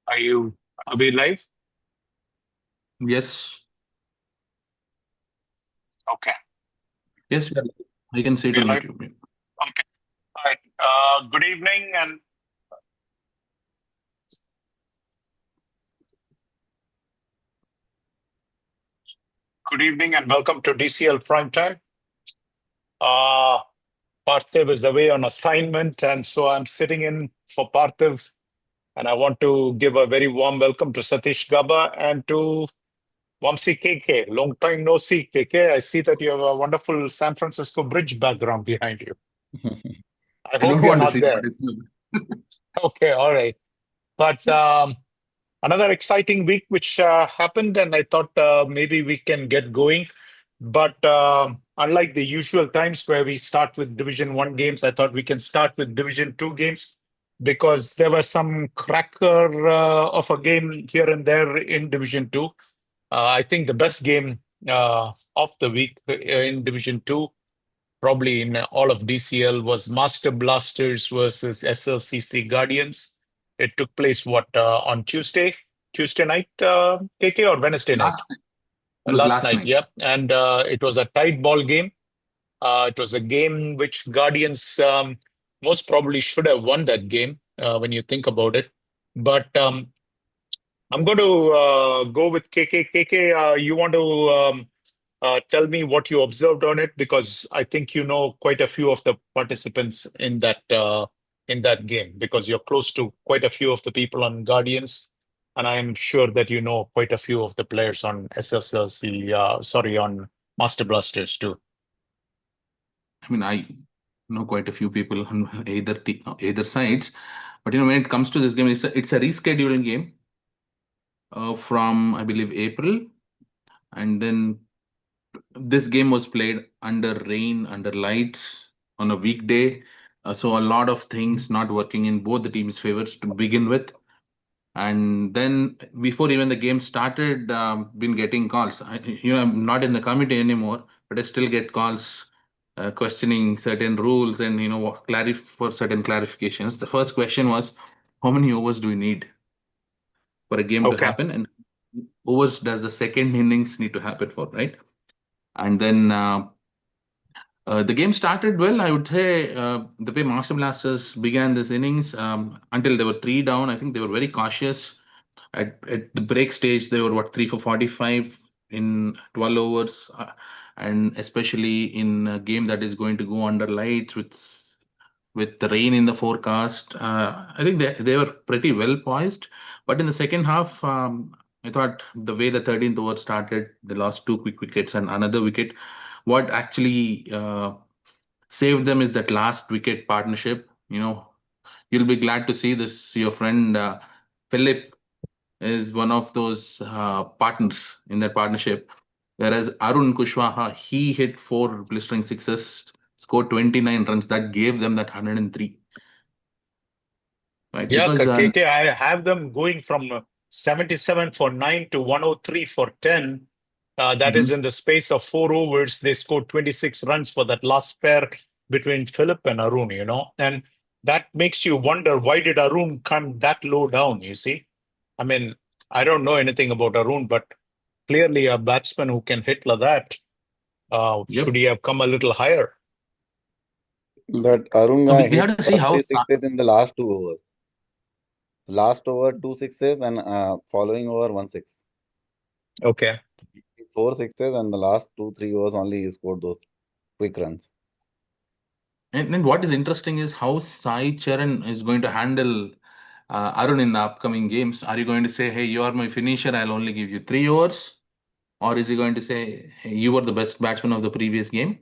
Are we live? Yes, Okay. yes, I can see it We're on live. YouTube. Okay. All right. Good evening and welcome to DCL Primetime. Parthiv is away on assignment, and so I'm sitting in for Parthiv. And I want to give a very warm welcome to Satish Gaba and to Vamsi KK. Long time no see, KK. I see that you have a wonderful San Francisco Bridge background behind you. I I hope don't you're want to not see, but there. it's good. Okay, all right. But another exciting week which happened, and I thought maybe we can get going. But unlike the usual times where we start with Division 1 games, I thought we can start with Division 2 games because there was some cracker of a game here and there in Division 2. I think the best game of the week in Division 2, probably in all of DCL, was Master Blasters versus SLCC Guardians. It took place on Tuesday night, KK, or Wednesday night? Last night. It was Last last night, night. yeah. And it was a tight ball game. It was a game which Guardians most probably should have won that game when you think about it. But I'm going to go with KK. KK, you want to tell me what you observed on it, because I think you know quite a few of the participants in that game because you're close to quite a few of the people on Guardians, and I am sure that you know quite a few of the players on SSLC. On Master Blasters too. I mean, I know quite a few people on either sides, but when it comes to this game, it's a rescheduled game from I believe April, and then this game was played under rain, under lights on a weekday. So a lot of things not working in both the teams' favors to begin with. And then before even the game started, been getting calls. I'm not in the committee anymore, but I still get calls questioning certain rules and for certain clarifications. The first question was, how many overs do we need for a game to Okay. happen, and overs does the second innings need to happen for, right? And then the game started well, I would say. The way Master Blasters began this innings, until they were three down, I think they were very cautious. At the break stage, they were what, 3 for 45 in 12 overs, and especially in a game that is going to go under lights with the rain in the forecast. I think they were pretty well poised. But in the second half, I thought the way the 13th over started, they lost two quick wickets and another wicket. What actually saved them is that last wicket partnership. You'll be glad to see this. Your friend Philip is one of those partners in that partnership. Whereas Arun Kushwaha, he hit four blistering sixes, scored 29 runs. That gave them that 103. Right? Yeah, Because KK, I have them going from 77 for 9 to 103 for 10. That is Mhm. in the space of 4 overs. They scored 26 runs for that last pair between Philip and Arun, and that makes you wonder, why did Arun come that low down, you see? I mean, I don't know anything about Arun, but clearly a batsman who can hit like that, should Yep. he have come a little higher? But Arun So we hit have to see how three sixes in the last 2 overs. Last over two sixes and following over 1 6. Okay. 4 6s and the last 2 3 overs only he scored those quick runs. and what is interesting is how Sai Charan is going to handle Arun in the upcoming games. Are you going to say, hey, you are my finisher, I'll only give you 3 overs? Or is he going to say, hey, you were the best batsman of the previous game?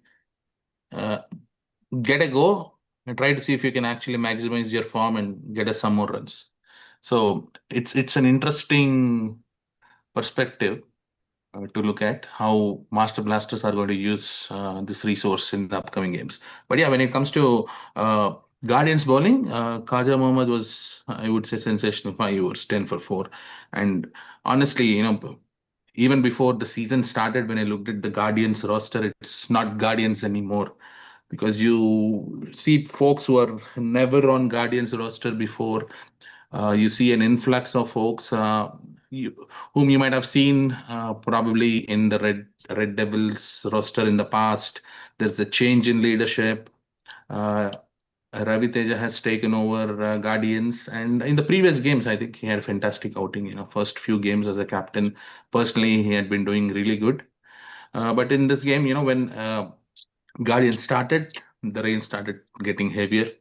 Uh, get a go and try to see if you can actually maximize your form and get us some more runs. So it's an interesting perspective to look at how Master Blasters are going to use this resource in the upcoming games. But yeah, when it comes to Guardians bowling, Khaja Mohammad was, I would say, sensational. 5 overs, 10 for 4. And honestly, even before the season started, when I looked at the Guardians roster, it's not Guardians anymore, because you see folks who are never on Guardians roster before, You see an influx of folks whom you might have seen probably in the Red Devils roster in the past. There's the change in leadership. Uh, Ravi Teja has taken over Guardians, and in the previous games, I think he had a fantastic outing. First few games as a captain, personally, he had been doing really good. But in this game, when Guardians started, the rain started getting heavier,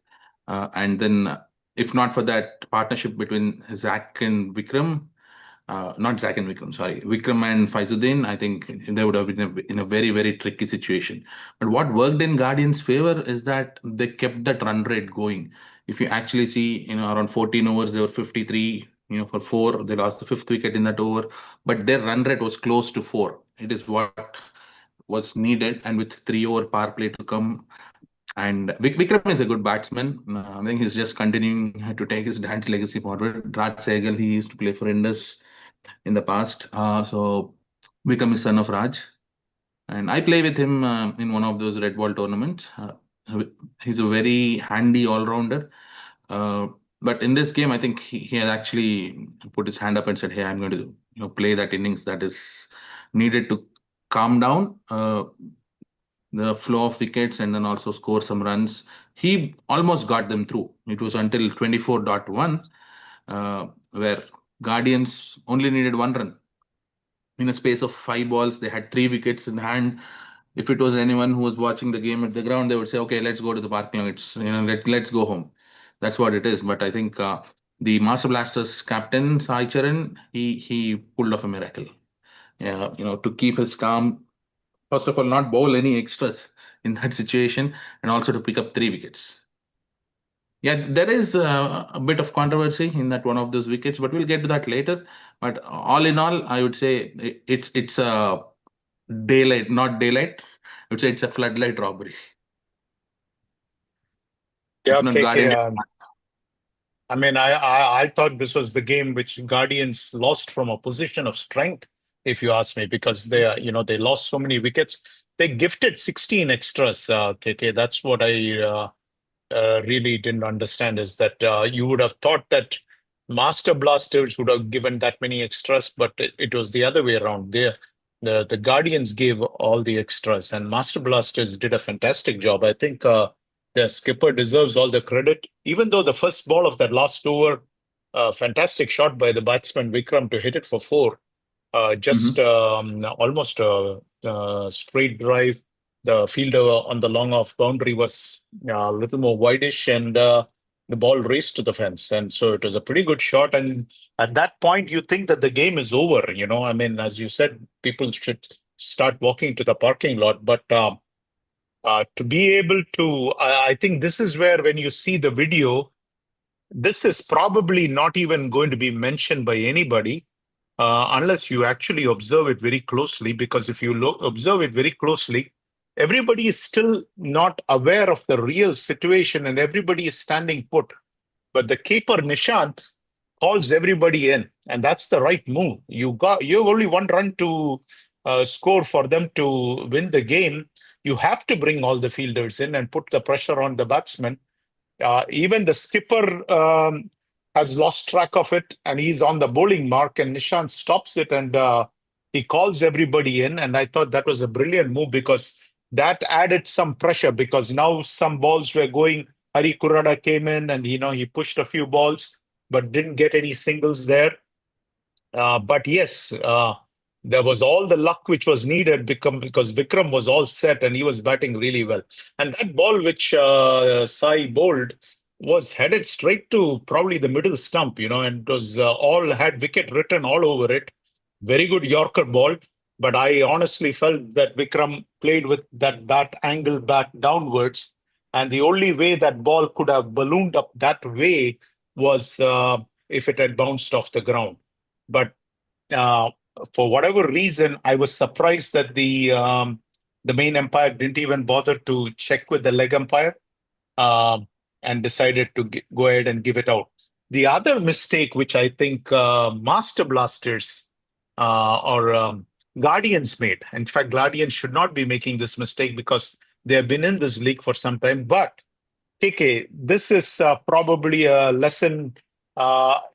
and then if not for that partnership between Zach and Vikram, not Zach and Vikram, sorry, Vikram and Faizuddin, I think they would have been in a very, very tricky situation. But what worked in Guardians' favor is that they kept that run rate going. If you actually see, around 14 overs, they were 53, for four, they lost the fifth wicket in that over, but their run rate was close to four. It is what was needed, and with 3 over power play to come, and Vikram is a good batsman. I think he's just continuing to take his dad's legacy forward. Raj Sehgal, he used to play for Indus in the past. So Vikram is son of Raj. And I play with him in one of those red ball tournaments. He's a very handy all-rounder. But in this game, I think he had actually put his hand up and said, "Hey, I'm going to play that innings that is needed to calm down the flow of wickets and then also score some runs." He almost got them through. It was until 24.1 where Guardians only needed 1 run. In a space of 5 balls, they had 3 wickets in hand. If it was anyone who was watching the game at the ground, they would say, "Okay, let's go to the parking lot. Let's go home." That's what it is. But I think the Master Blasters captain Sai Charan, he pulled off a miracle. To keep his calm. First of all, not bowl any extras in that situation, and also to pick up 3 wickets. Yeah, there is a bit of controversy in that one of those wickets, but we'll get to that later. But all in all, I would say it's a daylight, not daylight. I would say it's a floodlight robbery. Yeah, If not KK. Guardian, I thought this was the game which Guardians lost from a position of strength, if you ask me, because they lost so many wickets. They gifted 16 extras, KK. That's what I really didn't understand, is that you would have thought that Master Blasters would have given that many extras, but it was the other way around. The Guardians gave all the extras, and Master Blasters did a fantastic job. I think their skipper deserves all the credit, even though the first ball of that last over, fantastic shot by the batsman Vikram to hit it for four. Just almost a straight drive. The fielder on the long off boundary was a little more widish, and the ball raced to the fence. And so it was a pretty good shot. And at that point, you think that the game is over. As you said, people should start walking to the parking lot. But to be able to, I think this is where, when you see the video, this is probably not even going to be mentioned by anybody unless you actually observe it very closely. Because if you observe it very closely, everybody is still not aware of the real situation, and everybody is standing put. But the keeper Nishant calls everybody in, and that's the right move. You have only 1 run to score for them to win the game. You have to bring all the fielders in and put the pressure on the batsmen. Even the skipper has lost track of it, and he's on the bowling mark, and Nishant stops it, and he calls everybody in. And I thought that was a brilliant move, because that added some pressure, because now some balls were going. Hari Kurada came in, and he pushed a few balls, but didn't get any singles there. But yes, there was all the luck which was needed, because Vikram was all set and he was batting really well. And that ball which Sai bowled was headed straight to probably the middle stump, and it was all had wicket written all over it. Very good Yorker ball. But I honestly felt that Vikram played with that bat angle back downwards. And the only way that ball could have ballooned up that way was if it had bounced off the ground. But for whatever reason, I was surprised that the main umpire didn't even bother to check with the leg umpire and decided to go ahead and give it out. The other mistake, which I think Master Blasters or Guardians made, in fact, Guardians should not be making this mistake, because they have been in this league for some time. But KK, this is probably a lesson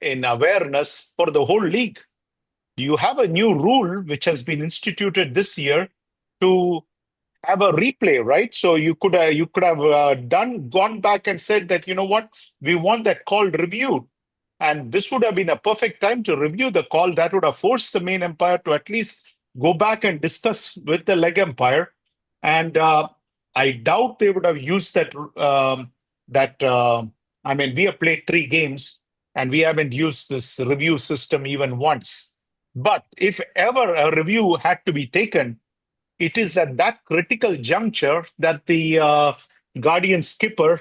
in awareness for the whole league. You have a new rule which has been instituted this year to have a replay, right? So you could have gone back and said that, you know what, we want that call reviewed, and this would have been a perfect time to review the call. That would have forced the main umpire to at least go back and discuss with the leg umpire. And I doubt they would have used that. I mean, we have played 3 games and we haven't used this review system even once. But if ever a review had to be taken, it is at that critical juncture that the Guardian skipper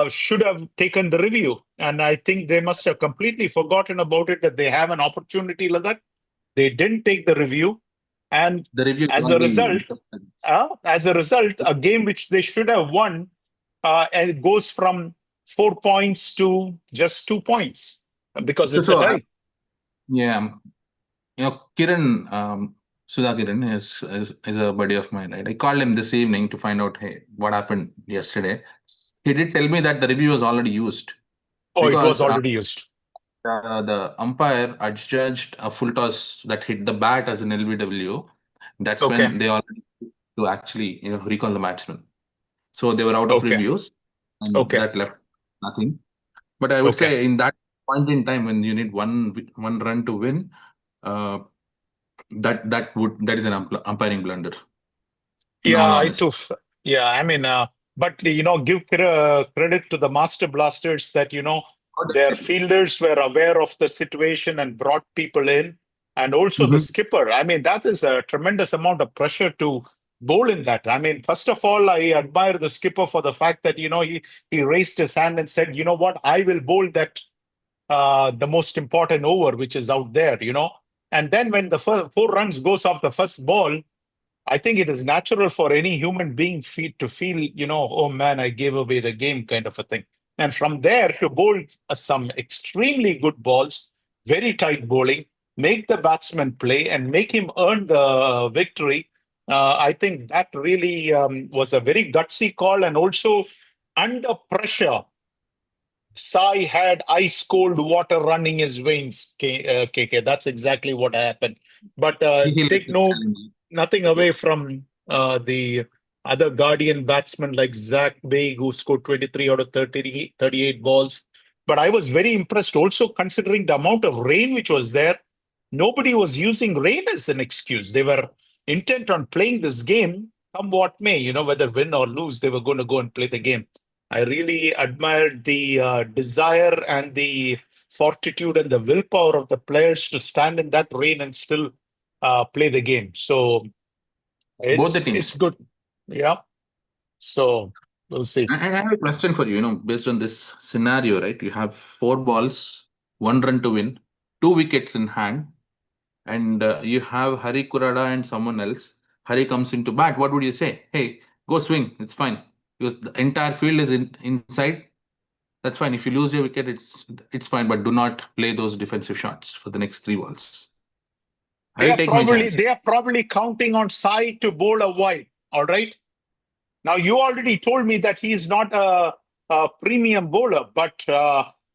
should have taken the review. And I think they must have completely forgotten about it, that they have an opportunity like that. They didn't take the review. And The review as a result, a game which they should have won, and it goes from 4 points to just 2 points because it's a tie. Yeah, Kiran, Sudha Kiran is a buddy of mine, right? I called him this evening to find out, hey, what happened yesterday. He did tell me that the review was already used. Oh, it was because, already used. The umpire adjudged a full toss that hit the bat as an LBW. That's Okay. when they already to actually recall the batsman. So they were out of Okay. reviews, and Okay. that left nothing. But I would Okay. say in that point in time when you need one run to win, that is an umpiring blunder. In all Yeah, honesty. I mean, but give credit to the Master Blasters that their fielders were aware of the situation and brought people in, and also the skipper. I mean, that is a tremendous amount of pressure to bowl in that. I mean, first of all, I admire the skipper for the fact that he raised his hand and said, you know what, I will bowl that the most important over, which is out there. And then when the 4 runs goes off the first ball, I think it is natural for any human being to feel, oh man, I gave away the game, kind of a thing. And from there to bowl some extremely good balls, very tight bowling, make the batsman play and make him earn the victory. I think that really was a very gutsy call. And also under pressure, Sai had ice cold water running his veins, KK. That's exactly what happened. But He likes take it challenging. nothing away from the other Guardian batsmen like Zach Baig, who scored 23 out of 38 balls. But I was very impressed also considering the amount of rain which was there. Nobody was using rain as an excuse. They were intent on playing this game, come what may, whether win or lose, they were going to go and play the game. I really admired the desire and the fortitude and the willpower of the players to stand in that rain and still play the game. So Both the it's teams. good. Yeah. So we'll see. I have a question for you. Based on this scenario, right? You have 4 balls, 1 run to win, 2 wickets in hand, and you have Hari Kurada and someone else. Hari comes into bat. What would you say? Hey, go swing. It's fine because the entire field is inside. That's fine. If you lose your wicket, it's fine. But do not play those defensive shots for the next 3 balls. I'll take my chance. They are probably counting on Sai to bowl a wide. All right. Now you already told me that he is not a premium bowler, but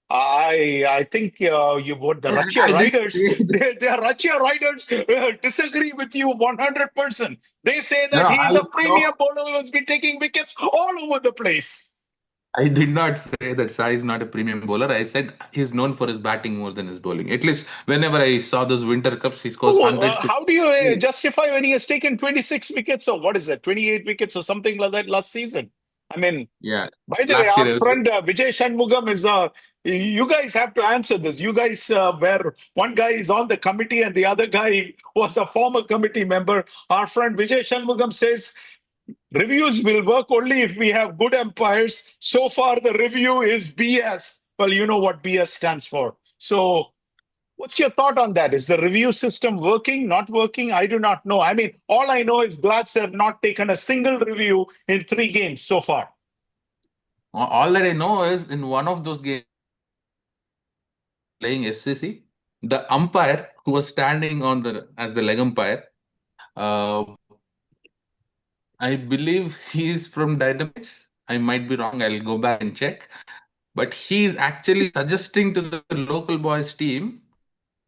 I think the Rachia Riders, the Rachia Riders disagree with you 100%. They say that he is a premium bowler who has been taking wickets all over the place. I did not say that Sai is not a premium bowler. I said he's known for his batting more than his bowling. At least whenever I saw those Winter Cups, he scores hundreds. How do you justify when he has taken 26 wickets or what is that, 28 wickets or something like that last season? I mean, yeah. By the way, our friend Vijay Shanmugam is you guys have to answer this. You guys, where one guy is on the committee and the other guy was a former committee member. Our friend Vijay Shanmugam says reviews will work only if we have good umpires. So far, the review is BS. Well, you know what BS stands for. So what's your thought on that? Is the review system working, not working? I do not know. I mean, all I know is Blacks have not taken a single review in 3 games so far. All that I know is in one of those games playing FCC, the umpire who was standing as the leg umpire, I believe he is from Dynamites. I might be wrong. I'll go back and check. but he's actually suggesting to the local boys team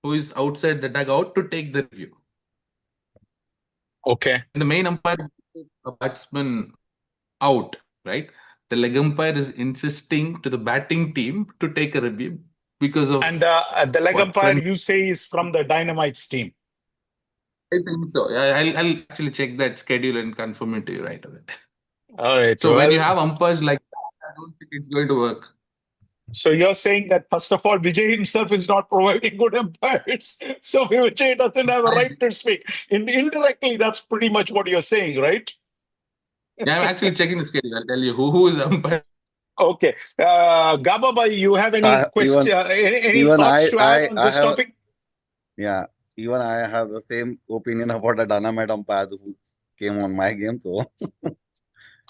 who is outside the dugout to take the review. Okay. And the main umpire, a batsman out, right? The leg umpire is insisting to the batting team to take a review because of And the leg what umpire friend. you say is from the Dynamites team. I think so. I'll actually check that schedule and confirm it to you right away. All right. So when you Well, have umpires like that, I don't think it's going to work. so you're saying that first of all, Vijay himself is not providing good umpires. So Vijay doesn't have a right to speak. Indirectly, that's pretty much what you're saying, right? Yeah, I'm actually checking the schedule. I'll tell you who is umpire. Okay. Gaba bhai, you have any Even question, any even thoughts to add on I this have topic? yeah. Even I have the same opinion about the Dynamite umpires who came on my game. So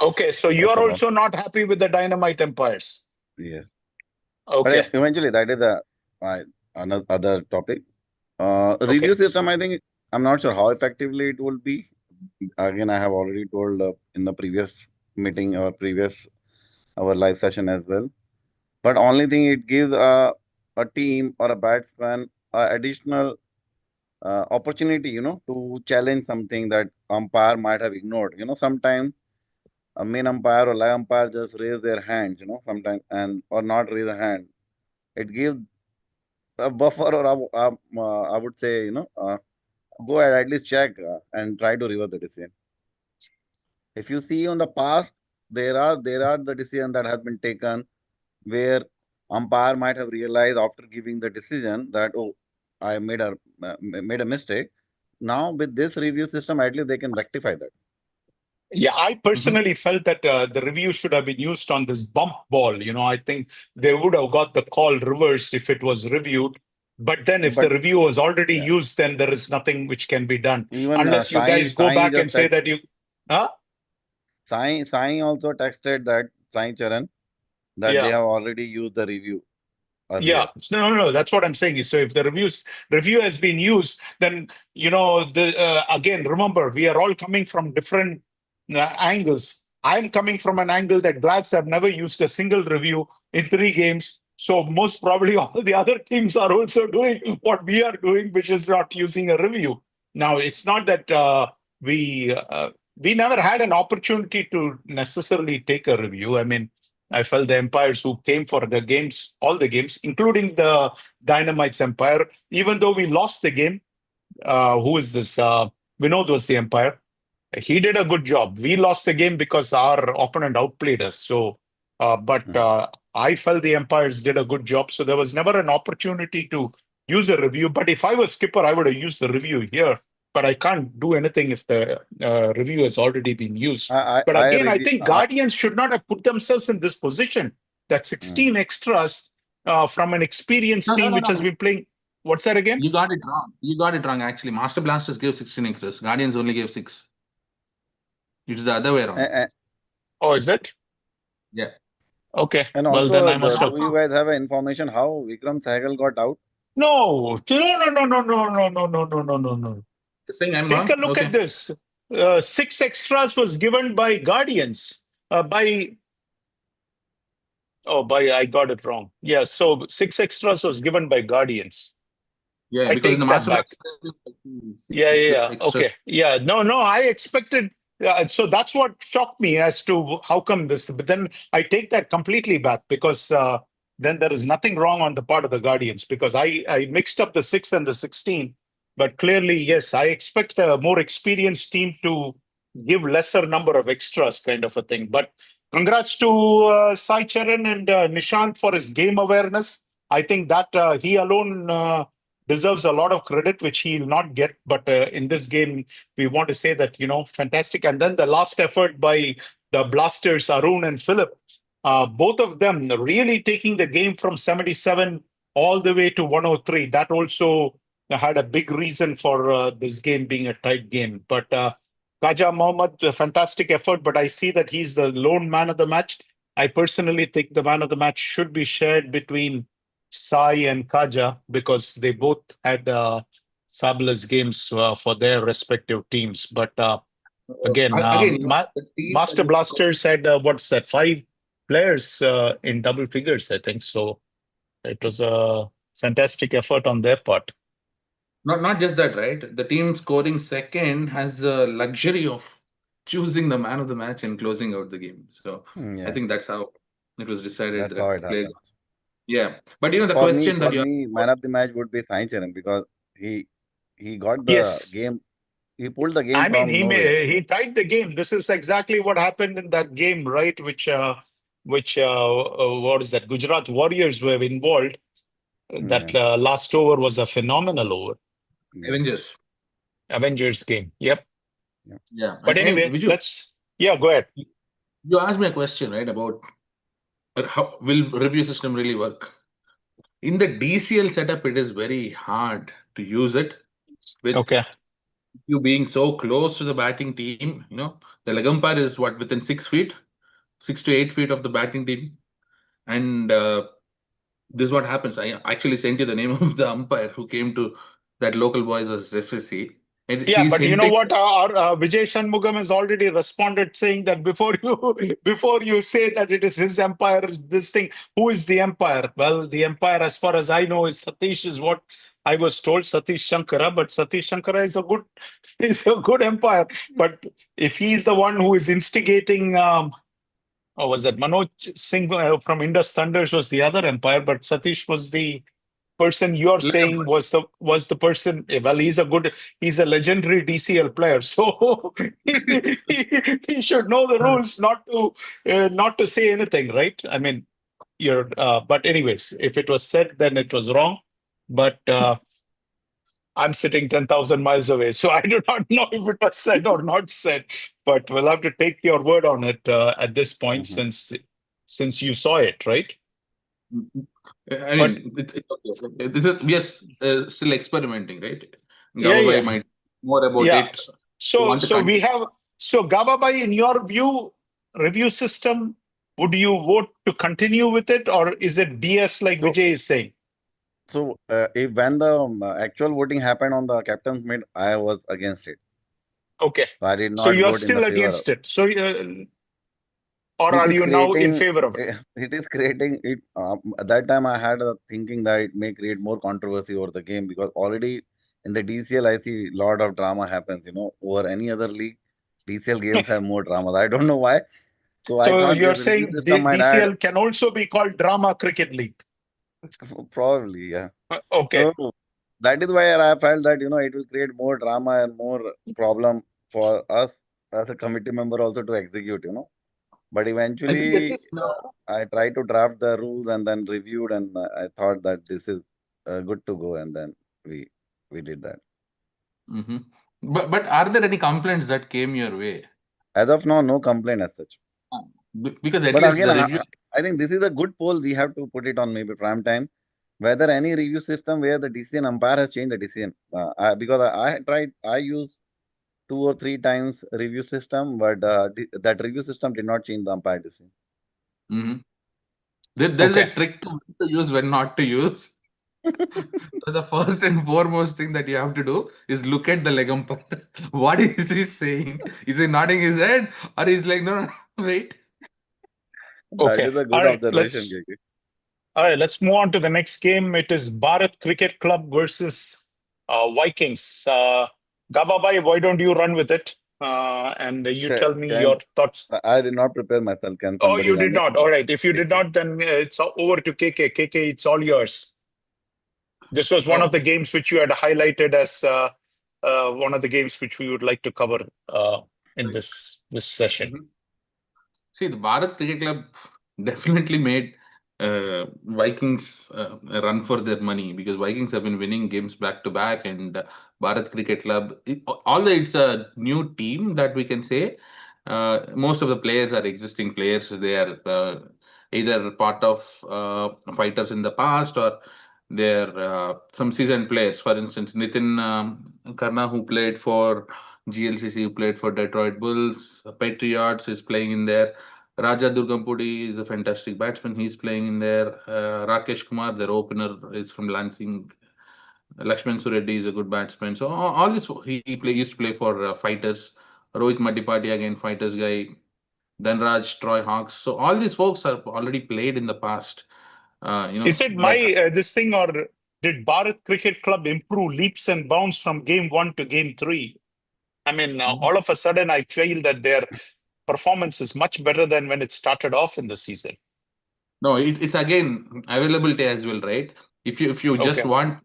Okay, so you first are of all, also not happy with the Dynamite umpires. yes. But Okay. eventually, that is another other topic. Okay. Review system, I think I'm not sure how effectively it will be. Again, I have already told in the previous meeting or previous our live session as well. But only thing it gives a team or a batsman additional opportunity, to challenge something that umpire might have ignored. Sometimes a main umpire or live umpire just raise their hands, sometimes and or not raise a hand. It gives a buffer or I would say, go ahead, at least check and try to reverse the decision. If you see on the past, there are the decision that has been taken where umpire might have realized after giving the decision that, oh, I made a mistake. Now with this review system, at least they can rectify that. Yeah, I Mhm. personally felt that the review should have been used on this bump ball. I think they would have got the call reversed if it was reviewed. But then if the But review was already yeah, used, then there is nothing which can be done even unless you guys go Sai back and just say text that you, huh? Sai also texted that Sai Charan that they Yeah. have already used the review Yeah, earlier. no, no, no. That's what I'm saying. So if the review has been used, then the again, remember we are all coming from different angles. I'm coming from an angle that Blacks have never used a single review in 3 games. So most probably all the other teams are also doing what we are doing, which is not using a review. Now it's not that we we never had an opportunity to necessarily take a review. I mean, I felt the umpires who came for the games, all the games, including the Dynamites umpire, even though we lost the game. Who is this? Vinod was the umpire. He did a good job. We lost the game because our opponent outplayed us. So, but Mhm. I felt the umpires did a good job. So there was never an opportunity to use a review. But if I was skipper, I would have used the review here. But I can't do anything if the review has already been used. But I again, I review. think Guardians should not have put themselves in this position. That Mm. 16 extras from an experienced No, no, team no, which has no. been playing. What's that again? You got it wrong. You got it wrong. Actually, Master Blasters gave 16 extras. Guardians only gave 6. It's the other way around. A- a- Oh, is it? Yeah. Okay. And Well, then also, I must have. do you guys have information how Vikram Sehgal got out? No, no, no, no, no, no, no, no, no, no, no, no. You're saying I'm Take a wrong? look at Okay. this. 6 extras was given by Guardians. I got it wrong. Yeah, so 6 extras was given by Guardians. Yeah, I because in the take that Master back. Blasters, Yeah, six yeah, yeah. extras. Okay. Yeah, no, no, I expected. So that's what shocked me as to how come this. But then I take that completely back because then there is nothing wrong on the part of the Guardians because I mixed up the 6 and the 16. But clearly, yes, I expect a more experienced team to give lesser number of extras, kind of a thing. But congrats to Sai Charan and Nishant for his game awareness. I think that he alone. Deserves a lot of credit, which he'll not get. But in this game, we want to say that, fantastic. And then the last effort by the Blasters, Arun and Philip, both of them really taking the game from 77 all the way to 103. That also had a big reason for this game being a tight game. But Kaja Mohammed, a fantastic effort, but I see that he's the lone man of the match. I personally think the man of the match should be shared between Sai and Kaja because they both had fabulous games for their respective teams. But again, Again, the team that Master is Blasters had what's that, 5 players in double figures, I think. So it was a fantastic effort on their part. Not just that, right? The team scoring second has the luxury of choosing the man of the match and closing out the game. So I Yeah, think that's how it was decided that's how that it the play. happens. Yeah, but the For me, question for that you me, asked, man of the match would be Sai Charan because he got the Yes. game. He pulled the game I mean, from nowhere. he tied the game. This is exactly what happened in that game, right? Which what is that? Gujarat Warriors were involved. That Yeah, last over was a phenomenal over. yeah, Avengers. Avengers game. Yep. yeah. Yeah, But and anyway, Viju, go ahead. you asked me a question, right, about how will review system really work? In the DCL setup, it is very hard to use it with Okay. you being so close to the batting team. You know, the leg umpire is what, within 6 feet, 6 to 8 feet of the batting team, and this is what happens. I actually sent you the name of the umpire who came to that local boys versus FCC, and Yeah, he's but you know hinting. what? Our Vijay Shanmugam has already responded saying that before you before you say that it is his empire, this thing, who is the empire? Well, the empire, as far as I know, is Satish, is what I was told, Satish Shankara. But Satish Shankara is a good is a good empire. But if he is the one who is instigating, or was that Manoj Singh from Indus Thunders was the other empire, but Satish was the person you're Leg saying umpire. was the person. Well, he's a legendary DCL player, so he should know the rules not to say anything, right? I mean, you're but anyways, if it was said, then it was wrong. But I'm sitting 10,000 miles away, so I do not know if it was said or not said. But we'll have to take your word on it at this point, Mhm. since you saw it, right? I But mean, this is we are still experimenting, right? yeah, Gababai yeah. might more about Yeah. it. We So want to so we continue. have so Gababai, in your view, review system, would you vote to continue with it, or is it DS like So, Vijay is saying? if when the actual voting happened on the captain's meet, I was against it. Okay. So I did So not you're vote in the still favor of. against it. So or It are is you now in creating. favor of it? It is creating it. At that time, I had a thinking that it may create more controversy over the game because already in the DCL, I see a lot of drama happens. Over any other league, DCL games have more drama. I don't know why. So I So thought you're this review saying system might add DCL can also be called Drama Cricket League. probably, yeah. Okay. So that is why I felt that it will create more drama and more problem for us as a committee member also to execute. But I think at eventually, least now. I tried to draft the rules and then reviewed, and I thought that this is good to go, and then we did that. Hmm. But are there any complaints that came your way? As of now, no complaint as such. Uh, Because at But least again, the review. I think this is a good poll. We have to put it on maybe prime time. Whether any review system where the decision umpire has changed the decision, because I tried, I used 2 or 3 times review system, but that review system did not change the umpire decision. Mhm. There's Okay. a trick to when to use, when not to use. So the first and foremost thing that you have to do is look at the leg umpire. What is he saying? Is he nodding his head, or he's like, no, no, wait. That Okay. is a All good right. observation, KK. Let's move on to the next game. It is Bharat Cricket Club versus Vikings. Gababai, why don't you run with it? And you tell me your Can thoughts. I did not prepare myself. Can Oh, somebody you run did it? not. All right. If you did not, then it's over to KK. KK, it's all yours. This was one of Oh, the games which you had highlighted as one of the games which we would like to cover in right. this session. Mhm. See, the Bharat Cricket Club definitely made Vikings run for their money, because Vikings have been winning games back to back, and Bharat Cricket Club, although it's a new team that we can say, most of the players are existing players. They are either part of fighters in the past, or they're some seasoned players. For instance, Nitin Karna, who played for GLCC, who played for Detroit Bulls, Patriots, is playing in there. Raja Durgampudi is a fantastic batsman. He's playing in there. Rakesh Kumar, their opener, is from Lansing. Lakshman Sureddy is a good batsman. So all this, he used to play for fighters. Rohit Madipati, again, fighters guy. Dhanraj, Troy Hawks. So all these folks are already played in the past. Is it my this thing, or did Bharat Cricket Club improve leaps and bounds from game 1 to game 3? I mean, all of a sudden, I feel that their performance is much better than when it started off in the season. No, it's again availability as well, right? If you just Okay. want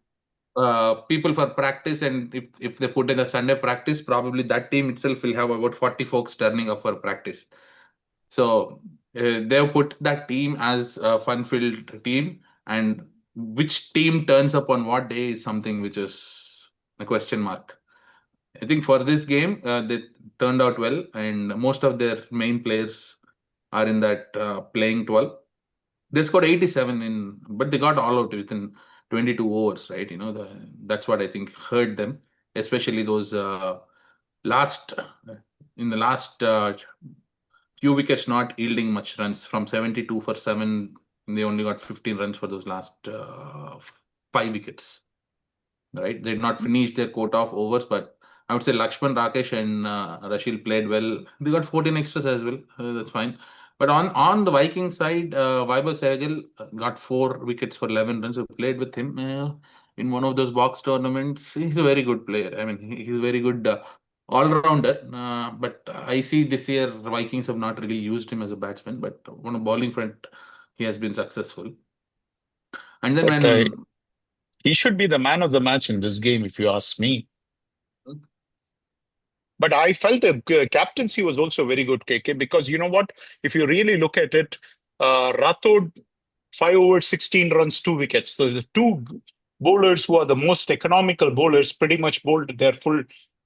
people for practice, and if they put in a Sunday practice, probably that team itself will have about 40 folks turning up for practice. So they've put that team as a fun-filled team, and which team turns up on what day is something which is a question mark. I think for this game, they turned out well, and most of their main players are in that playing 12. They scored 87 but they got all out within 22 overs, right? That's what I think hurt them, especially those last in the last few wickets not yielding much runs. From 72 for 7, they only got 15 runs for those last 5 wickets, right? They did not finish their quota of overs, but I would say Lakshman, Rakesh, and Rashil played well. They got 14 extras as well. That's fine. But on the Viking side, Vaibhav Sehgal got 4 wickets for 11 runs. I played with him in one of those box tournaments. He's a very good player. I mean, he's a very good all-rounder. But I see this year Vikings have not really used him as a batsman. But on a bowling front, he has been successful. And then But, when he should be the man of the match in this game, if you ask me. But I felt the captaincy was also very good, KK, because you know what? If you really look at it, Rathod, 5 overs, 16 runs, 2 wickets. So the two bowlers who are the most economical bowlers pretty much bowled their full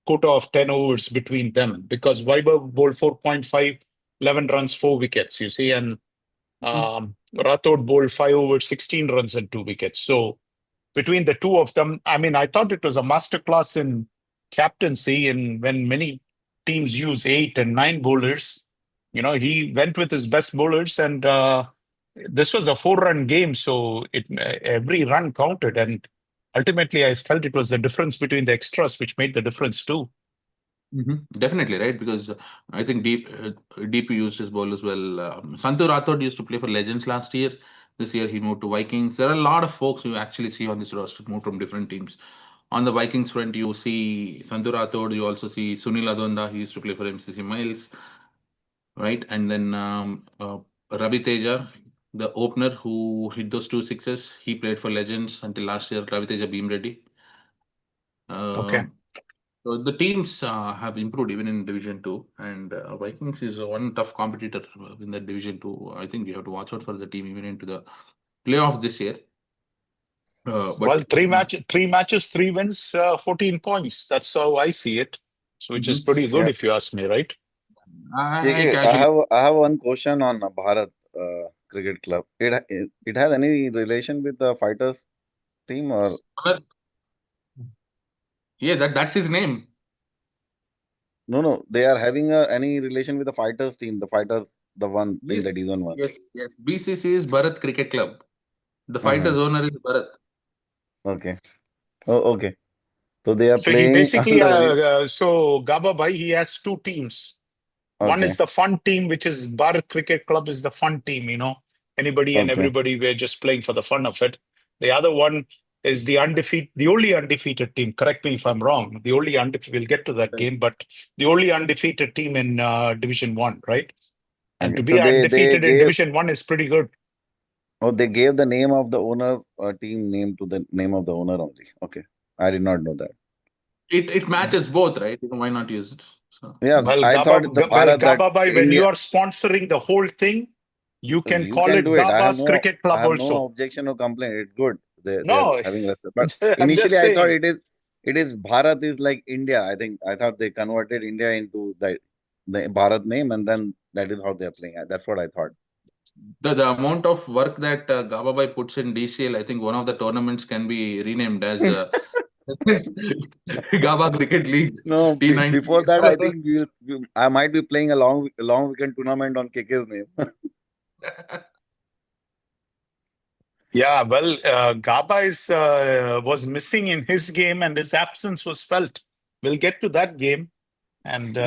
quota of 10 overs between them, because Vaibhav bowled 4.5, 11 runs, 4 wickets, you see, and Rathod bowled 5 overs, 16 runs and 2 wickets. So between the two of them, I mean, I thought it was a masterclass in captaincy. And when many teams use 8 and 9 bowlers, he went with his best bowlers, and this was a 4-run game, so every run counted. And ultimately, I felt it was the difference between the extras which made the difference too. Definitely, right? Because I think DP used his ball as well. Santu Rathod used to play for Legends last year. This year he moved to Vikings. There are a lot of folks you actually see on this roster move from different teams. On the Vikings front, you see Santu Rathod. You also see Sunil Adonda. He used to play for MCC Miles, right? And then Ravi Teja, the opener who hit those 2 sixes. He played for Legends until last year. Ravi Teja Beam Reddy. Okay. So the teams have improved even in Division 2, and Vikings is one tough competitor in that Division 2. I think we have to watch out for the team even into the playoff this year. Well, 3 matches, 3 wins, 14 points. That's how I see it. So, which is pretty good, if you ask me, right? KK, I have one question on Bharat Cricket Club. It has any relation with the fighters team, or? Yeah, that's his name. No, they are having any relation with the fighters team. The fighters, the one in the Division 1. Yes. BCC is Bharat Cricket Club. The fighters owner is Bharat. Okay. Oh, okay. So they are So playing. he basically, under so Gaba Bhai, he has 2 teams. One is the fun team, which is Bharat Cricket Club is the fun team, anybody and everybody, we're just playing for the fun of it. The other one is the only undefeated team. Correct me if I'm wrong. The only we'll get to that game, but the only undefeated team in Division 1, right? And to be So undefeated they in gave, Division 1 is pretty good. Oh, they gave the name of the owner, team name to the name of the owner only. Okay. I did not know that. It matches both, right? Why not use it? So. Yeah, Well, I thought it's the Bharat that Gaba Bhai, when India. you are sponsoring the whole thing, you can You call can it do it. Gaba's Cricket Club I have also. no objection or complaint. It's good. They're No, having respect. But I'm just initially I thought saying. it is Bharat is like India. I thought they converted India into the Bharat name, and then that is how they're playing. That's what I thought. The amount of work that Gababai puts in DCL, I think one of the tournaments can be renamed as Gaba Cricket League. No, T90. before that, I think I might be playing a long weekend tournament on KK's name. Yeah, well, Gaba was missing in his game, and his absence was felt. We'll get to that game, and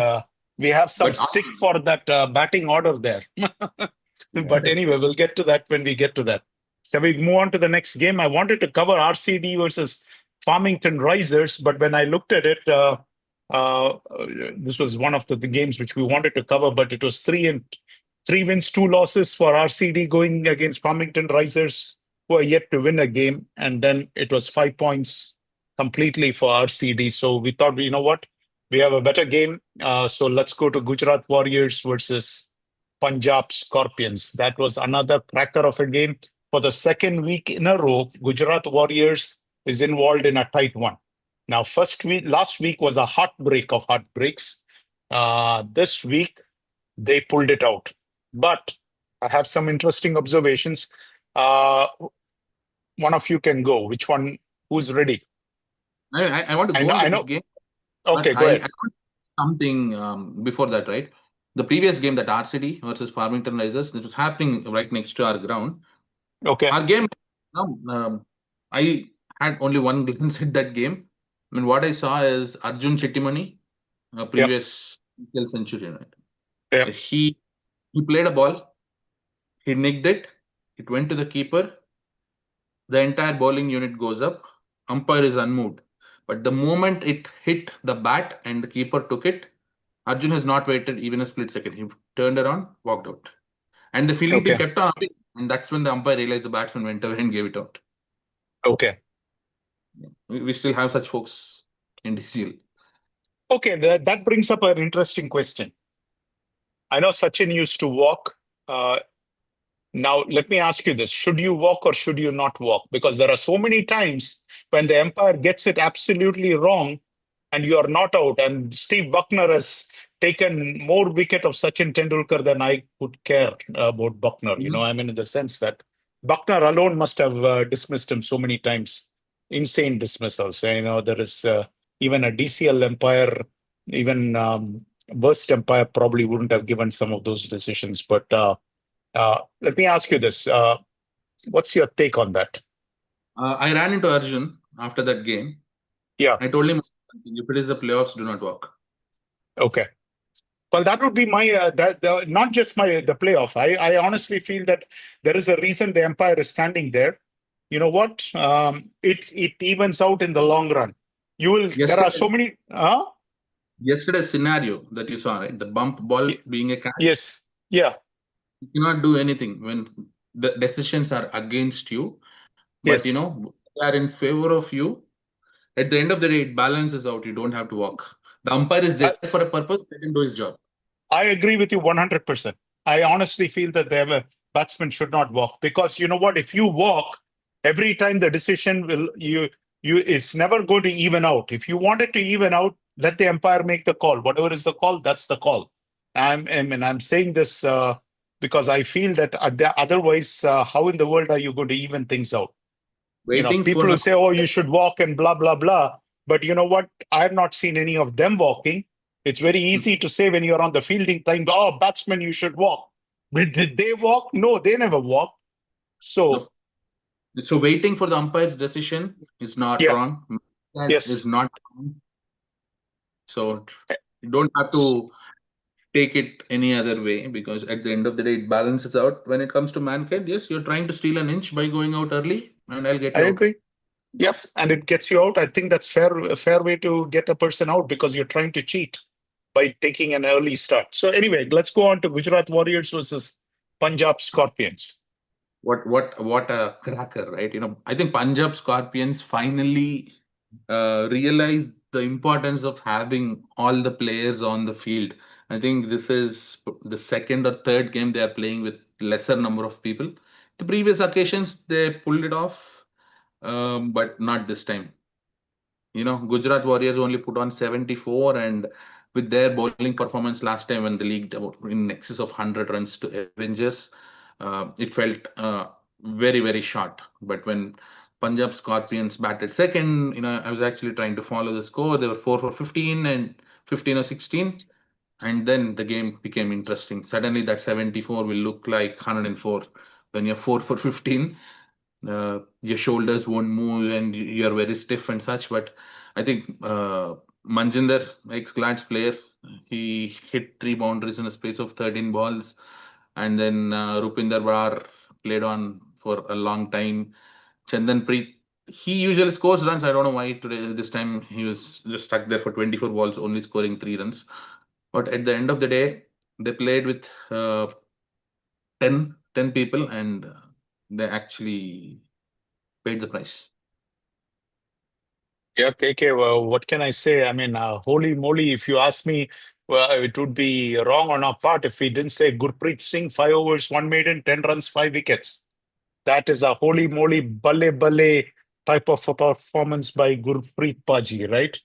We have some But stick for that batting order there. But Yeah. anyway, we'll get to that when we get to that. So we move on to the next game. I wanted to cover RCD versus Farmington Risers, but when I looked at it, this was one of the games which we wanted to cover, but it was 3 wins, 2 losses for RCD going against Farmington Risers, who are yet to win a game. And then it was 5 points completely for RCD. So we thought, you know what? We have a better game. So let's go to Gujarat Warriors versus Punjab Scorpions. That was another cracker of a game. For the second week in a row, Gujarat Warriors is involved in a tight one. Now, last week was a heartbreak of heartbreaks. This week, they pulled it out. But I have some interesting observations. One of you can go. Which one? Who's ready? I want to I go know. into I this know. game, Okay, but go I ahead. want something before that, right? The previous game, that RCD versus Farmington Risers, this was happening right next to our ground. Okay. Our game, I had only one glance at that game. I mean, what I saw is Arjun Chettimani, a previous DCL century, right? Yep. He played a ball, he nicked it, it went to the keeper. The entire bowling unit goes up. Umpire is unmoved. But the moment it hit the bat and the keeper took it, Arjun has not waited even a split second. He turned around, walked out. And the fielding team Okay. kept on upping. And that's when the umpire realized the batsman went away and gave it out. Okay. We still have such folks in DCL. Okay. That brings up an interesting question. I know Sachin used to walk. Now, let me ask you this. Should you walk or should you not walk? Because there are so many times when the umpire gets it absolutely wrong and you are not out. And Steve Buckner has taken more wicket of Sachin Tendulkar than I could care about Buckner. You know, I mean, in the sense that Buckner alone must have dismissed him so many times. Insane dismissals. You know, there is even a DCL umpire, even worst umpire probably wouldn't have given some of those decisions. But let me ask you this. What's your take on that? I ran into Arjun after that game. Yeah. I told him, if it is the playoffs, do not walk. Okay. Well, that would be my not just the playoff. I honestly feel that there is a reason the umpire is standing there. You know what? It evens out in the long run. There are so many. Yesterday's scenario that you saw, right? The bump ball being a catch. Yes. Yeah. You cannot do anything when the decisions are against you. But Yes. you know, they are in favor of you. At the end of the day, it balances out. You don't have to walk. The umpire is there for a purpose. Let him do his job. I agree with you 100%. I honestly feel that the batsman should not walk because you know what? If you walk, every time the decision it's never going to even out. If you want it to even out, let the umpire make the call. Whatever is the call, that's the call. I'm saying this because I feel that otherwise, how in the world are you going to even things out? People will say, "Oh, you should walk," and blah blah blah. But you know what? I have not seen any of them walking. It's very easy to say when you're on the fielding time, "Oh, batsman, you should walk." But did they walk? No, they never walk. So waiting for the umpire's decision is not wrong. Yes. Is not wrong. So you don't have to take it any other way because at the end of the day, it balances out. When it comes to Mankind, yes, you're trying to steal an inch by going out early, and I'll get you I out. agree. Yep, and it gets you out. I think that's a fair way to get a person out because you're trying to cheat by taking an early start. So anyway, let's go on to Gujarat Warriors versus Punjab Scorpions. What a cracker, right? You know, I think Punjab Scorpions finally realized the importance of having all the players on the field. I think this is the second or third game they are playing with lesser number of people. The previous occasions they pulled it off, but not this time. You know, Gujarat Warriors only put on 74, and with their bowling performance last time when the league in excess of 100 runs to Avengers, it felt very, very short. But when Punjab Scorpions batted second, you know, I was actually trying to follow the score. They were 4 for 15 and 15 or 16. And then the game became interesting. Suddenly that 74 will look like 104 when you're 4 for 15. Your shoulders won't move and you're very stiff and such. But I think Manjinder, ex-Glads player, He hit 3 boundaries in a space of 13 balls. And then Rupinder Bar played on for a long time. Chandan Preet, he usually scores runs. I don't know why this time he was just stuck there for 24 balls, only scoring 3 runs. But at the end of the day, they played with 10 people, and they actually paid the price. Yeah, KK, well, what can I say? I mean, holy moly, if you ask me, well, it would be wrong on our part if we didn't say Gurpreet Singh, 5 overs, 1 maiden, 10 runs, 5 wickets. That is a holy moly, balle type of a performance by Gurpreet Paji, right?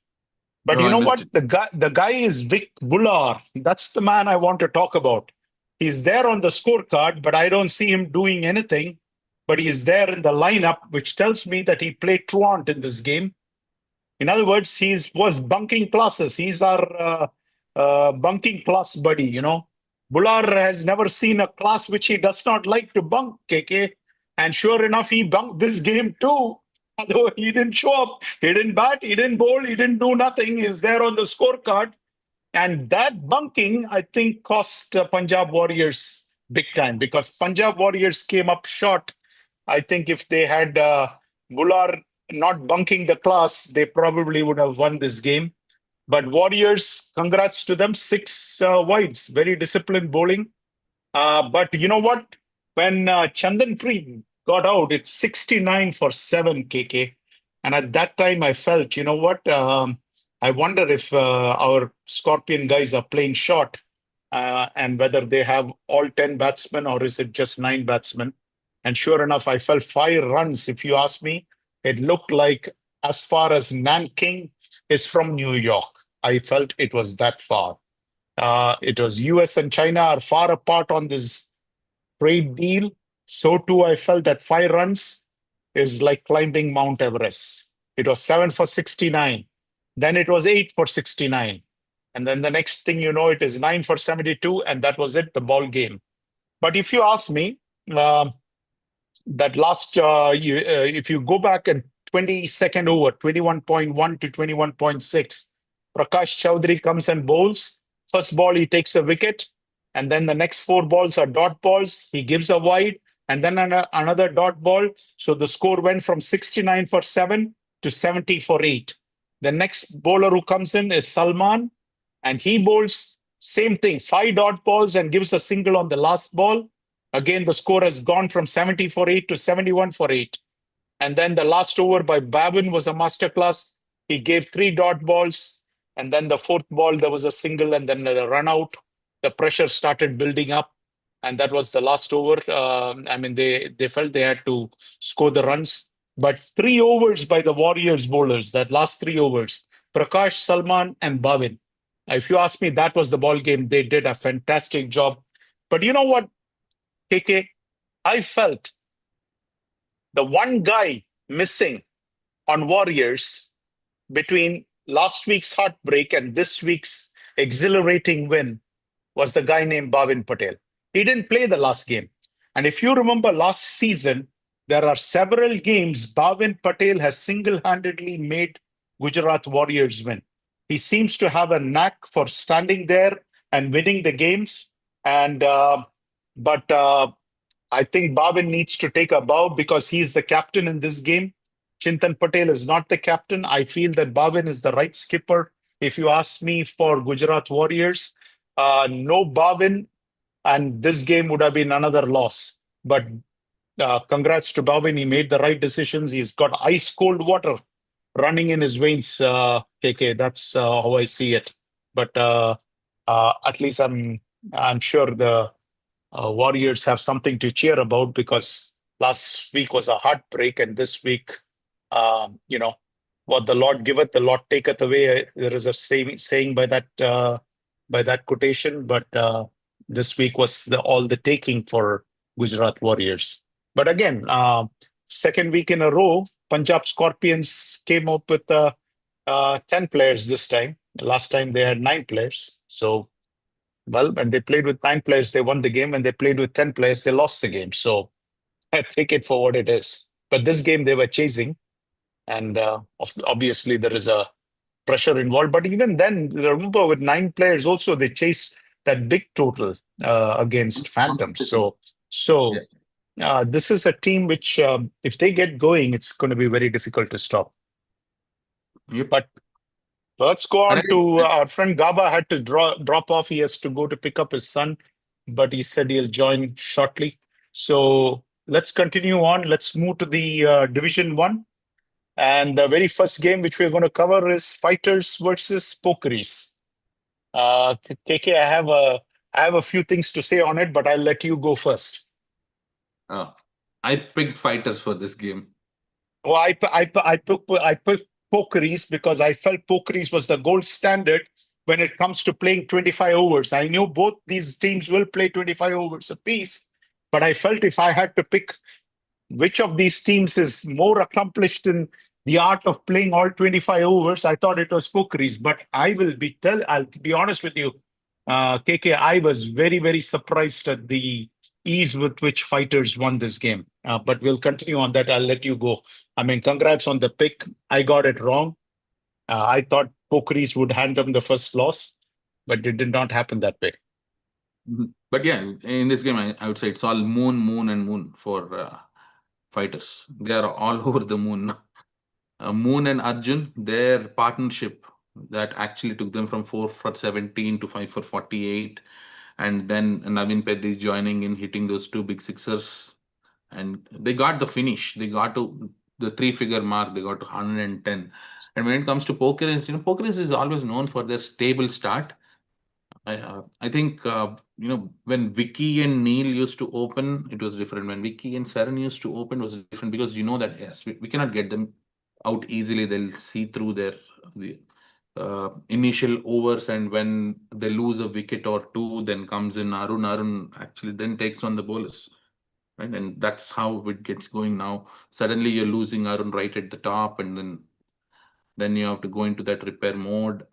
But No, you I know missed what? it. The guy is Vic Bullar. That's the man I want to talk about. He's there on the scorecard, but I don't see him doing anything. But he's there in the lineup, which tells me that he played truant in this game. In other words, was bunking classes. He's our bunking class buddy, you know. Bullar has never seen a class which he does not like to bunk, KK. And sure enough, he bunked this game too. Although he didn't show up, he didn't bat, he didn't bowl, he didn't do nothing. He was there on the scorecard. And that bunking, I think, cost Punjab Warriors big time because Punjab Warriors came up short. I think if they had Bullar not bunking the class, they probably would have won this game. But Warriors, congrats to them, 6 wides, very disciplined bowling. But you know what? When Chandan Preet got out, it's 69 for 7, KK. And at that time, I felt, you know what? I wonder if our Scorpion guys are playing short and whether they have all 10 batsmen or is it just 9 batsmen. And sure enough, I felt 5 runs. If you ask me, it looked like as far as Nanking is from New York. I felt it was that far. It was US and China are far apart on this trade deal. So too, I felt that 5 runs is like climbing Mount Everest. It was 7 for 69. Then it was 8 for 69. And then the next thing you know, it is 9 for 72. And that was it, the ball game. But if you ask me, that last, if you go back and 22nd over, 21.1 to 21.6, Prakash Chowdhury comes and bowls. First ball, he takes a wicket. And then the next 4 balls are dot balls. He gives a wide and then another dot ball. So the score went from 69 for 7 to 70 for 8. The next bowler who comes in is Salman, and he bowls same thing, 5 dot balls and gives a single on the last ball. Again, the score has gone from 70 for 8 to 71 for 8. And then the last over by Bavin was a masterclass. He gave 3 dot balls. And then the 4th ball, there was a single and then a run out. The pressure started building up. And that was the last over. I mean, they felt they had to score the runs. But 3 overs by the Warriors bowlers, that last 3 overs, Prakash, Salman, and Bavin. If you ask me, that was the ball game. They did a fantastic job. But you know what, KK? I felt the one guy missing on Warriors between last week's heartbreak and this week's exhilarating win was the guy named Bhavin Patel. He didn't play the last game. And if you remember last season, there are several games Bhavin Patel has single-handedly made Gujarat Warriors win. He seems to have a knack for standing there and winning the games. And but I think Bhavin needs to take a bow because he's the captain in this game. Chintan Patel is not the captain. I feel that Bhavin is the right skipper. If you ask me for Gujarat Warriors, no Bhavin, and this game would have been another loss. But congrats to Bhavin. He made the right decisions. He's got ice cold water running in his veins, KK. That's how I see it. But at least I'm sure the Warriors have something to cheer about because last week was a heartbreak, and this week, you know, what the Lord giveth, the Lord taketh away. There is a saying by that quotation, but this week was all the taking for Gujarat Warriors. But again, second week in a row, Punjab Scorpions came up with 10 players this time. Last time they had 9 players. So, well, when they played with 9 players, they won the game. When they played with 10 players, they lost the game. So take it for what it is. But this game they were chasing. And obviously there is a pressure involved. But even then, remember with 9 players also, they chased that big total against Phantoms. So this is a team which, if they get going, it's going to be very difficult to stop. Yep. But let's go And on to our friend Gaba had to drop off. He has to go to pick up his son, but he said he'll join shortly. So let's continue on. Let's move to the Division 1. And the very first game which we're going to cover is Fighters versus Pokeries. KK, I have a few things to say on it, but I'll let you go first. I picked Fighters for this game. Well, I picked Pokeries because I felt Pokeries was the gold standard when it comes to playing 25 overs. I knew both these teams will play 25 overs apiece, but I felt if I had to pick which of these teams is more accomplished in the art of playing all 25 overs, I thought it was Pokeries. But I'll be honest with you, KK, I was very, very surprised at the ease with which Fighters won this game. But we'll continue on that. I'll let you go. I mean, congrats on the pick. I got it wrong. I thought Pokeries would hand them the first loss, but it did not happen that way. But yeah, in this game, I would say it's all moon, and moon for Fighters. They are all over the moon. Moon and Arjun, their partnership that actually took them from 4 for 17 to 5 for 48. And then Navin Peddi joining in, hitting those 2 big sixers. And they got the finish. They got to the 3-figure mark. They got to 110. And when it comes to Pokeries, Pokeries is always known for their stable start. I think when Vicky and Neil used to open, it was different. When Vicky and Saren used to open, it was different because that yes, we cannot get them out easily. They'll see through the initial overs, and when they lose a wicket or 2, then comes in Arun. Arun actually then takes on the bowlers, right? And that's how it gets going now. Suddenly you're losing Arun right at the top, and then you have to go into that repair mode.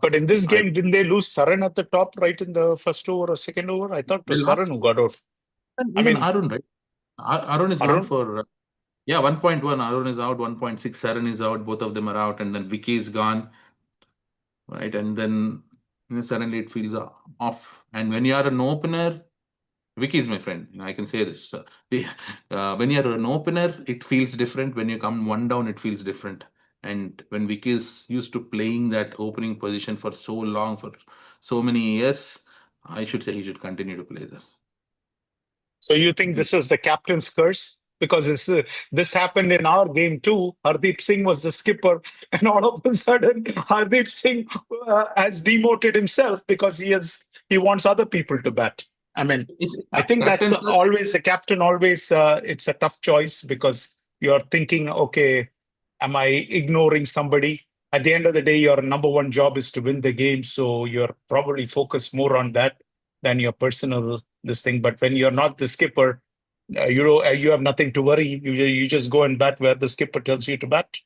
But in this game, didn't they lose Saran at the top right in the first over or second over? I thought it was Saran who got out. Even Arun, right? Arun is gone Arun? for 1.1. Arun is out, 1.6. Saran is out. Both of them are out, and then Vicky is gone, right? And then suddenly it feels off. And when you are an opener, Vicky is my friend. I can say this. When you're an opener, it feels different. When you come one down, it feels different. And when Vicky is used to playing that opening position for so long, for so many years, I should say he should continue to play there. So you think this was the captain's curse? Because this happened in our game too. Hardeep Singh was the skipper, and all of a sudden, Hardeep Singh has demoted himself because he wants other people to bat. I mean, I think that's always the captain. Always, it's a tough choice because you're thinking, okay, am I ignoring somebody? At the end of the day, your number one job is to win the game, so you're probably focused more on that than your personal this thing. But when you're not the skipper, you have nothing to worry. You just go and bat where the skipper tells you to bat.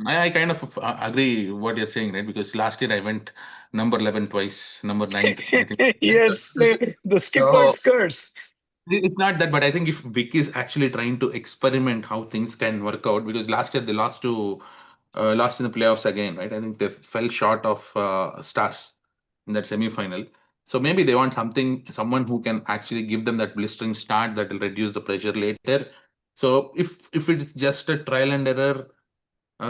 I kind of agree what you're saying, right? Because last year I went number 11 twice, number 9. Yes, the skipper's curse. It's not that, but I think if Vic is actually trying to experiment how things can work out, because last year they lost in the playoffs again, right? I think they fell short of Stars in that semi-final. So maybe they want someone who can actually give them that blistering start that will reduce the pressure later. So if it's just a trial and error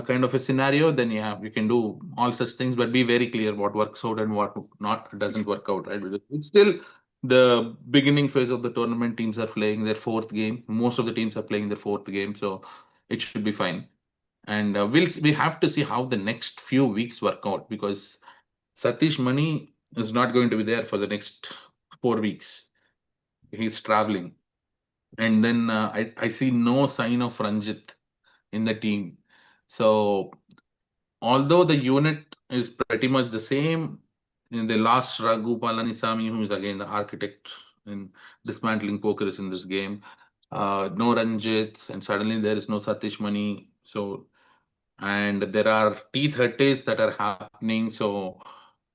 kind of a scenario, then you can do all such things, but be very clear what works out and what not doesn't work out, right? Because it's still the beginning phase of the tournament. Teams are playing their 4th game. Most of the teams are playing their 4th game, so it should be fine. And we have to see how the next few weeks work out, because Satish Mani is not going to be there for the next 4 weeks. He's traveling, and then I see no sign of Ranjit in the team. So although the unit is pretty much the same, they lost Raghu Palanisamy, who is again the architect in dismantling Pokeries in this game. No Ranjit, and suddenly there is no Satish Mani. So, and there are T30s that are happening. So,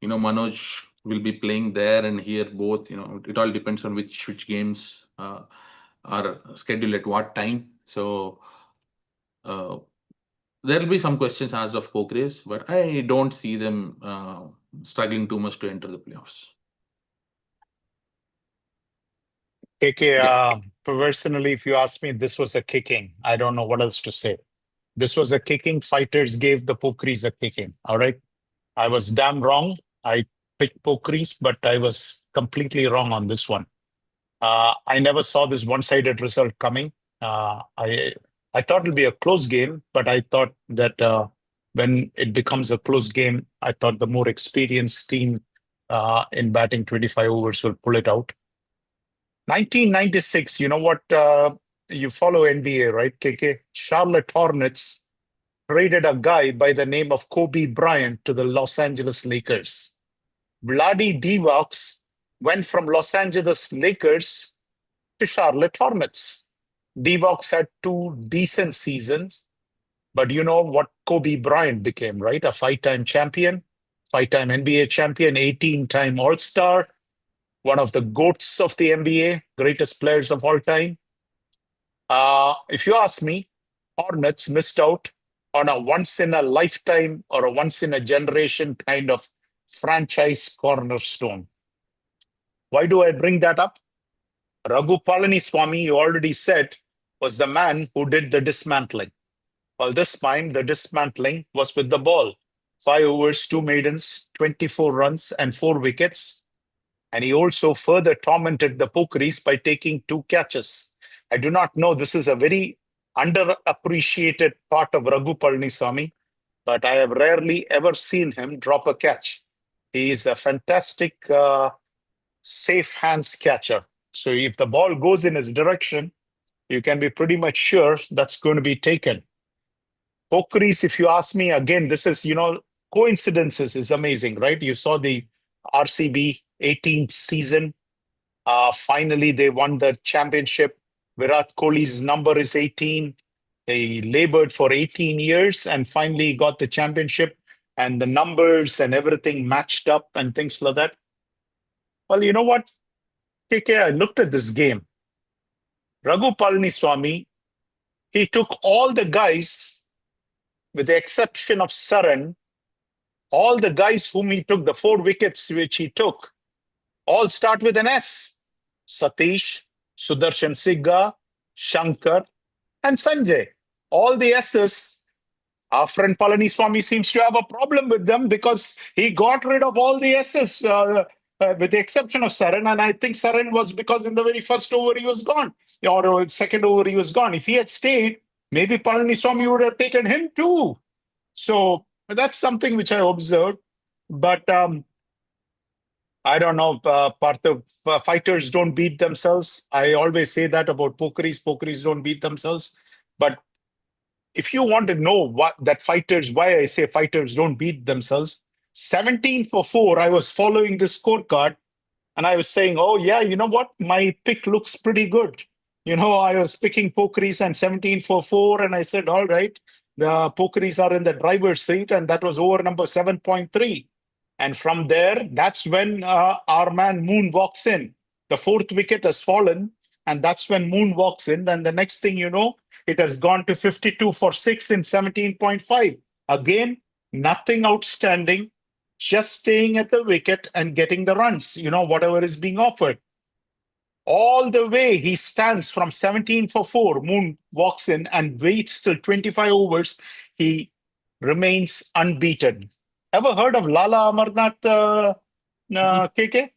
Manoj will be playing there and here both. It all depends on which games are scheduled at what time. So, there'll be some questions asked of Pokeries, but I don't see them struggling too much to enter the playoffs. KK, Yeah. personally, if you ask me, this was a kicking. I don't know what else to say. This was a kicking. Fighters gave the Pokeries a kicking. All right. I was damn wrong. I picked Pokeries, but I was completely wrong on this one. I never saw this one-sided result coming. I thought it'll be a close game, but I thought that when it becomes a close game, I thought the more experienced team in batting 25 overs will pull it out. 1996, you know what? You follow NBA, right, KK? Charlotte Hornets traded a guy by the name of Kobe Bryant to the Los Angeles Lakers. Vladi Divac went from Los Angeles Lakers to Charlotte Hornets. Divac had 2 decent seasons, but you know what Kobe Bryant became, right? A 5-time champion, 5-time NBA champion, 18-time All-Star, one of the GOATs of the NBA, greatest players of all time. If you ask me, Hornets missed out on a once-in-a-lifetime or a once-in-a-generation kind of franchise cornerstone. Why do I bring that up? Raghu Palaniswamy, you already said, was the man who did the dismantling. Well, this time the dismantling was with the ball. 5 overs, 2 maidens, 24 runs, and 4 wickets. And he also further tormented the Pokeries by taking 2 catches. I do not know, this is a very underappreciated part of Raghu Palaniswamy, but I have rarely ever seen him drop a catch. He is a fantastic safe hands catcher. So if the ball goes in his direction, you can be pretty much sure that's going to be taken. Pokeries, if you ask me, again, this is, coincidences is amazing, right? You saw the RCB 18th season. Finally, they won the championship. Virat Kohli's number is 18. They labored for 18 years and finally got the championship, and the numbers and everything matched up and things like that. Well, you know what, KK, I looked at this game. Raghu Palaniswamy, he took all the guys, with the exception of Saran, all the guys whom he took, the 4 wickets which he took, all start with an S. Satish, Sudarshan Sigga, Shankar, and Sanjay. All the S's. Our friend Palaniswamy seems to have a problem with them because he got rid of all the S's with the exception of Saran. And I think Saran was because in the very first over he was gone, or second over he was gone. If he had stayed, maybe Palaniswamy would have taken him too. So that's something which I observed. But I don't know, part of fighters don't beat themselves. I always say that about Pokeries. Pokeries don't beat themselves. But if you want to know why I say fighters don't beat themselves, 17 for 4, I was following the scorecard and I was saying, oh yeah, you know what? My pick looks pretty good. I was picking Pokeries and 17 for 4 and I said, all right, the Pokeries are in the driver's seat, and that was over number 7.3. And from there, that's when our man Moon walks in. The 4th wicket has fallen, and that's when Moon walks in. And the next thing you know, it has gone to 52 for 6 in 17.5. Again, nothing outstanding, just staying at the wicket and getting the runs, whatever is being offered. All the way he stands from 17 for 4. Moon walks in and waits till 25 overs. He remains unbeaten. Ever heard of Lala Amarnath, KK?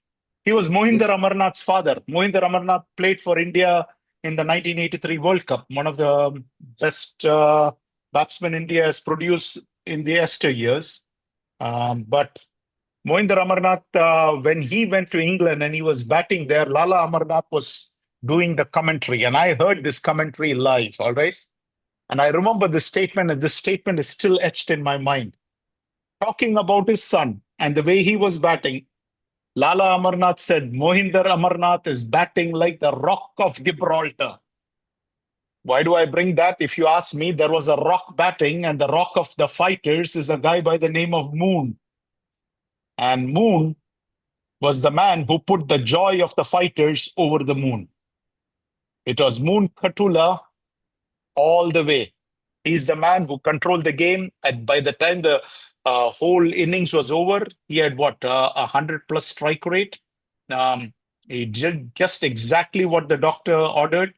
He was Mohinder Yes. Amarnath's father. Mohinder Amarnath played for India in the 1983 World Cup, one of the best batsmen India has produced in the Esther years. But Mohinder Amarnath, when he went to England and he was batting there, Lala Amarnath was doing the commentary. And I heard this commentary live, all right? And I remember this statement, and this statement is still etched in my mind. Talking about his son and the way he was batting, Lala Amarnath said, Mohinder Amarnath is batting like the Rock of Gibraltar. Why do I bring that? If you ask me, there was a rock batting, and the rock of the fighters is a guy by the name of Moon. And Moon was the man who put the joy of the fighters over the moon. It was Moon Katula all the way. He's the man who controlled the game. And by the time the whole innings was over, he had what, 100+ strike rate. He did just exactly what the doctor ordered.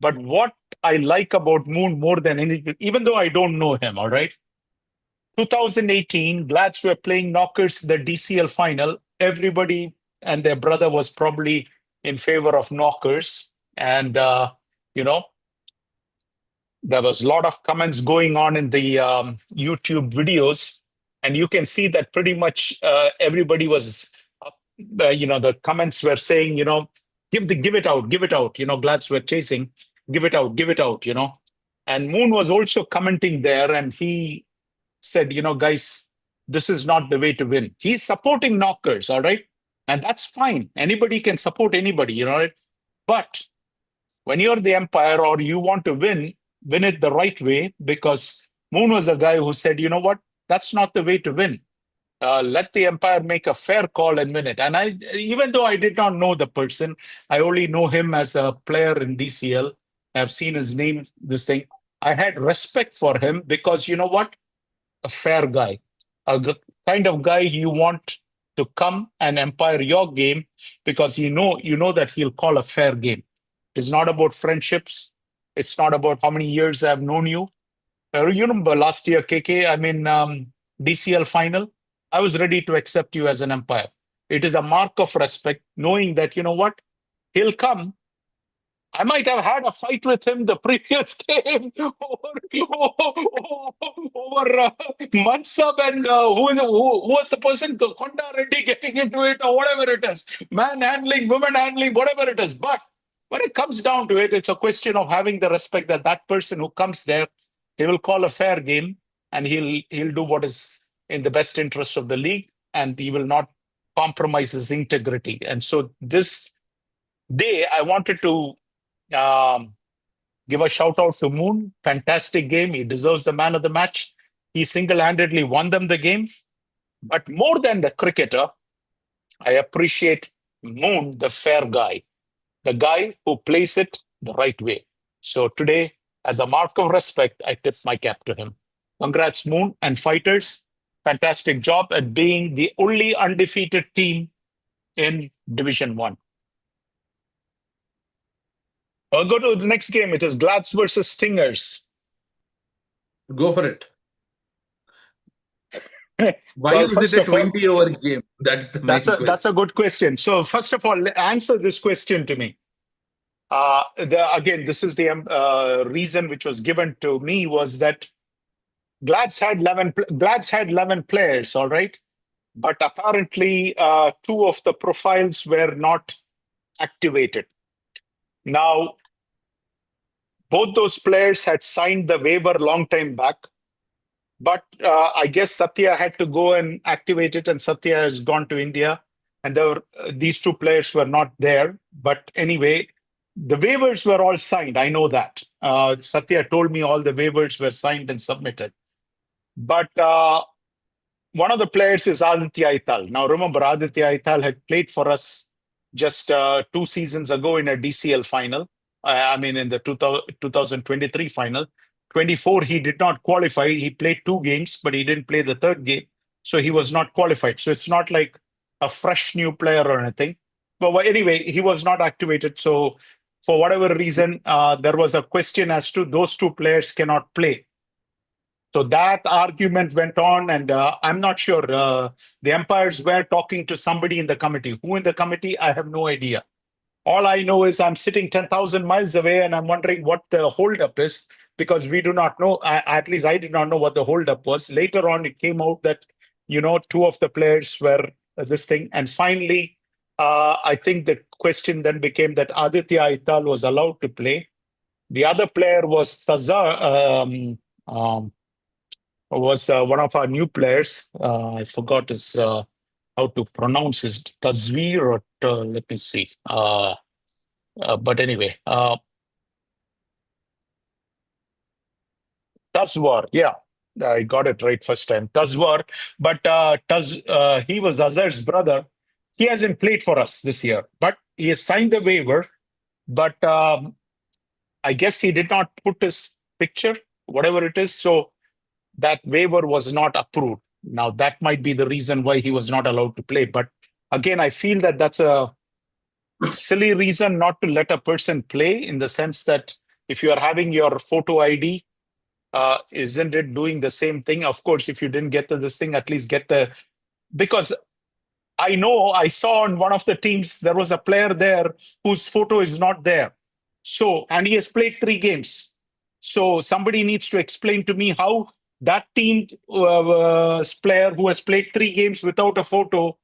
But what I like about Moon more than anything, even though I don't know him, all right? 2018, Glads were playing Knockers, the DCL final. Everybody and their brother was probably in favor of Knockers. And, you know, there was a lot of comments going on in the YouTube videos. And you can see that pretty much everybody was, the comments were saying, give it out, Glads were chasing, give it out, And Moon was also commenting there, and he said, guys, this is not the way to win. He's supporting Knockers, all right? And that's fine. Anybody can support anybody, right? But when you're the umpire or you want to win it the right way, because Moon was the guy who said, you know what? That's not the way to win. Let the umpire make a fair call and win it. And even though I did not know the person, I only know him as a player in DCL. I've seen his name, this thing. I had respect for him because you know what? A fair guy, kind of guy you want to come and umpire your game because you know that he'll call a fair game. It's not about friendships. It's not about how many years I've known you. You remember last year, KK, DCL final, I was ready to accept you as an umpire. It is a mark of respect, knowing that, you know what, he'll come. I might have had a fight with him the previous game over Mansab and who was the person, Konda Reddy getting into it or whatever it is. Man handling, woman handling, whatever it is. But when it comes down to it, it's a question of having the respect that that person who comes there, he will call a fair game and he'll do what is in the best interest of the league and he will not compromise his integrity. And so this day, I wanted to give a shout out to Moon. Fantastic game. He deserves the man of the match. He single-handedly won them the game. But more than the cricketer, I appreciate Moon, the fair guy, the guy who plays it the right way. So today, as a mark of respect, I tip my cap to him. Congrats, Moon and fighters. Fantastic job at being the only undefeated team in Division 1. I'll go to the next game. It is Glads versus Stingers. Go for it. Why Well, is first it a of all, 20-over game? That's the main question. that's a good question. So first of all, answer this question to me. Again, this is the reason which was given to me was that Glads had 11 players, all right? But apparently, two of the profiles were not activated. Now, both those players had signed the waiver long time back. But I guess Satya had to go and activate it, and Satya has gone to India. And these two players were not there. But anyway, the waivers were all signed. I know that. Satya told me all the waivers were signed and submitted. But one of the players is Aditya Aital. Now, remember, Aditya Aital had played for us just 2 seasons ago in a DCL final. In the 2023 final. 24, he did not qualify. He played 2 games, but he didn't play the 3rd game. So he was not qualified. So it's not like a fresh new player or anything. But anyway, he was not activated. So for whatever reason, there was a question as to those 2 players cannot play. So that argument went on, and I'm not sure. The umpires were talking to somebody in the committee. Who in the committee? I have no idea. All I know is I'm sitting 10,000 miles away, and I'm wondering what the holdup is, because we do not know. At least I did not know what the holdup was. Later on, it came out that, 2 of the players were this thing. And finally, I think the question then became that Aditya Aital was allowed to play. The other player was Tazar, was one of our new players. I forgot his how to pronounce his Tazvir or let me see. But anyway, Tazwar, yeah, I got it right first time. Tazwar, but he was Azhar's brother. He hasn't played for us this year, but he has signed the waiver. But I guess he did not put his picture whatever it is. So that waiver was not approved. Now, that might be the reason why he was not allowed to play. But again, I feel that that's a silly reason not to let a person play, in the sense that if you are having your photo ID, isn't it doing the same thing? Of course, if you didn't get to this thing, at least get the, because I know I saw on one of the teams there was a player there whose photo is not there. So, and he has played 3 games. So somebody needs to explain to me how that team player who has played 3 games without a photo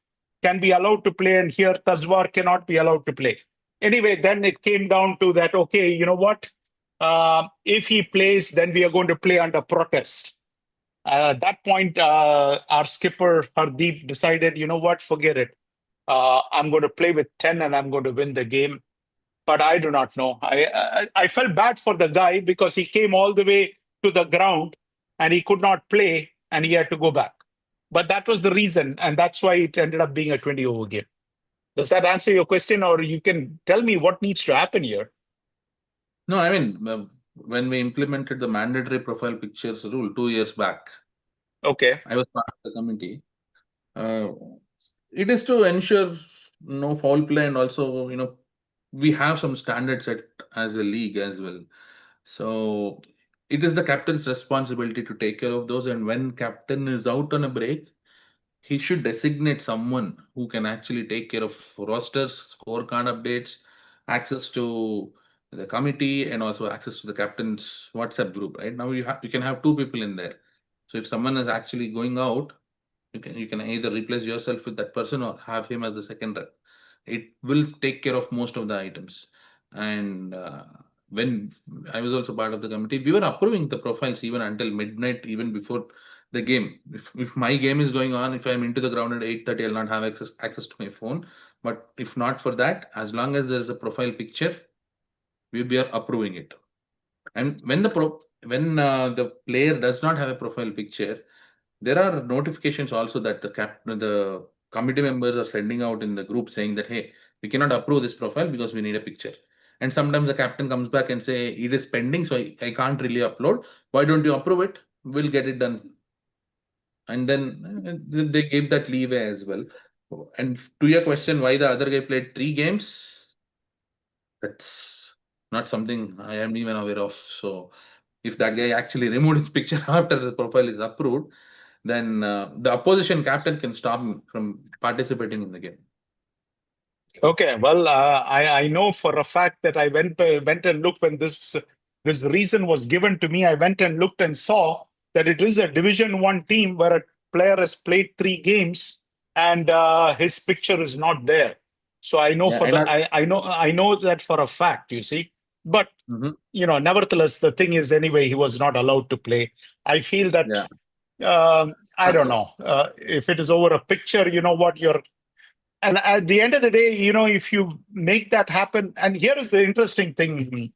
can be allowed to play, and here Tazwar cannot be allowed to play. Anyway, then it came down to that, okay, you know what? If he plays, then we are going to play under protest. At that point, our skipper, Hardeep, decided, you know what, forget it. I'm going to play with 10 and I'm going to win the game. But I do not know. I felt bad for the guy because he came all the way to the ground and he could not play and he had to go back. But that was the reason. And that's why it ended up being a 20-over game. Does that answer your question? Or you can tell me what needs to happen here? No, I mean, when we implemented the mandatory profile pictures rule 2 years back, Okay. I was part of the committee. It is to ensure no foul play, and also, we have some standards set as a league as well. So it is the captain's responsibility to take care of those. And when captain is out on a break, he should designate someone who can actually take care of rosters, scorecard updates, access to the committee, and also access to the captain's WhatsApp group. Right now, you can have 2 people in there. So if someone is actually going out, you can either replace yourself with that person or have him as the second rep. It will take care of most of the items. And when I was also part of the committee, we were approving the profiles even until midnight, even before the game. If my game is going on, if I'm into the ground at 8:30, I'll not have access to my phone. But if not for that, as long as there's a profile picture, we are approving it. And when the player does not have a profile picture, there are notifications also that the committee members are sending out in the group saying that, hey, we cannot approve this profile because we need a picture. And sometimes the captain comes back and say it is pending, so I can't really upload. Why don't you approve it? We'll get it done. And then they gave that leeway as well. And to your question, why the other guy played 3 games, that's not something I am even aware of. So if that guy actually removed his picture after the profile is approved, then the opposition captain can stop him from participating in the game. Okay, well, I know for a fact that I went and looked when this reason was given to me. I went and looked and saw that it is a Division 1 team where a player has played 3 games and his picture is not there. So I know I know that for a fact. You see, but nevertheless, the thing is, anyway, he was not allowed to play. I feel that I don't know if it is over a picture. You know what you're. And at the end of the day, if you make that happen, and here is the interesting thing.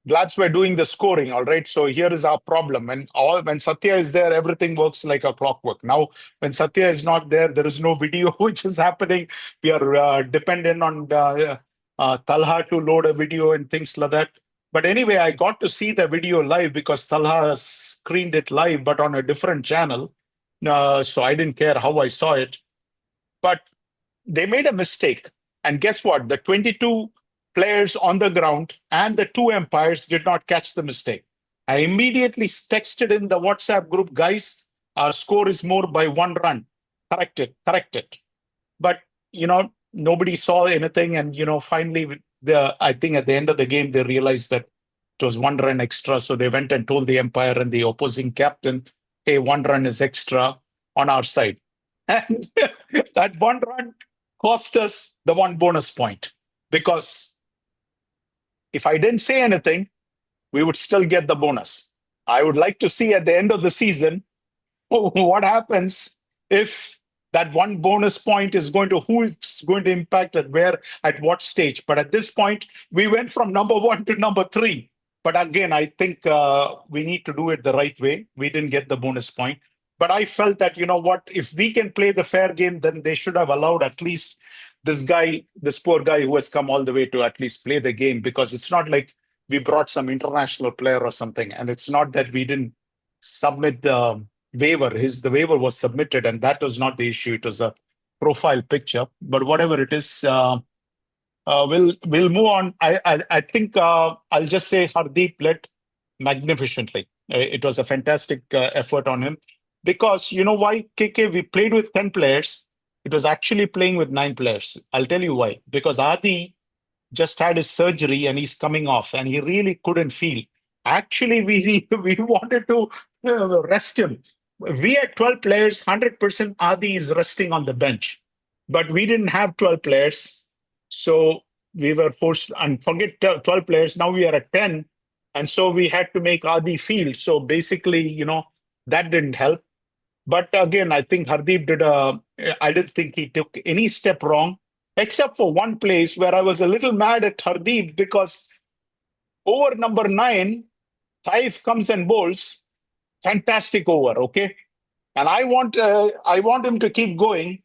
Lads were doing the scoring, all right. So here is our problem. When Satya is there, everything works like a clockwork. Now, when Satya is not there, there is no video which is happening. We are dependent on Talha to load a video and things like that. But anyway, I got to see the video live because Talha screened it live, but on a different channel. So I didn't care how I saw it. But they made a mistake. And guess what? The 22 players on the ground and the 2 umpires did not catch the mistake. I immediately texted in the WhatsApp group, guys, our score is more by 1 run. Correct it. But, nobody saw anything. And, finally, I think at the end of the game, they realized that it was 1 run extra. So they went and told the umpire and the opposing captain, hey, 1 run is extra on our side. And that 1 run cost us the 1 bonus point, because if I didn't say anything, we would still get the bonus. I would like to see at the end of the season what happens if that 1 bonus point is who is going to impact at where, at what stage. But at this point, we went from number 1 to number 3. But again, I think we need to do it the right way. We didn't get the bonus point. But I felt that, if we can play the fair game, then they should have allowed at least this poor guy who has come all the way to at least play the game, because it's not like we brought some international player or something. And it's not that we didn't submit the waiver. The waiver was submitted, and that was not the issue. It was a profile picture. But whatever it is, we'll move on. I think I'll just say Hardeep led magnificently. It was a fantastic effort on him, because you know why, KK? We played with 10 players. It was actually playing with 9 players. I'll tell you why. Because Adi just had his surgery and he's coming off, and he really couldn't feel. Actually, we wanted to rest him. We had 12 players, 100% Adi is resting on the bench, but we didn't have 12 players. So we were forced, and forget 12 players, now we are at 10. And so we had to make Adi feel. So basically, that didn't help. But again, I think Hardeep I didn't think he took any step wrong, except for one place where I was a little mad at Hardeep, because over number 9, Taif comes and bowls. Fantastic over, okay? And I want him to keep going.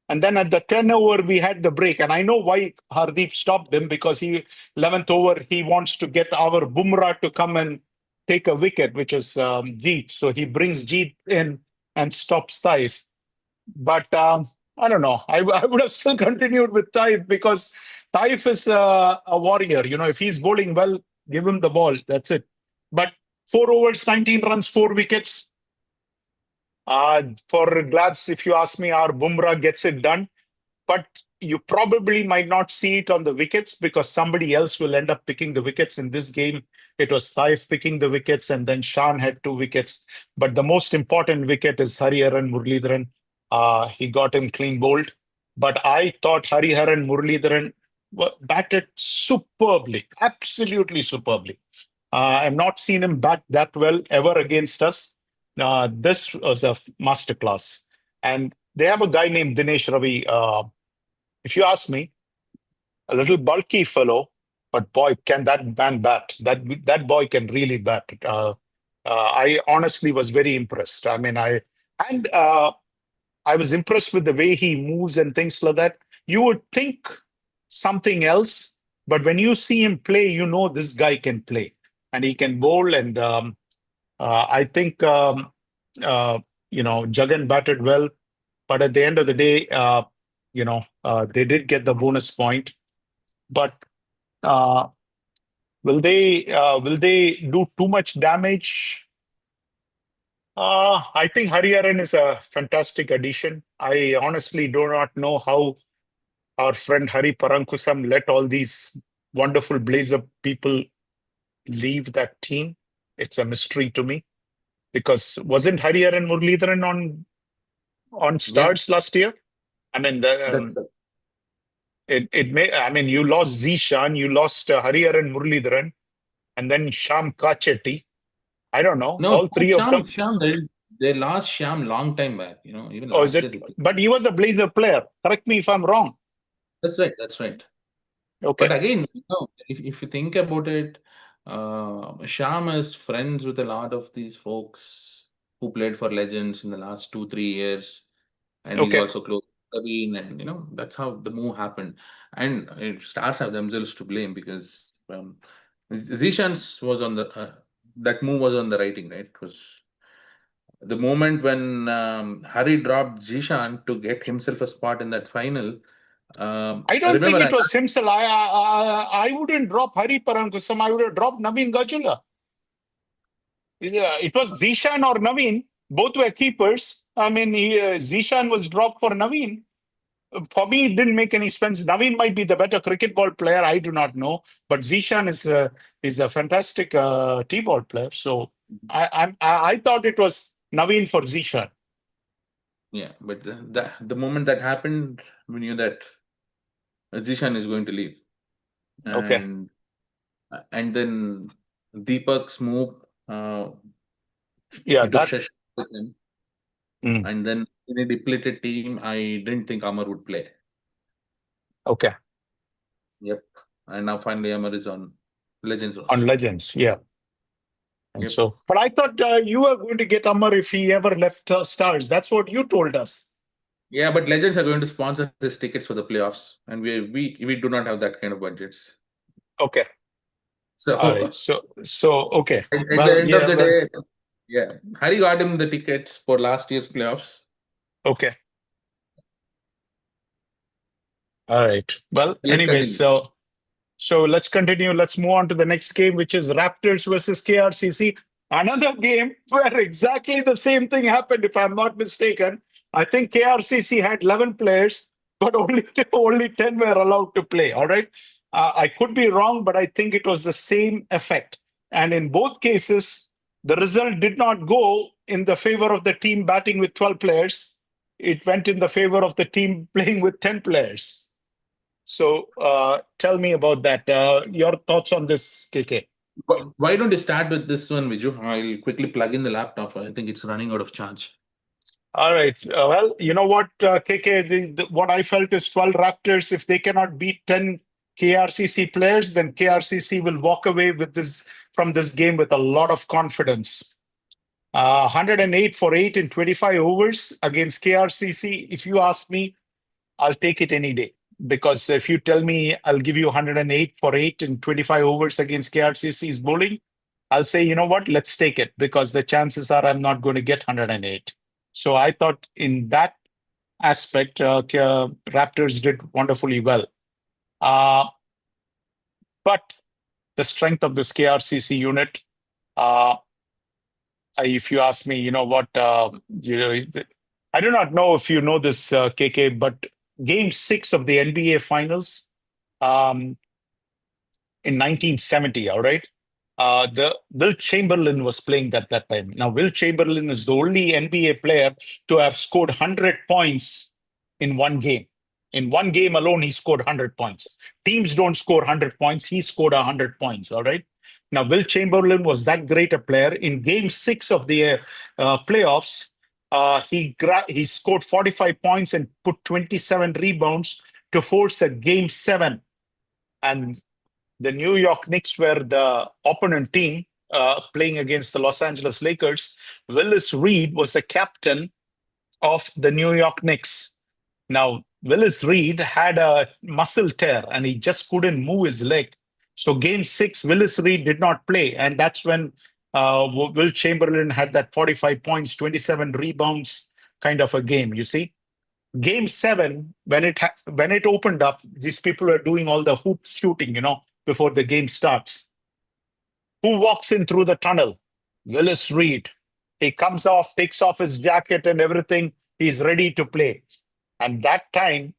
And then at the 10 over, we had the break. And I know why Hardeep stopped him, because 11th over, he wants to get our Bumrah to come and take a wicket, which is Jeet. So he brings Jeet in and stops Taif. But I don't know. I would have still continued with Taif, because Taif is a warrior. If he's bowling well, give him the ball. That's it. But 4 overs, 19 runs, 4 wickets. For Glads, if you ask me, our Bumrah gets it done. But you probably might not see it on the wickets, because somebody else will end up picking the wickets. In this game, it was Taif picking the wickets, and then Shan had 2 wickets. But the most important wicket is Hariharan Muralidharan. He got him clean bowled. But I thought Hariharan Muralidharan batted superbly, absolutely superbly. I've not seen him bat that well ever against us. This was a masterclass. And they have a guy named Dinesh Ravi. If you ask me, a little bulky fellow, but boy, can that man bat. That boy can really bat. I honestly was very impressed. I mean, I was impressed with the way he moves and things like that. You would think something else, but when you see him play, this guy can play, and he can bowl. And I think Jagan batted well, but at the end of the day, they did get the bonus point. But will they do too much damage? I think Hariharan is a fantastic addition. I honestly do not know how our friend Hari Parankusam let all these wonderful Blazer people leave that team. It's a mystery to me, because wasn't Hariharan Muralidharan on Stars last year? I mean, you lost Zishan, you lost Hariharan Muralidharan, and then Sham Kachetti. I don't know. No, all 3 of them. Sham, they lost Sham long time back. Even Oh, is last it? year. But he was a Blazer player. Correct me if I'm wrong. That's right. That's right. Okay. But again, if you think about it, Sham is friends with a lot of these folks who played for Legends in the last 2-3 years, and he's also close to Praveen, and that's how the move happened. And Stars have themselves to blame, because Zishan's was on that move was on the writing, right? It was the moment when Hari dropped Zishan to get himself a spot in that final. I don't think it was himself. I wouldn't drop Hari Parankusam. I would have dropped Naveen Gajula. Yeah, it was Zishan or Naveen. Both were keepers. I mean, Zishan was dropped for Naveen. For me, it didn't make any sense. Naveen might be the better cricket ball player. I do not know. But Zishan is a fantastic T-ball player. So I thought it was Naveen for Zishan. Yeah, but the moment that happened, we knew that Zishan is going to leave. And then Deepak's move. Yeah, took Shashi with him. And then in a depleted team, I didn't think Amar would play. Okay. Yep. And now finally Amar is on Legends roster. On Legends, yeah. And so, but I thought you were going to get Amar if he ever left Stars. That's what you told us. Yeah, but Legends are going to sponsor his tickets for the playoffs, and we do not have that kind of budgets. Okay. So All right. So okay. at the Well, end of yeah. the Well, day, yeah, Harry got him the tickets for last year's playoffs. okay. All right. Well, Let's anyway, continue. so let's continue. Let's move on to the next game, which is Raptors versus KRCC. Another game where exactly the same thing happened, if I'm not mistaken. I think KRCC had 11 players, but only 10 were allowed to play. All right. I could be wrong, but I think it was the same effect. And in both cases, the result did not go in the favor of the team batting with 12 players. It went in the favor of the team playing with 10 players. So tell me about that. Your thoughts on this, KK? Why don't you start with this one, Viju? I'll quickly plug in the laptop. I think it's running out of charge. All right. Well, you know what, KK, what I felt is 12 Raptors, if they cannot beat 10 KRCC players, then KRCC will walk away with this from this game with a lot of confidence. 108 for 8 in 25 overs against KRCC. If you ask me, I'll take it any day. Because if you tell me I'll give you 108 for 8 in 25 overs against KRCC's bowling, I'll say, you know what, let's take it, because the chances are I'm not going to get 108. So I thought in that aspect, Raptors did wonderfully well. But the strength of this KRCC unit, if you ask me, you know what, I do not know if you know this, KK, but Game 6 of the NBA Finals in 1970, all right? The Will Chamberlain was playing that time. Now, Will Chamberlain is the only NBA player to have scored 100 points in one game. In one game alone, he scored 100 points. Teams don't score 100 points. He scored 100 points, all right? Now, Will Chamberlain was that great a player. In Game 6 of the playoffs, he scored 45 points and put 27 rebounds to force a Game 7. And the New York Knicks were the opponent team playing against the Los Angeles Lakers. Willis Reed was the captain of the New York Knicks. Now, Willis Reed had a muscle tear and he just couldn't move his leg. So Game 6, Willis Reed did not play. And that's when Will Chamberlain had that 45 points, 27 rebounds kind of a game, you see. Game 7, when it opened up, these people were doing all the hoop shooting, before the game starts. Who walks in through the tunnel? Willis Reed. He comes off, takes off his jacket and everything. He's ready to play. And that time,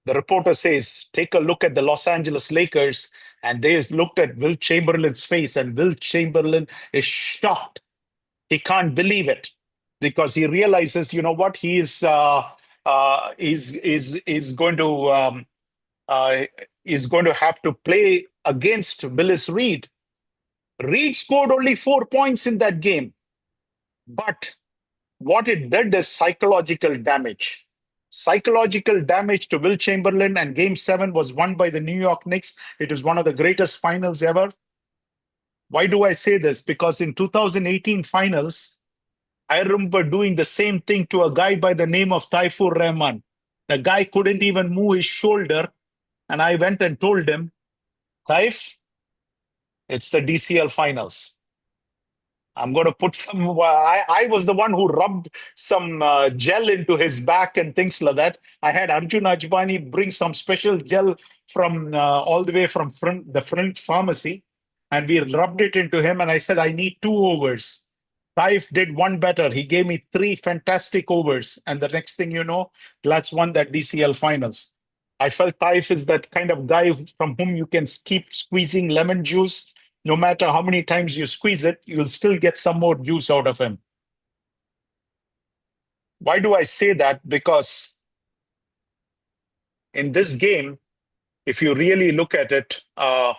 the reporter says, take a look at the Los Angeles Lakers. And they looked at Will Chamberlain's face, and Will Chamberlain is shocked. He can't believe it, because he realizes, you know what, he is going to is going to have to play against Willis Reed. Reed scored only 4 points in that game, but what it did is psychological damage. Psychological damage to Will Chamberlain, and Game 7 was won by the New York Knicks. It is one of the greatest finals ever. Why do I say this? Because in 2018 finals, I remember doing the same thing to a guy by the name of Taifur Rahman. The guy couldn't even move his shoulder. And I went and told him, Taif, it's the DCL finals. I'm going to put some, I was the one who rubbed some gel into his back and things like that. I had Arjun Ajbani bring some special gel from all the way from the front pharmacy. And we rubbed it into him. And I said, I need 2 overs. Taif did one better. He gave me 3 fantastic overs. And the next thing you know, Glatz won that DCL finals. I felt Taif is that kind of guy from whom you can keep squeezing lemon juice. No matter how many times you squeeze it, you'll still get some more juice out of him. Why do I say that? Because in this game, if you really look at it, the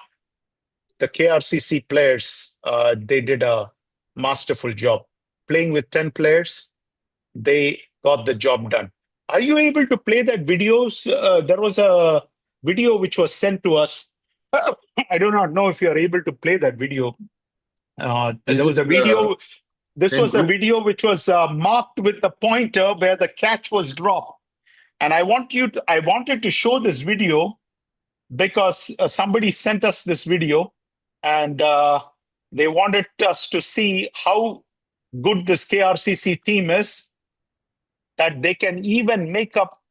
KRCC players, they did a masterful job. Playing with 10 players, they got the job done. Are you able to play that video? There was a video which was sent to us. I do not know if you are able to play that video. There was a video. This was a video which was marked with the pointer where the catch was dropped. And I wanted to show this video because somebody sent us this video. and they wanted us to see how good this KRCC team is, that they can even make up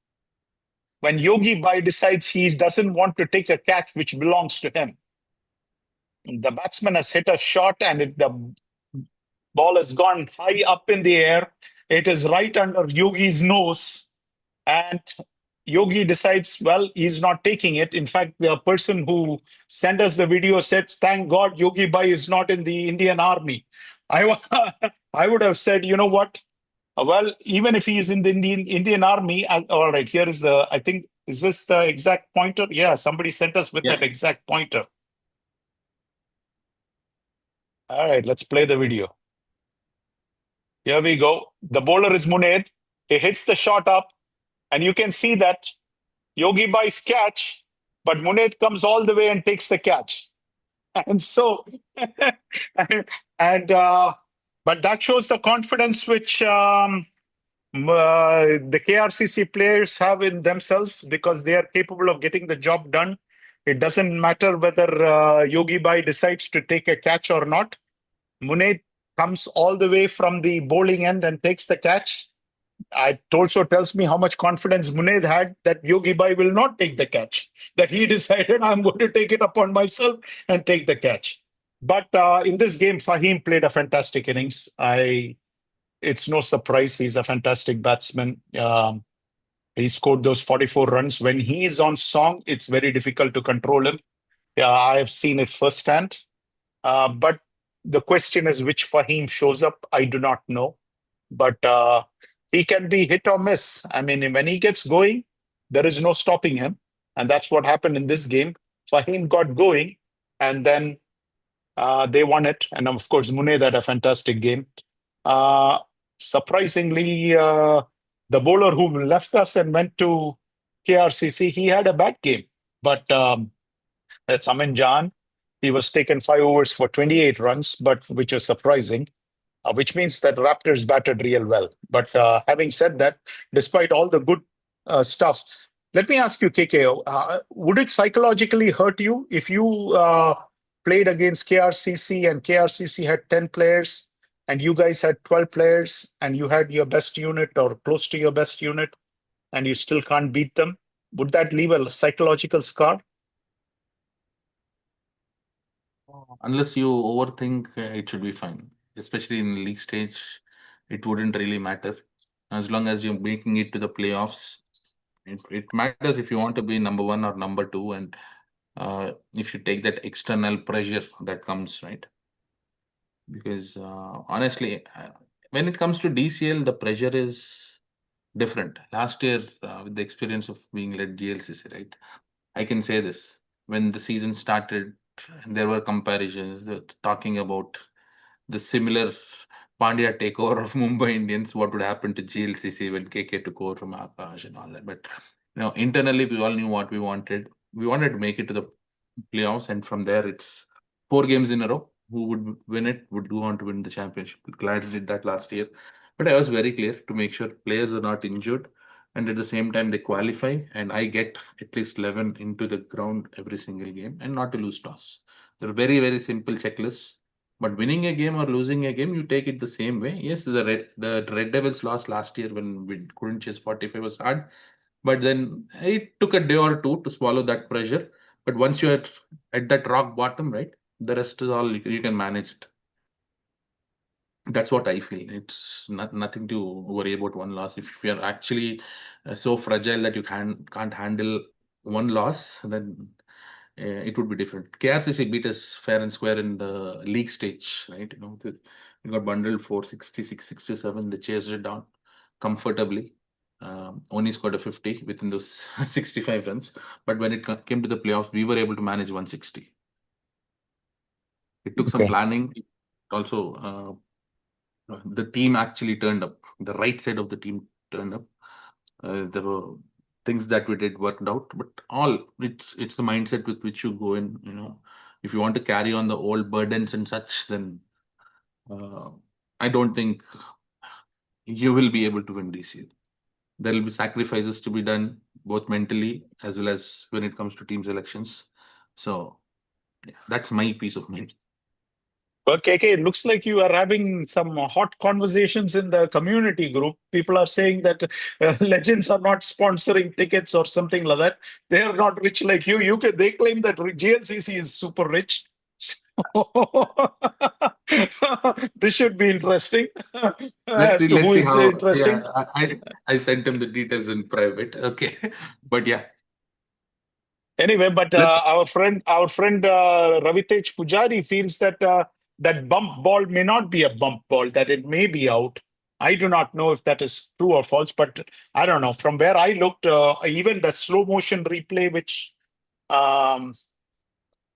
when Yogi Bai decides he doesn't want to take a catch which belongs to him. The batsman has hit a shot and the ball has gone high up in the air. It is right under Yogi's nose. And Yogi decides, well, he's not taking it. In fact, the person who sent us the video said, thank God Yogi Bai is not in the Indian Army. I would have said, you know what? Well, even if he is in the Indian Army, all right, here is I think, is this the exact pointer? Yeah, somebody sent us with that exact pointer. All right, let's play the video. Here we go. The bowler is Munaid. He hits the shot up, and you can see that Yogi Bai's catch, but Munaid comes all the way and takes the catch. And so, but that shows the confidence which the KRCC players have in themselves, because they are capable of getting the job done. It doesn't matter whether Yogi Bai decides to take a catch or not. Munaid comes all the way from the bowling end and takes the catch. It also tells me how much confidence Munaid had that Yogi Bai will not take the catch, that he decided, I'm going to take it upon myself and take the catch. But in this game, Fahim played a fantastic innings. It's no surprise. He's a fantastic batsman. He scored those 44 runs. When he is on song, it's very difficult to control him. I have seen it firsthand. But the question is which Fahim shows up. I do not know. But he can be hit or miss. I mean, when he gets going, there is no stopping him. And that's what happened in this game. Fahim got going, and then they won it. And of course, Muned had a fantastic game. Surprisingly, the bowler who left us and went to KRCC, he had a bad game. But that's Amin Jan. He was taken 5 overs for 28 runs, but which is surprising. Which means that Raptors batted real well. But having said that, despite all the good stuff, let me ask you, KKO, would it psychologically hurt you if you played against KRCC and KRCC had 10 players and you guys had 12 players and you had your best unit or close to your best unit and you still can't beat them? Would that leave a psychological scar? Unless you overthink, it should be fine. Especially in league stage, it wouldn't really matter. As long as you're making it to the playoffs, it matters if you want to be number 1 or number 2, and if you take that external pressure that comes, right? Because honestly, when it comes to DCL, the pressure is different. Last year, with the experience of being led GLCC, right? I can say this. When the season started, there were comparisons talking about the similar Pandya takeover of Mumbai Indians, what would happen to GLCC when KK took over from Akash and all that. But internally, we all knew what we wanted. We wanted to make it to the playoffs, and from there, it's 4 games in a row. Who would win it would go on to win the championship. Glads did that last year. But I was very clear to make sure players are not injured, and at the same time they qualify, and I get at least 11 into the ground every single game, and not to lose toss. They're very, very simple checklists. But winning a game or losing a game, you take it the same way. Yes, the Red Devils lost last year when we couldn't chase 45 was hard. But then it took a day or two to swallow that pressure. But once you're at that rock bottom, right, the rest is all you can manage it. That's what I feel. It's nothing to worry about one loss. If you're actually so fragile that you can't handle one loss, then it would be different. KRCC beat us fair and square in the league stage, right? We got bundled for 66, 67. They chased it down comfortably. Only scored a 50 within those 65 runs. But when it came to the playoffs, we were able to manage 160. It took some planning. Also, the team actually turned up. The right side of the team turned up. There were things that we did worked out, but it's the mindset with which you go in. If you want to carry on the old burdens and such, then I don't think you will be able to win DCL. There will be sacrifices to be done, both mentally as well as when it comes to team selections. So That's my peace of mind. But KK, it looks like you are having some hot conversations in the community group. People are saying that Legends are not sponsoring tickets or something like that. They are not rich like you. They claim that GLCC is super rich. This should be interesting. Let's As see. to Let's who see is how. Yeah, interesting. I sent him the details in private. Okay, but yeah. Anyway, but Let's, our friend Ravitej Pujari feels that that bump ball may not be a bump ball, that it may be out. I do not know if that is true or false, but I don't know. From where I looked, even the slow motion replay which um,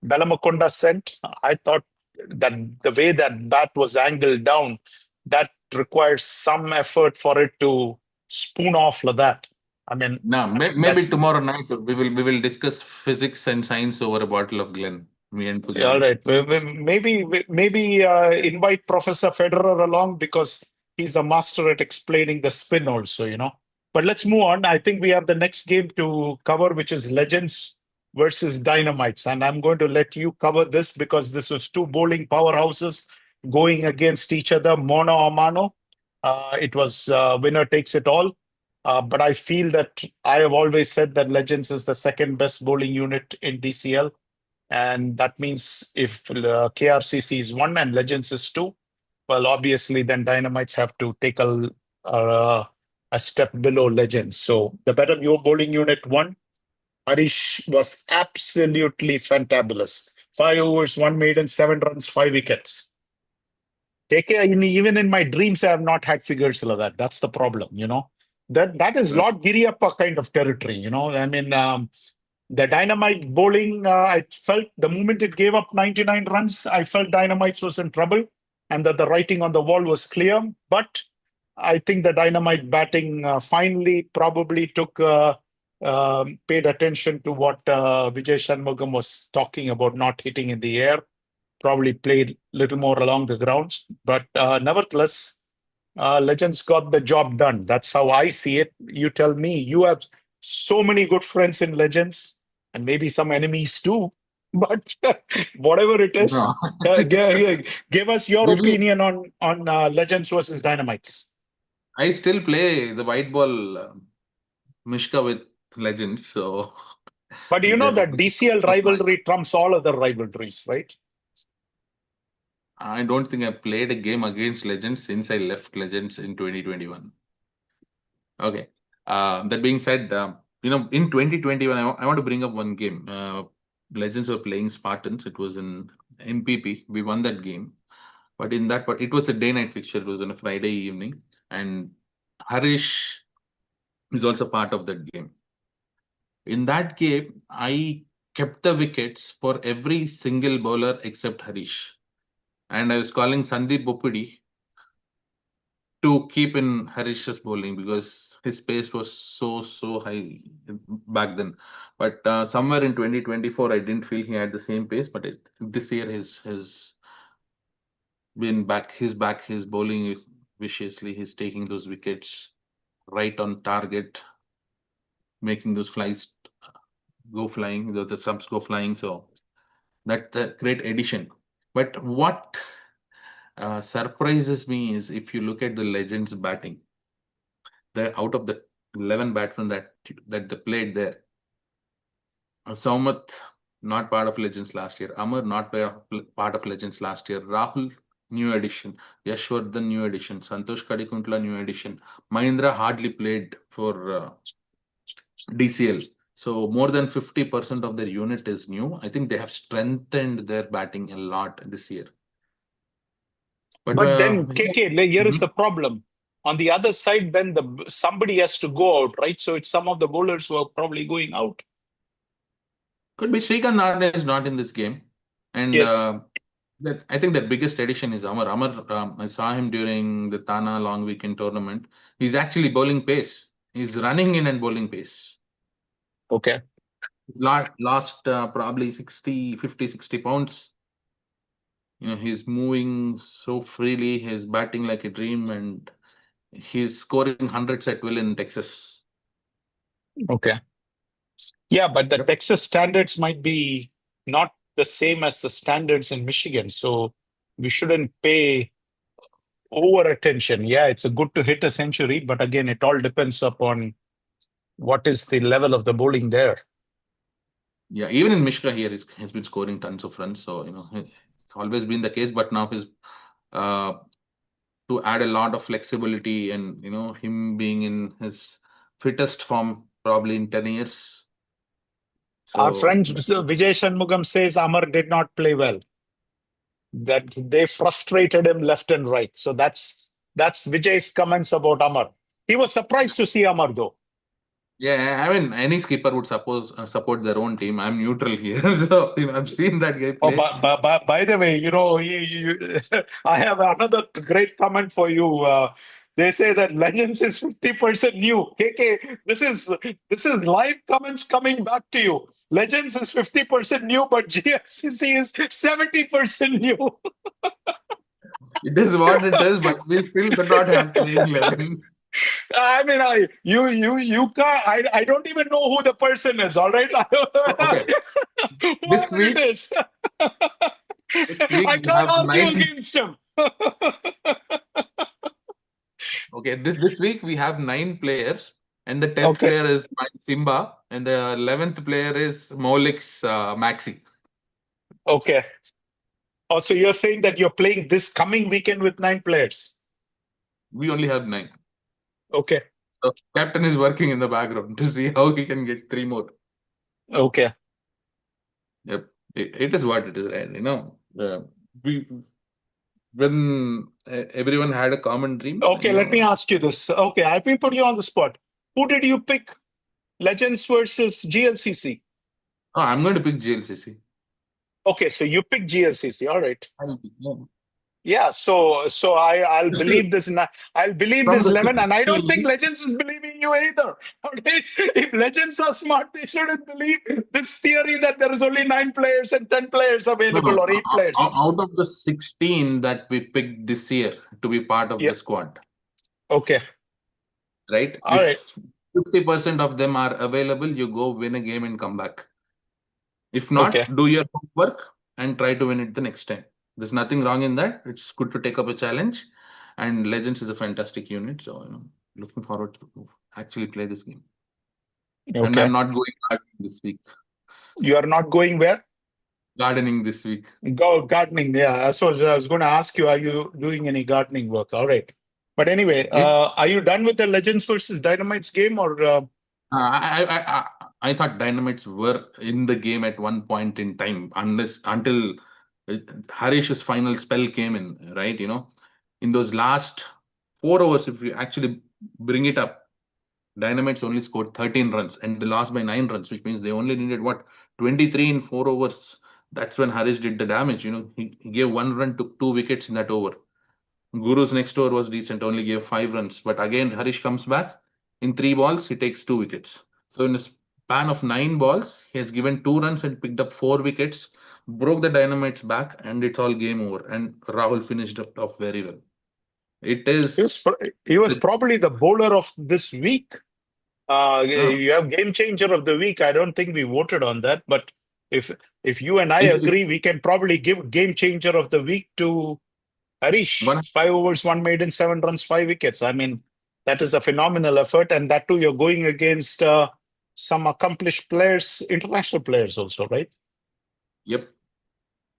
Belamakonda sent, I thought that the way that bat was angled down, that requires some effort for it to spoon off like that. I mean, now, maybe that's tomorrow night we will discuss physics and science over a bottle of Glen. Me and all Pujari. right. Maybe invite Professor Federer along because he's a master at explaining the spin also. But let's move on. I think we have the next game to cover, which is Legends versus Dynamites. And I'm going to let you cover this because this was two bowling powerhouses going against each other, mono a mano. It was winner takes it all. But I feel that I have always said that Legends is the second best bowling unit in DCL. And that means if KRCC is 1 and Legends is 2, well, obviously then Dynamites have to take a step below Legends. So the better your bowling unit won. Harish was absolutely fantabulous. 5 overs, 1 maiden, 7 runs, 5 wickets. Even in my dreams, I have not had figures like that. That's the problem. That is Lord Giriappa kind of territory. I mean, the Dynamite bowling, I felt the moment it gave up 99 runs, I felt Dynamites was in trouble and that the writing on the wall was clear. But I think the Dynamite batting finally probably paid attention to what Vijay Shanmugam was talking about not hitting in the air, probably played a little more along the grounds. But nevertheless, Legends got the job done. That's how I see it. You tell me. You have so many good friends in Legends and maybe some enemies too. But whatever it is, No. give us your we opinion on Legends versus Dynamites. I still play the white ball Mishka with Legends. So But you know the, that DCL rivalry trumps all other rivalries, right? I don't think I played a game against Legends since I left Legends in 2021. Okay. That being said, in 2021, I want to bring up one game. Legends were playing Spartans. It was in MPP. We won that game. But it was a day-night fixture. It was on a Friday evening. And Harish is also part of that game. In that game, I kept the wickets for every single bowler except Harish. And I was calling Sandeep Boppudi to keep in Harish's bowling because his pace was so high back then. But somewhere in 2024, I didn't feel he had the same pace. But this year, his been back. He's back. He's bowling viciously. He's taking those wickets right on target, making those flies go flying. The subs go flying. So that's a great addition. But what surprises me is if you look at the Legends batting, out of the 11 batsmen that they played there, Saumath not part of Legends last year, Amar not part of Legends last year, Rahul new addition, Yashwardhan new addition, Santosh Kadikuntla new addition, Mahindra hardly played for DCL. So more than 50% of their unit is new. I think they have strengthened their batting a lot this year. But then, KK, here is Mhm. the problem. On the other side, then somebody has to go out, right? So it's some of the bowlers who are probably going out. Could be Srikanth Narne is not in this game. And Yes. I think the biggest addition is Amar. Amar, I saw him during the Tana long weekend tournament. He's actually bowling pace. He's running in and bowling pace. Okay. He's lost probably 60, 50, 60 pounds. He's moving so freely. He's batting like a dream and he's scoring hundreds at will in Texas. Okay. Yeah, but the Yep. Texas standards might be not the same as the standards in Michigan. So we shouldn't pay over attention. Yeah, it's a good to hit a century, but again, it all depends upon what is the level of the bowling there. Yeah, even in Mishka here, he's been scoring tons of runs. So, it's always been the case, but now he's uh, to add a lot of flexibility and, him being in his fittest form probably in 10 years. Our So, friend Vijay Shanmugam says Amar did not play well, that they frustrated him left and right. So that's Vijay's comments about Amar. He was surprised to see Amar though. yeah, I mean, any skipper would support their own team. I'm neutral here. So, I've seen that guy Oh, play. by the way, I have another great comment for you. They say that Legends is 50% new. KK, this is live comments coming back to you. Legends is 50% new, but GLCC is 70% new. It is what it is, but we still do not have playing 11. I mean, you can't. I don't even know who the person is. All right, Okay. This whoever it week, is, this week I we can't have argue 9. against him. Okay, this week we have 9 players, and the 10th Okay. player is my Simba, and the 11th player is Maulik's Maxi. Okay. Oh, so you're saying that you're playing this coming weekend with 9 players? We only have 9. Okay. So captain is working in the background to see how he can get 3 more. Okay. Yep, it is what it is, right? We when everyone had a common dream. Okay, let me ask you this. Okay, I will put you on the spot. Who did you pick? Legends versus GLCC. Oh, I'm going to pick GLCC. Okay, so you pick GLCC. All right. Yeah. Yeah, so I'll Still, believe this. I'll believe from this the 11, and I don't 16, think Legends is believing you either. Okay, if Legends are smart, they shouldn't believe this theory that there is only 9 players and 10 players no, available or 8 players. out of the 16 that we picked this year to be part of Yeah. the squad, Okay. right? All right. If 50% of them are available, you go win a game and come back. If not, Okay. do your homework and try to win it the next time. There's nothing wrong in that. It's good to take up a challenge, and Legends is a fantastic unit. So, looking forward to actually play this game. And Okay. I'm not going gardening this week. You are not going where? Gardening this week. Go gardening. Yeah. So I was going to ask you, are you doing any gardening work? All right. But anyway, are you done with the Legends versus Dynamites game, or? I thought Dynamites were in the game at one point in time, until Harish's final spell came in, right? In those last 4 hours, if you actually bring it up, Dynamites only scored 13 runs and they lost by 9 runs, which means they only needed 23 in 4 overs. That's when Harish did the damage. He gave 1 run, took 2 wickets in that over. Guru's next over was decent, only gave 5 runs. But again, Harish comes back. In 3 balls, he takes 2 wickets. So in a span of 9 balls, he has given 2 runs and picked up 4 wickets, broke the Dynamites back, and it's all game over. And Rahul finished up off very well. It is. He was probably the bowler of this week. You have game changer of the week. I don't think we voted on that, but if you and I agree, we can probably give game changer of the week to Harish. 5 overs, 1 maiden, 7 runs, 5 wickets. I mean, that is a phenomenal effort, and that too, you're going against some accomplished players, international players also, right? Yep.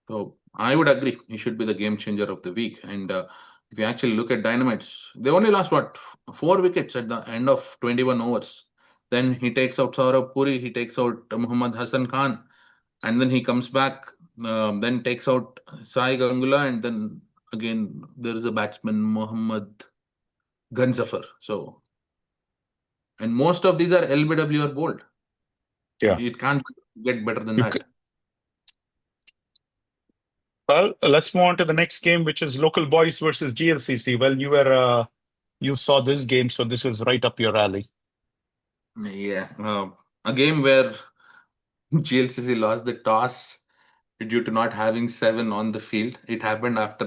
So I would agree. He should be the game changer of the week. And if you actually look at Dynamites, they only lost 4 wickets at the end of 21 overs. Then he takes out Saurabh Puri, he takes out Muhammad Hassan Khan, and then he comes back, then takes out Sai Gangula, and then again there is a batsman Muhammad Ganzafar. So, and most of these are LBW or bowled. Yeah. It can't get better than that. Well, let's move on to the next game, which is Local Boys versus GLCC. Well, you saw this game, so this is right up your alley. Yeah, a game where GLCC lost the toss due to not having 7 on the field. It happened after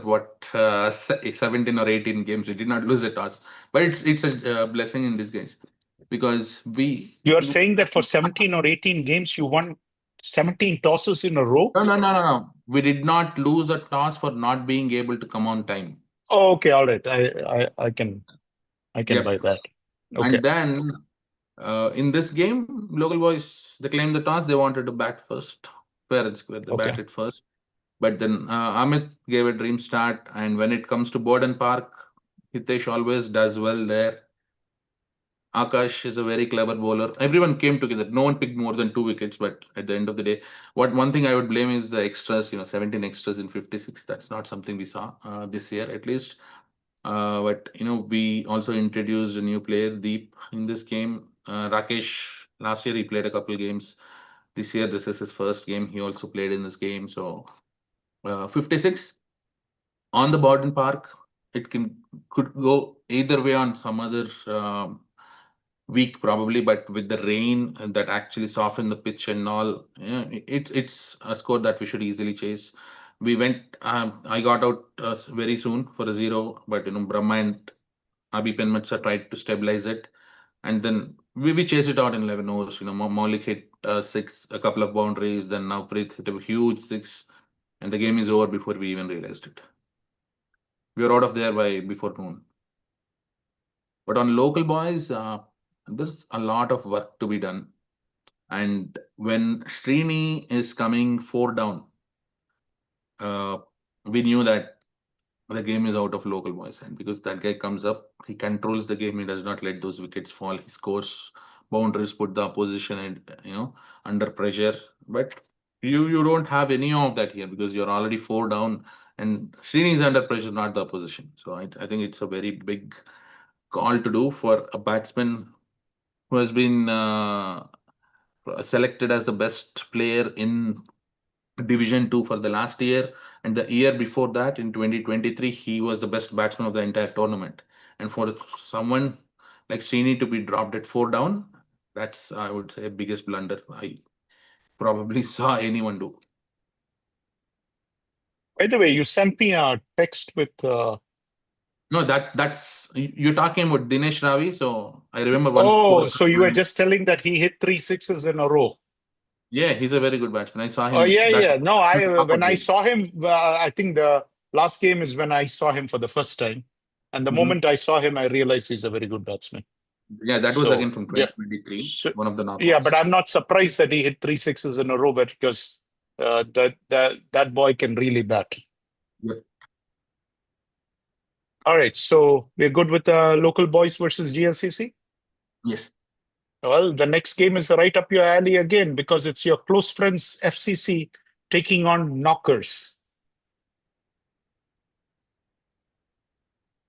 17 or 18 games. We did not lose a toss, but it's a blessing in disguise because You are saying that for 17 or 18 games you won 17 tosses in a row? No. We did not lose a toss for not being able to come on time. Oh, okay, all right. I can Yep. buy that. Okay. And then in this game, local boys, they claimed the toss. They wanted to bat first, fair and square. They Okay. batted first. But then Amit gave a dream start. And when it comes to Borden Park, Hitesh always does well there. Akash is a very clever bowler. Everyone came together. No one picked more than 2 wickets. But at the end of the day, one thing I would blame is the extras. 17 extras in 56. That's not something we saw this year, at least. But we also introduced a new player, Deep, in this game. Rakesh, last year he played a couple games. This year, this is his first game. He also played in this game. So 56 on the Borden Park. It could go either way on some other week probably, but with the rain that actually softened the pitch and all, it's a score that we should easily chase. We went. I got out very soon for a 0, but Brahma and Abhi Penmatsa tried to stabilize it, and then we chased it out in 11 overs. Maulik hit 6, a couple of boundaries, then now Preet hit a huge 6, and the game is over before we even realized it. We were out of there by before noon. But on local boys, there's a lot of work to be done. And when Srini is coming 4 down, we knew that the game is out of local boys. And because that guy comes up, he controls the game. He does not let those wickets fall. He scores boundaries, put the opposition and under pressure. But you don't have any of that here because you're already 4 down, and Srini is under pressure, not the opposition. So I think it's a very big call to do for a batsman who has been selected as the best player in Division 2 for the last year, and the year before that in 2023 he was the best batsman of the entire tournament. And for someone like Srini to be dropped at 4 down, that's, I would say, biggest blunder I probably saw anyone do. By the way, you sent me a text with No, that's you're talking about Dinesh Ravi. So I remember one score. so you were just telling that he hit 3 sixes in a row. Yeah, he's a very good batsman. I saw him. Oh yeah. No, when I game. saw him, I think the last game is when I saw him for the first time, and the moment I saw him, I realized he's a very good batsman. Yeah, that was So, again from yeah. 2023, So- one of the knockouts. Yeah, but I'm not surprised that he hit 3 sixes in a row, but because that boy can really bat. Yep. All right, so we're good with local boys versus GLCC. Yes. Well, the next game is right up your alley again because it's your close friends FCC taking on Knockers.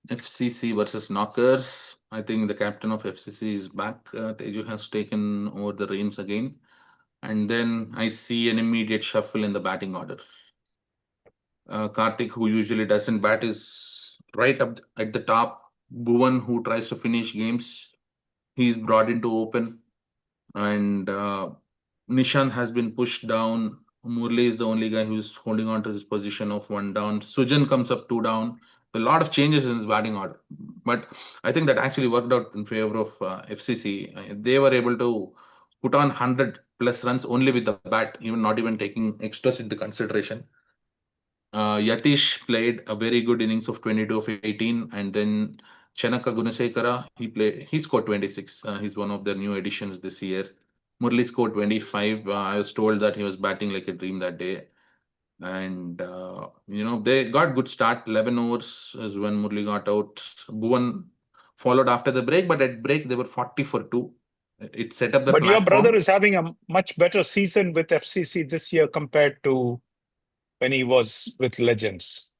FCC versus Knockers. I think the captain of FCC is back. Teju has taken over the reins again. And then I see an immediate shuffle in the batting order. Karthik, who usually doesn't bat, is right up at the top. Bhuvan, who tries to finish games, he's brought into open. And Nishant has been pushed down. Murli is the only guy who's holding on to his position of 1 down. Sujan comes up 2 down. A lot of changes in his batting order. But I think that actually worked out in favor of FCC. They were able to put on 100 plus runs only with the bat, even not even taking extras into consideration. Yatish played a very good innings of 22 of 18, and then Chanaka Gunasekara, he scored 26. He's one of their new additions this year. Murli scored 25. I was told that he was batting like a dream that day. And they got good start. 11 overs is when Murli got out. Bhuvan followed after the break, but at break they were 40 for 2. It set up the But your platform. brother is having a much better season with FCC this year compared to when he was with Legends.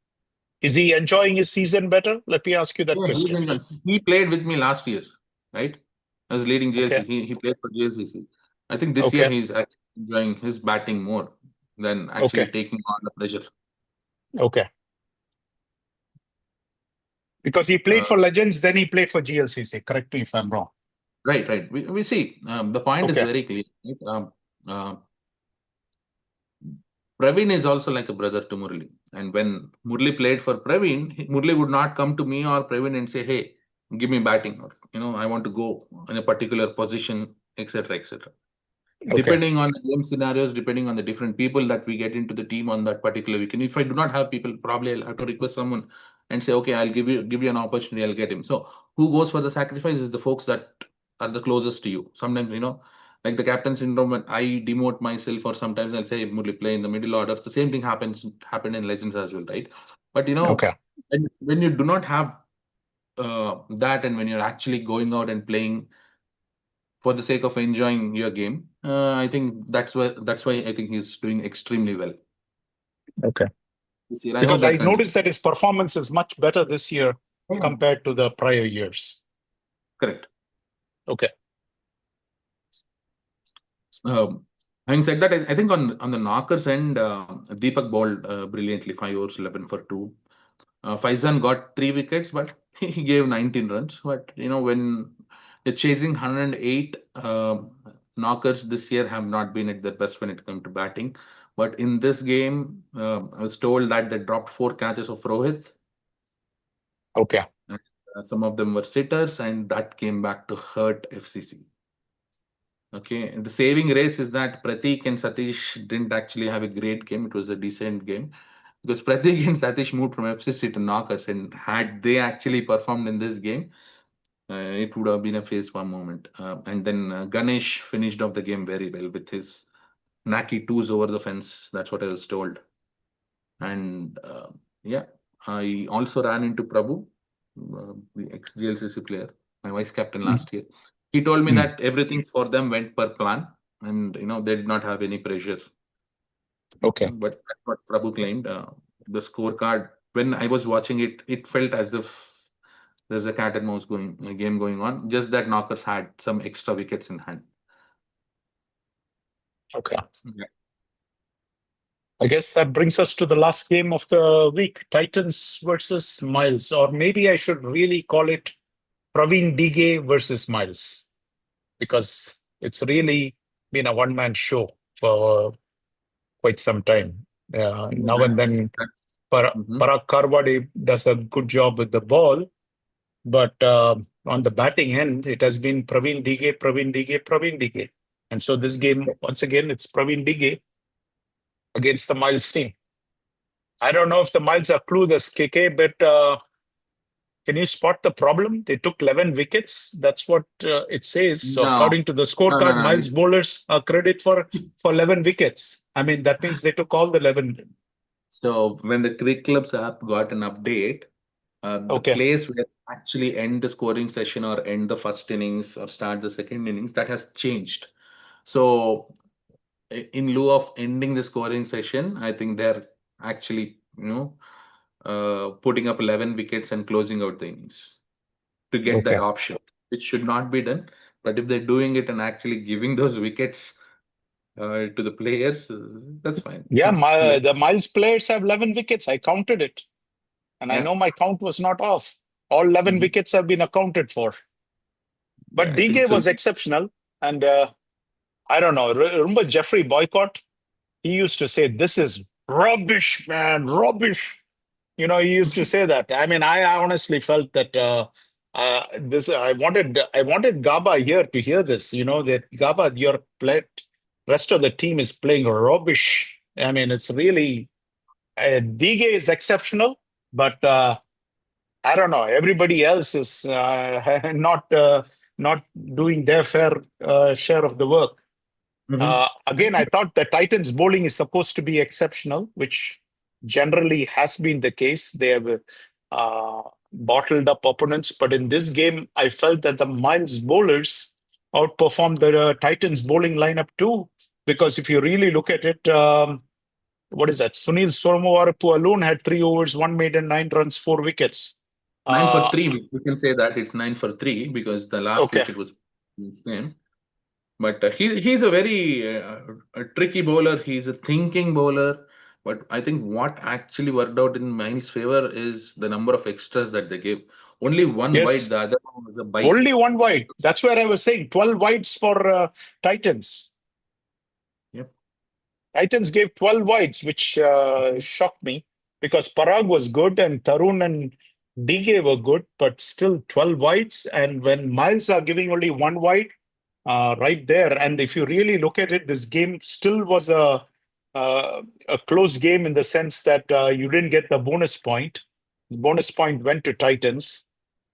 Is he enjoying his season better? Let me ask you that question. He played with me last year, right? I was leading GLCC. Okay. He played for GLCC. I think this year Okay. he's actually enjoying his batting more than actually Okay. taking on the pressure. Okay. Because he played for Legends, then he played for GLCC. Correct me if I'm wrong. Right. We see. The point is Okay. very clear. Right? Praveen is also like a brother to Murli. And when Murli played for Praveen, Murli would not come to me or Praveen and say, "Hey, give me batting," or I want to go in a particular position, etc., etc. Depending on the game scenarios, depending on the different people that we get into the team on that particular weekend. If I do not have people, probably I'll have to request someone and say, okay, I'll give you an opportunity, I'll get him. So who goes for the sacrifice is the folks that are the closest to you. Sometimes, like the captain syndrome, when I demote myself, or sometimes I'll say Murli, play in the middle order. The same thing happened in Legends as well, right? But Okay. when you do not have that, and when you're actually going out and playing for the sake of enjoying your game, I think that's why I think he's doing extremely well Okay. this year. I hope Because that I continues. noticed that his performance is much better this year Yeah. compared to the prior years. Correct. Okay. Having said that, I think on the knockers end, Deepak bowled brilliantly, 5 overs, 11 for 2. Faizan got 3 wickets, but he gave 19 runs. But when you're chasing 108, knockers this year have not been at their best when it comes to batting. But in this game, I was told that they dropped 4 catches of Rohit. Okay. And, some of them were sitters, and that came back to hurt FCC. Okay, the saving race is that Pratik and Satish didn't actually have a great game. It was a decent game because Pratik and Satish moved from FCC to knockers, and had they actually performed in this game, it would have been a phase one moment. And then Ganesh finished off the game very well with his knacky twos over the fence. That's what I was told. And yeah, I also ran into Prabhu, the ex-GLCC player, my vice captain last year. He told me that everything for them went per plan, and they did not have any pressure. Okay. But that's what Prabhu claimed. The scorecard, when I was watching it, it felt as if there's a cat and mouse game going on. Just that knockers had some extra wickets in hand. Okay. Yeah. I guess that brings us to the last game of the week, Titans versus Miles, or maybe I should really call it Praveen Dige versus Miles, because it's really been a one-man show for quite some time. Now and then Parag Karwade does a good job with the ball, but on the batting end, it has been Praveen Dige, Praveen Dige, Praveen Dige. And so this game, once again, it's Praveen Dige against the Miles team. I don't know if the Miles are clueless, KK, but can you spot the problem? They took 11 wickets. That's what it says. So No. according to the scorecard, No. Miles bowlers are credit for 11 wickets. I mean, that means they took all the 11. So when the Cricket Clubs app got an update, the place where actually end the scoring session or end the first innings or start the second innings, that has changed. So in lieu of ending the scoring session, I think they're actually, putting up 11 wickets and closing out the innings to get that option, which should not be done. But if they're doing it and actually giving those wickets to the players, that's fine. Yeah, the Miles players have 11 wickets. I counted it. And I know my count was not off. All 11 wickets have been accounted for. But Dige was exceptional. And I don't know. Remember Jeffrey Boycott? He used to say, "This is rubbish, man, rubbish." He used to say that. I mean, I honestly felt that I wanted Gaba here to hear this. That Gaba, your rest of the team is playing rubbish. I mean, it's really Dige is exceptional, but I don't know. Everybody else is not doing their fair share of the work. Again, I thought the Titans bowling is supposed to be exceptional, which generally has been the case. They have bottled up opponents, but in this game, I felt that the Miles bowlers outperformed the Titans bowling lineup too. Because if you really look at it, what is that? Sunil Sormawarapu alone had 3 overs, 1 maiden, 9 runs, 4 wickets. 9 for 3. We can say that it's 9 for 3 because the last wicket was his name. But he's a very a tricky bowler. He's a thinking bowler. But I think what actually worked out in Miles' favor is the number of extras that they gave. Only one wide, the other one was a bite. Only one wide. That's where I was saying 12 wides for Titans. Yep. Titans gave 12 wides, which shocked me because Parag was good and Tarun and Dige were good, but still 12 wides. And when Miles are giving only one wide, right there. And if you really look at it, this game still was a close game in the sense that you didn't get the bonus point. The bonus point went to Titans.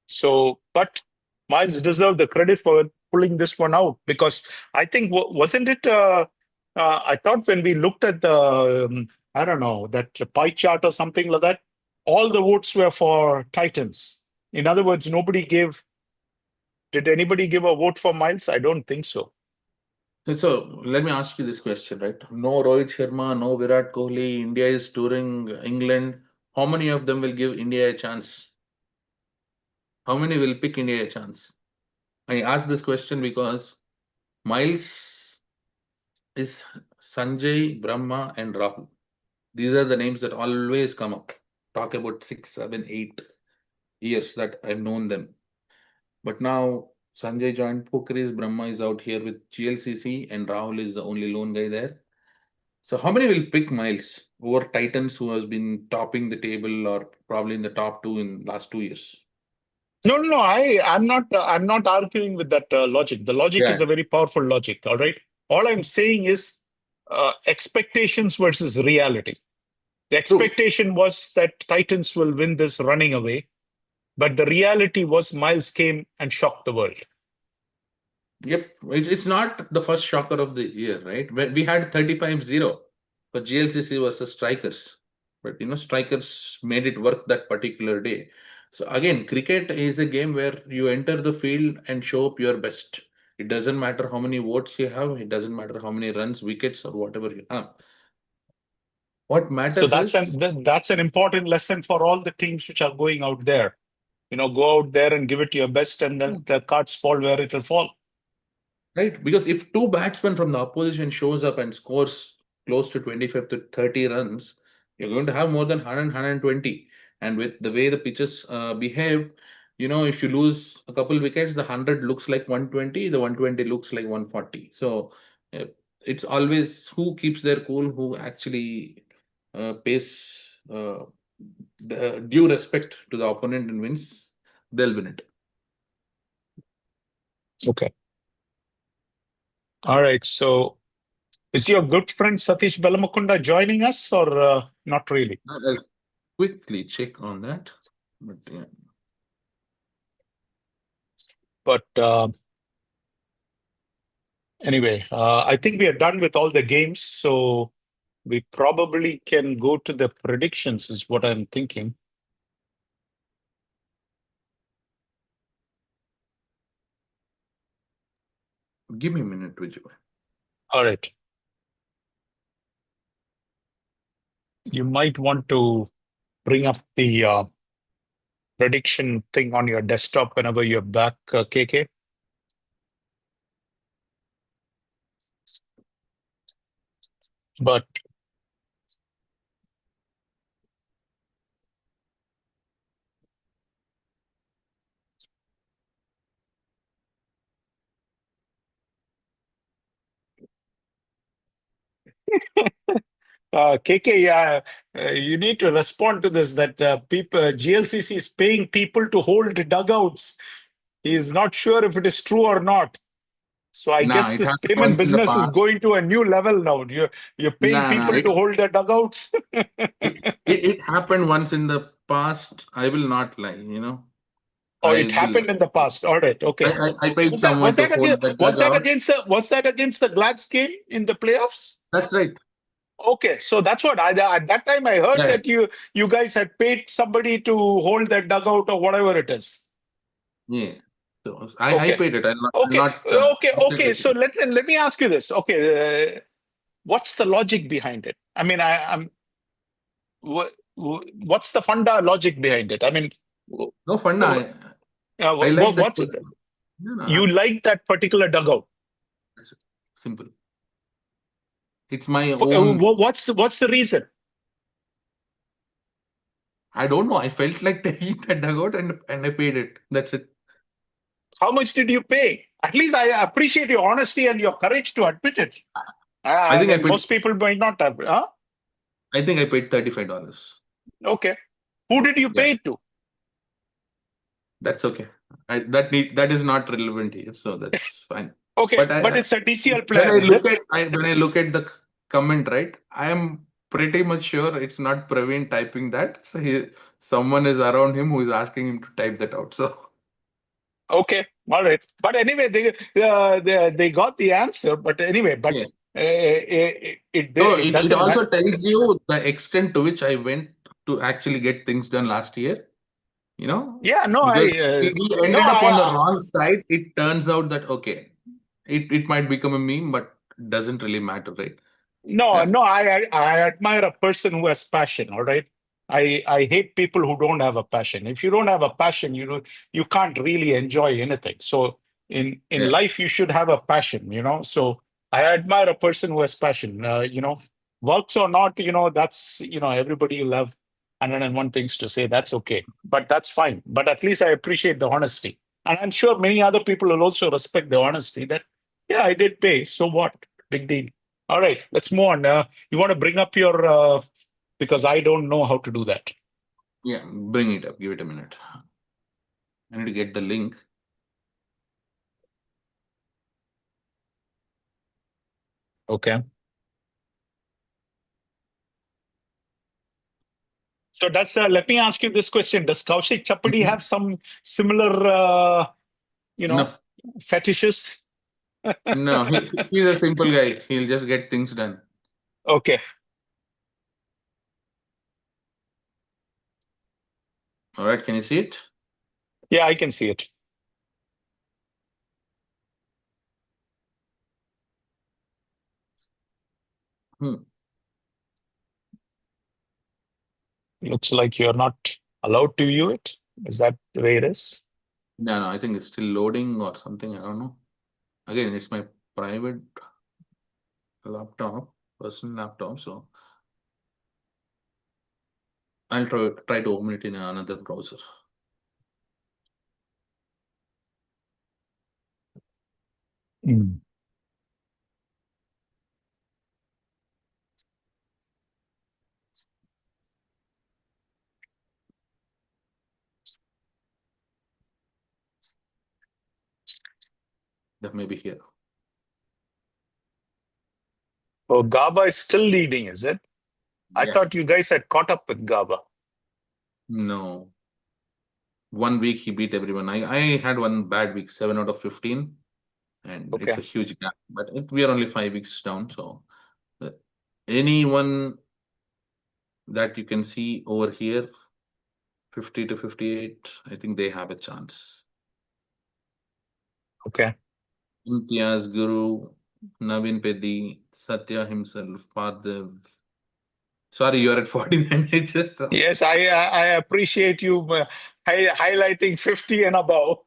So, but Miles deserved the credit for pulling this one out, because I think, wasn't it? I thought when we looked at the, I don't know, that pie chart or something like that, all the votes were for Titans. In other words, did anybody give a vote for Miles? I don't think so. So let me ask you this question, right? No Rohit Sharma, no Virat Kohli. India is touring England. How many of them will give India a chance? How many will pick India a chance? I ask this question because Miles is Sanjay, Brahma, and Rahul. These are the names that always come up. Talk about 6, 7, 8 years that I've known them. But now Sanjay joined Pokeries, Brahma is out here with GLCC, and Rahul is the only lone guy there. So how many will pick Miles over Titans, who has been topping the table or probably in the top 2 in last 2 years? No. I'm not arguing with that logic. The logic is a very powerful logic. All right. All I'm saying is expectations versus reality. The expectation was that Titans will win this running away, but the reality was Miles came and shocked the world. Yep, it's not the first shocker of the year, right? We had 35-0 for GLCC versus Strikers, but Strikers made it work that particular day. So again, cricket is a game where you enter the field and show up your best. It doesn't matter how many votes you have. It doesn't matter how many runs, wickets, or whatever you have. What matters that's an important lesson for all the teams which are going out there. Go out there and give it your best, and then the cards fall where it'll fall. Right, because if 2 batsmen from the opposition shows up and scores close to 25 to 30 runs, you're going to have more than 100, 120. And with the way the pitches behave, if you lose a couple wickets, the 100 looks like 120, the 120 looks like 140. So it's always who keeps their cool, who actually pays the due respect to the opponent and wins, they'll win it. Okay. All right. So is your good friend Satish Belamakunda joining us, or not really? I'll quickly check on that. But yeah. But anyway, I think we are done with all the games, so we probably can go to the predictions, is what I'm thinking. Give me a minute, Vijay. All right. You might want to bring up the prediction thing on your desktop whenever you're back, KK. But KK, you need to respond to this, that GLCC is paying people to hold dugouts. He is not sure if it is true or not. So I guess this payment business is going to a new level now. You're paying people to hold their dugouts. It happened once in the past. I will not lie, Oh, it happened in the past. All right. Okay. I paid someone to hold that dugout. Was that against the Glads game in the playoffs? That's right. Okay, so that's what at that time I heard that you guys had paid somebody to hold that dugout or whatever it is. Yeah, so I paid it. Okay. So let me ask you this. Okay, what's the logic behind it? I mean, what's the funda logic behind it? I mean, no funda. I like what's it? You like that particular dugout? Simple. It's my own. What's the reason? I don't know. I felt like taking that dugout and I paid it. That's it. How much did you pay? At least I appreciate your honesty and your courage to admit it. I think most people might not have. Huh? I think I paid $35. Okay. Who did you pay it to? That's okay. That is not relevant here, so that's fine. Okay, But but it's a DCL when player, I is it? when I look at the comment, right, I am pretty much sure it's not Praveen typing that. So someone is around him who is asking him to type that out. So Okay, all right. But anyway, they got the answer. But anyway, but yeah. So it it doesn't also matter. tells you the extent to which I went to actually get things done last year. You know, Yeah, no, because we no, ended up on the wrong side. It turns out that okay, it might become a meme, but doesn't really matter, right? no, Yeah, no. I admire a person who has passion. All right. I hate people who don't have a passion. If you don't have a passion, you can't really enjoy anything. So in yeah, life, you should have a passion. So I admire a person who has passion. Works or not, that's everybody will have 101 things to say. That's okay, but that's fine. But at least I appreciate the honesty, and I'm sure many other people will also respect the honesty. That yeah, I did pay. So what? Big deal. All right, let's move on. You want to bring up your because I don't know how to do that. yeah. Bring it up. Give it a minute. I need to get the link. Okay. So does let me ask you this question: does Kaushik Chapadi have some similar, No, fetishes? no. He's a simple guy. He'll just get things done. Okay. All right. Can you see it? Yeah, I can see it. Hmm. Looks like you're not allowed to view it. Is that the way it is? No, no. I think it's still loading or something. I don't know. Again, it's my private laptop, personal laptop. So I'll try to open it in another browser. Mm. That may be here. Oh, GABA is still leading, is it? I Yeah. thought you guys had caught up with GABA. No. 1 week he beat everyone. I had one bad week, 7 out of 15, and it's Okay. a huge gap. But we are only 5 weeks down, so uh, anyone that you can see over here, 50 to 58, I think they have a chance. Okay. Imtiaz, Guru, Navin Pedi, Satya himself, Parthiv. Sorry, you're at 49 just. Yes, I appreciate you highlighting 50 and above.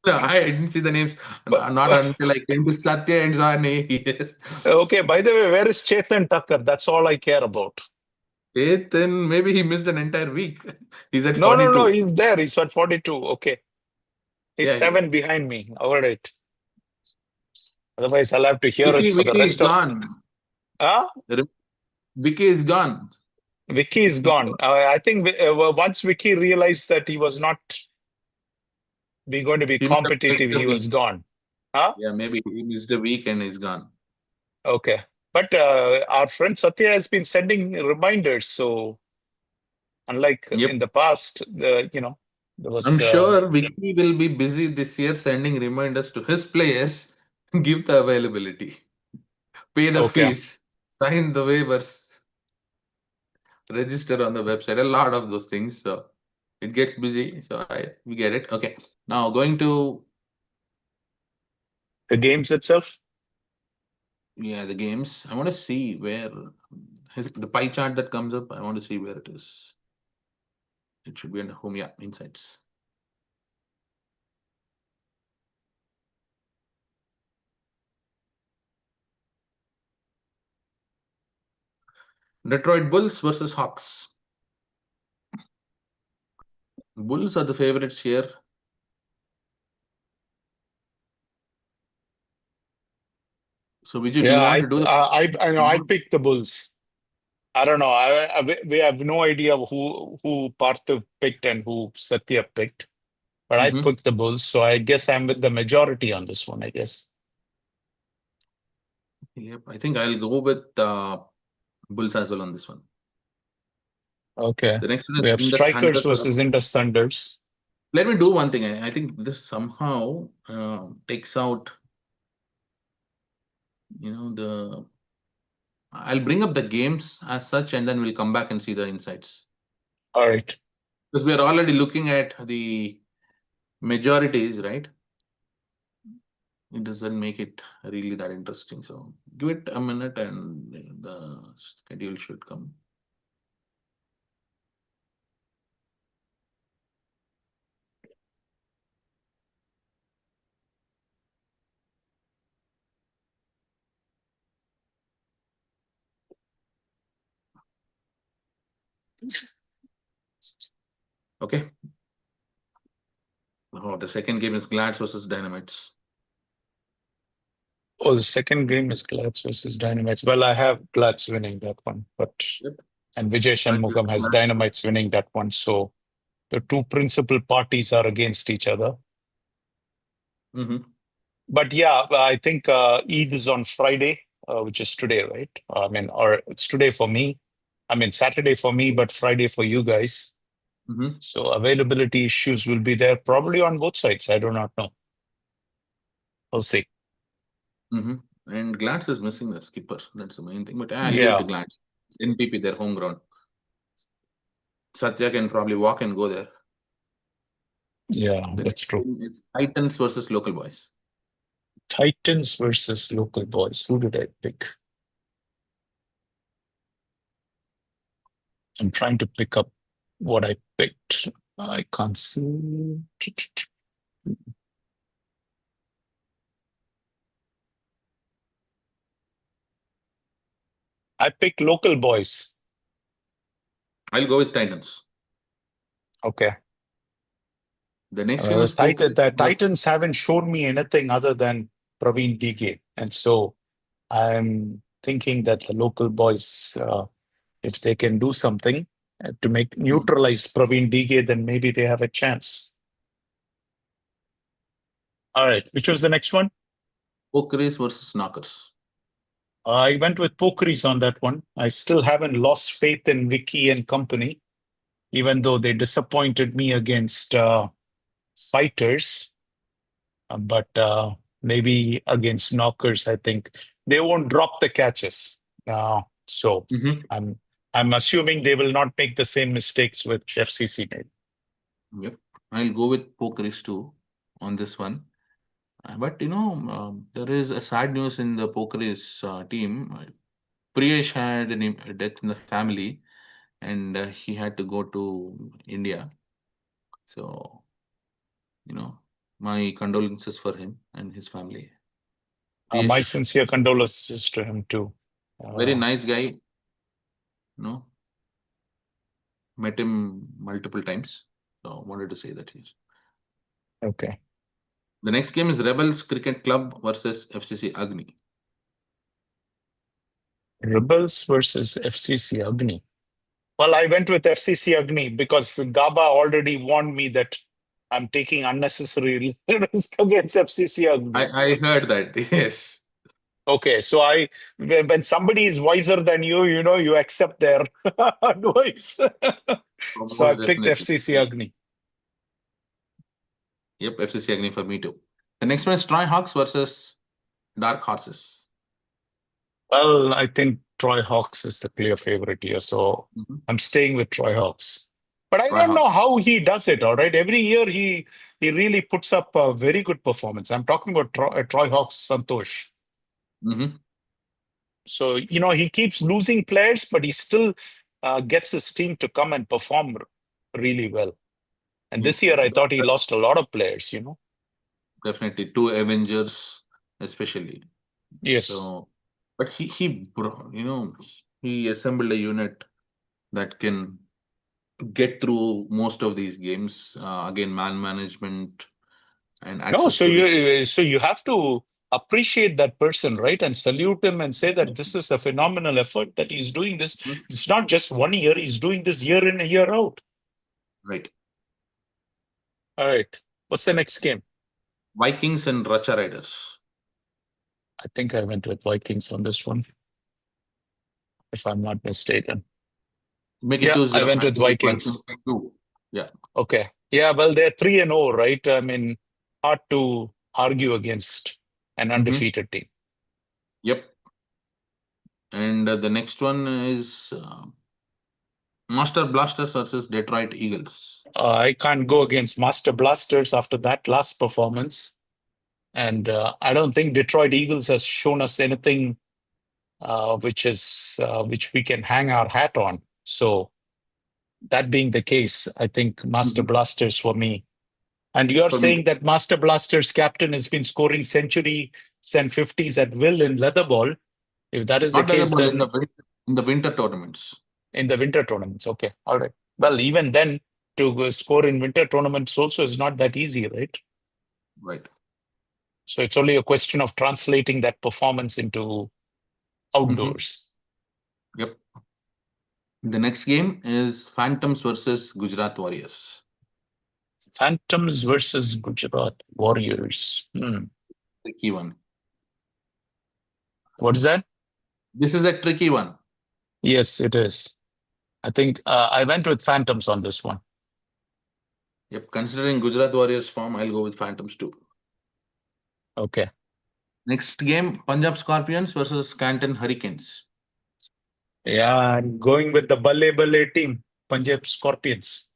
No, I didn't see the names. Not until I came to Satya and saw a name here. Okay, by the way, where is Chetan Tucker? That's all I care about. Then maybe he missed an entire week. He's at No, 42. he's there. He's at 42. Okay. He's Yeah, 7 behind me. All right. Otherwise, I'll have to hear it for the Vicky is rest of. gone. Huh? Vicky is gone. Vicky is gone. I think once Vicky realized that he was not going to be He must have missed competitive, a he week. was gone. Huh? Yeah, maybe he missed a week and he's gone. Okay. But our friend Satya has been sending reminders. So unlike Yep. in the past, there I'm was. sure Vicky will be busy this year sending reminders to his players. Give the availability, pay the Okay. fees, sign the waivers, register on the website. A lot of those things. So it gets busy. So we get it. Okay. Now going to The games itself. the games. I want to see where the pie chart that comes up. I want to see where it is. It should be under home. Yeah, insights. Detroit Bulls versus Hawks. Bulls are the favorites here. So Vijay, do you Yeah, want to do the I know I picked the Bulls. I don't know. We have no idea who Parthiv picked and who Satya picked. but I Mhm. picked the Bulls. So I guess I'm with the majority on this one, I guess. Yep. I think I'll go with Bulls as well on this one. Okay. The next one We is have Indus Strikers Thunders. versus Indus Thunders. Let me do one thing. I think this somehow takes out, the. I'll bring up the games as such, and then we'll come back and see the insights. All right. Because we are already looking at the majorities, right? It doesn't make it really that interesting. So give it a minute, and the schedule should come. Okay. Oh, the second game is Glads versus Dynamites. Oh, the second game is Glads versus Dynamites. Well, I have Glads winning that one, but Yep. and Vijay Shanmugam has Dynamites winning that one. So the two principal parties are against each other. Mm-hmm. But yeah, I think Eid is on Friday, which is today, right? Or it's today for me. Saturday for me, but Friday for you guys. Mm-hmm. So availability issues will be there probably on both sides. I do not know. We'll see. Mm-hmm. And Glads is missing the skipper. That's the main thing. But I'll give it Yeah. to Glads. NPP, their home ground. Satya can probably walk and go there. Yeah, The that's next true. game is Titans versus Local Boys. Titans versus Local Boys. Who did I pick? I'm trying to pick up what I picked. I can't see. I picked Local Boys. I'll go with Titans. Okay. The next game is The Titans haven't shown me anything other than Praveen DK. And so I'm thinking that the Local Boys, if they can do something to neutralize Praveen DK, then maybe they have a chance. All right. Which was the next one? Pokeries versus Knockers. I went with Pokeries on that one. I still haven't lost faith in Vicky and company, even though they disappointed me against Fighters. But maybe against Knockers, I think they won't drop the catches. So I'm assuming they will not make the same mistakes with FCC made. Yep. I'll go with Pokeries too on this one. But there is a sad news in the Pokeries team. Priyesh had a death in the family, and he had to go to India. So, my condolences for him and his family. My Priyesh, sincere condolences to him too. very nice guy. Met him multiple times. So, wanted to say that here. Okay. The next game is Rebels Cricket Club versus FCC Agni. Rebels versus FCC Agni. Well, I went with FCC Agni because Gaba already warned me that I'm taking unnecessary risk against FCC Agni. I heard that, yes. Okay, so when somebody is wiser than you, you accept their advice. So I picked Definitely. FCC Agni. Yep, FCC Agni for me too. The next one is Troy Hawks versus Dark Horses. Well, I think Troy Hawks is the clear favorite here, so I'm staying with Troy Hawks. But I don't know how he does it, all right? Every year he really puts up a very good performance. I'm talking about Troy Hawks Santosh. So, he keeps losing players, but he still gets his team to come and perform really well. And this year, I thought he lost a lot of players, Definitely. 2 Avengers, especially. Yes. So, but he assembled a unit that can get through most of these games. Again, man management and access so to you have to appreciate that person, right? And salute him and say that this is a phenomenal effort that he's doing this. It's not just 1 year, he's doing this year in, year out. Right. All right. What's the next game? Vikings and Racha Riders. I think I went with Vikings on this one, if I'm not mistaken. Make it Yeah, 2-0. I went with Vikings. 2. Yeah. Okay. Yeah, well, they're 3-0, right? I mean, hard to argue against an undefeated team. Yep. And the next one is Master Blasters versus Detroit Eagles. I can't go against Master Blasters after that last performance. And I don't think Detroit Eagles has shown us anything which we can hang our hat on. So that being the case, I think Master Blasters for me. And you're For saying me. that Master Blaster's captain has been scoring centuries and 50s at will in leather ball. If that is the Not case, leather ball, then in the winter tournaments. in the winter tournaments. Okay. All right. Well, even then, to score in winter tournaments also is not that easy, right? Right. So it's only a question of translating that performance into outdoors. Yep. The next game is Phantoms versus Gujarat Warriors. Phantoms versus Gujarat Warriors. Tricky one. What is that? This is a tricky one. Yes, it is. I think I went with Phantoms on this one. Yep. Considering Gujarat Warriors form, I'll go with Phantoms too. Okay. Next game, Punjab Scorpions versus Canton Hurricanes. Yeah, I'm going with the Balle team, Punjab Scorpions.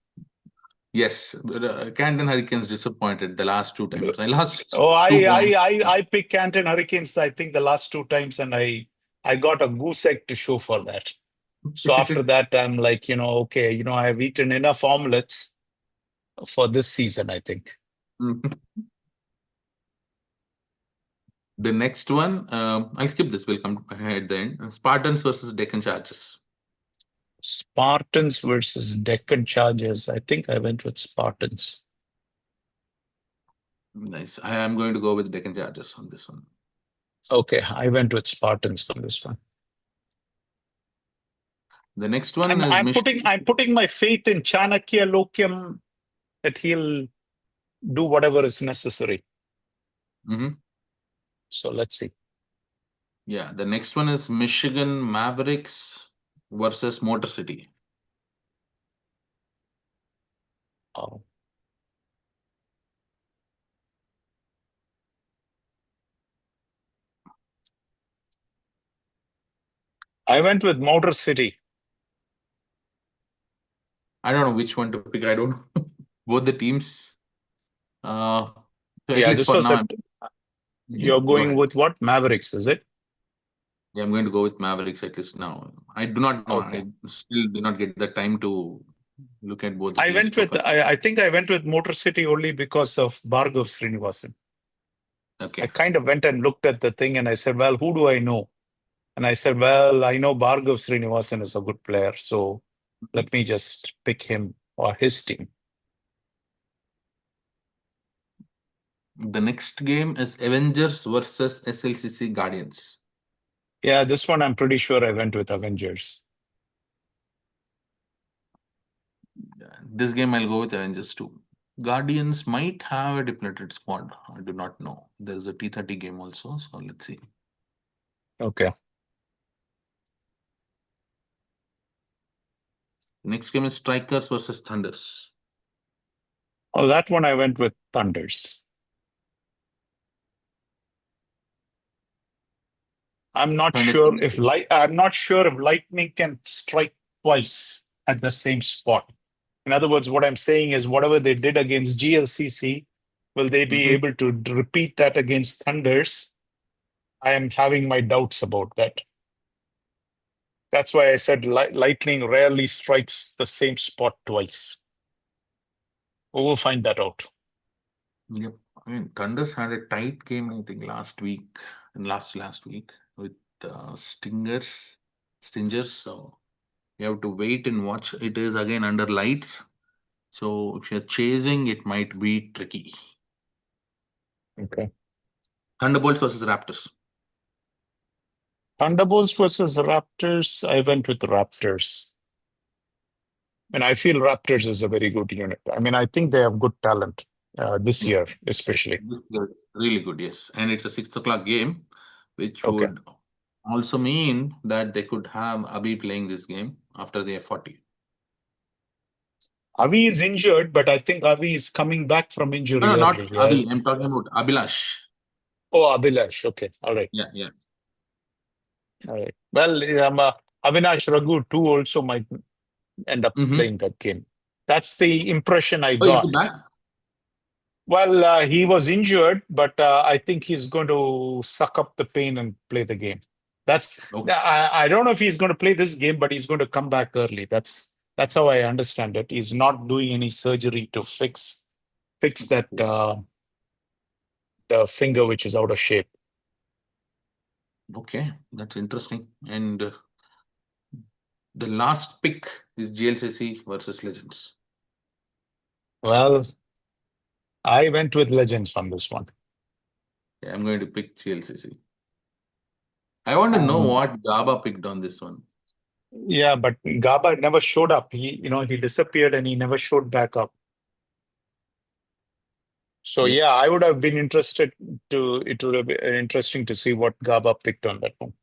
Yes, but, Canton Hurricanes disappointed the last 2 times. I picked Canton Hurricanes, I think, the last 2 times, and I got a goose egg to show for that. So after that, I'm like, okay, I've eaten enough omelets for this season, I think. The next one, I'll skip this. We'll come ahead then. Spartans versus Deccan Chargers. Spartans versus Deccan Chargers. I think I went with Spartans. Nice. I am going to go with Deccan Chargers on this one. Okay, I went with Spartans on this one. The next one I'm putting my faith in Chanakya Lokyam that he'll do whatever is necessary. So let's see. Yeah, the next one is Michigan Mavericks versus Motor City. Oh. I went with Motor City. I don't know which one to pick. I don't know. Both the teams. So Yeah, this was now, you're going with what? Mavericks, is it? Yeah, I'm going to go with Mavericks at least now. I do not know. Okay. I still do not get the time to look at both the I teams. went with I think I went with Motor City only because of Bhargav Srinivasan. Okay. I kind of went and looked at the thing and I said, well, who do I know? And I said, well, I know Bhargav Srinivasan is a good player, so let me just pick him or his team. The next game is Avengers versus SLCC Guardians. Yeah, this one I'm pretty sure I went with Avengers. This game I'll go with Avengers too. Guardians might have a depleted squad. I do not know. There's a T30 game also, so let's see. Okay. Next game is Strikers versus Thunders. Oh, that one I went with Thunders. I'm not sure if lightning can strike twice at the same spot. In other words, what I'm saying is whatever they did against GLCC, will they be able to repeat that against Thunders? I am having my doubts about that. That's why I said lightning rarely strikes the same spot twice. We'll find that out. Yep. I mean, Thunders had a tight game, I think, last week and last week with Stingers. So you have to wait and watch. It is again under lights. So if you're chasing, it might be tricky. Okay. Thunderbolts versus Raptors. Thunderbolts versus Raptors. I went with Raptors. And I feel Raptors is a very good unit. I mean, I think they have good talent. this year, especially. That's really good, yes. And it's a 6 o'clock game, which Okay. would also mean that they could have Abhi playing this game after the F40. Avi is injured, but I think Avi is coming back from No, injury no, not early. Yeah. Abhi. I'm talking about Abhilash. Oh, Abhilash. Okay. All right. Yeah. All right. Well, Avinash Raghu too also might end up playing that game. That's the impression I Oh, is he got. back? Well, he was injured, but I think he's going to suck up the pain and play the game. Okay. I don't know if he's going to play this game, but he's going to come back early. That's how I understand it. He's not doing any surgery to fix that the finger which is out of shape. Okay, that's interesting. And the last pick is GLCC versus Legends. Well, I went with Legends on this one. Yeah, I'm going to pick GLCC. I want to know what Gaba picked on this one. Yeah, but Gaba never showed up. He disappeared and he never showed back up. So Yep. yeah, I would have been interested to. It would have been interesting to see what Gaba picked on that one.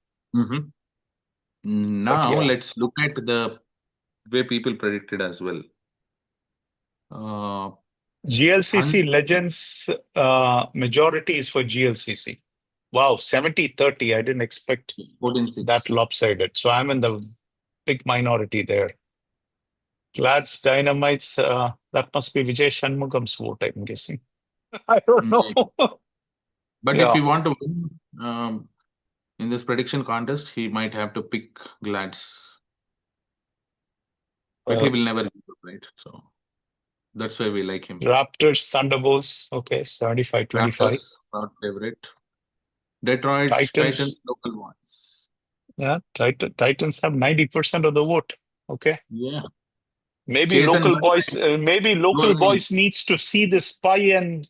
Now yeah. let's look at the way people predicted as well. GLCC Legends majority is for GLCC. Wow, 70-30. I didn't expect 14-6. that lopsided. So I'm in the big minority there. Lads, Dynamites, that must be Vijay Shanmugam's vote, I'm guessing. I don't know. But Yeah. if you want to win in this prediction contest, he might have to pick Glads. But he will never give up, right? So that's why we like him. Raptors, Thunderbolts, okay, 75-25. Raptors, our favorite. Detroit, Titans, local ones. Yeah, Titans have 90% of the vote. Okay. Yeah. Maybe Chetan local boys needs to see this pie and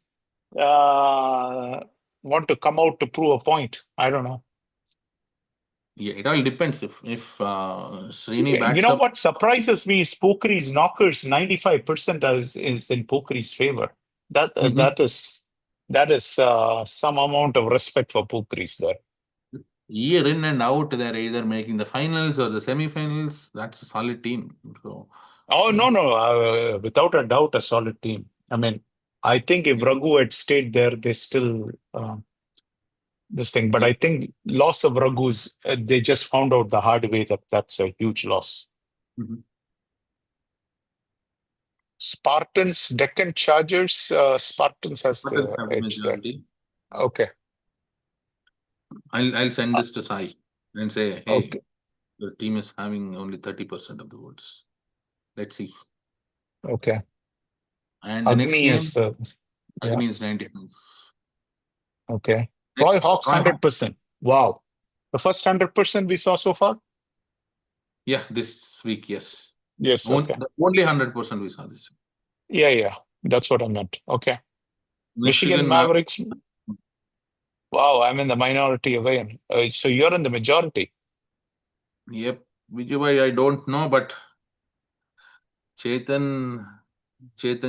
want to come out to prove a point. I don't know. Yeah, it all depends. If Srini backs You know up, what surprises me is Pokeries knockers 95% is in Pokeries' favor. That is some amount of respect for Pokeries there. year in and out, they're either making the finals or the semi-finals. That's a solid team. So. No, without a doubt, a solid team. I mean, I think if Raghu had stayed there, they still this thing. But I think loss of Raghu's, they just found out the hard way that that's a huge loss. Spartans, Deccan Chargers, Spartans has the edge there. Okay. I'll send this to Sai and say, hey, the team is having only 30% of the votes. Let's see. Okay. And the next game, Agni is 95. Okay. Roy Hawks 100%. Wow. The first 100% we saw so far? Yeah, this week, yes. Yes. Okay. Only 100% we saw this week. Yeah. That's what I meant. Okay. Michigan Mavericks. Wow, I'm in the minority again. So you're in the majority. Yep. Vijay, I don't know, but Chetan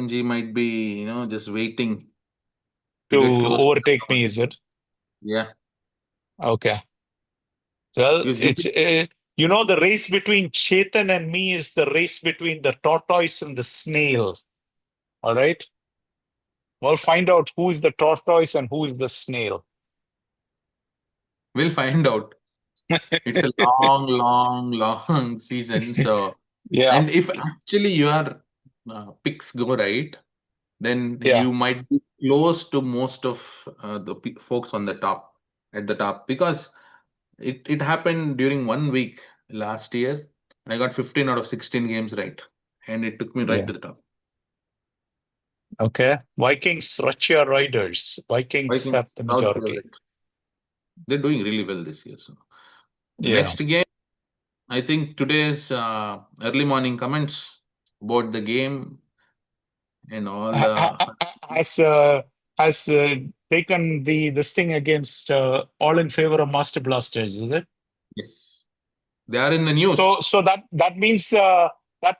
ji might be, just waiting to overtake me, is it? Yeah. Okay. Well, it's the race between Chetan and me is the race between the tortoise and the snail. All right. We'll find out who is the tortoise and who is the snail. We'll find out. It's a long season. So yeah. And if actually your picks go right, then you might be close to most of the folks at the top, because it happened during 1 week last year. I got 15 out of 16 games right, and it took me right to the top. Okay. Vikings, Russia Riders. Vikings have the majority. They're doing really well this year. So the next game, I think today's early morning comments about the game and all has taken this thing against all in favor of Master Blasters, is it? Yes, they are in the news. So that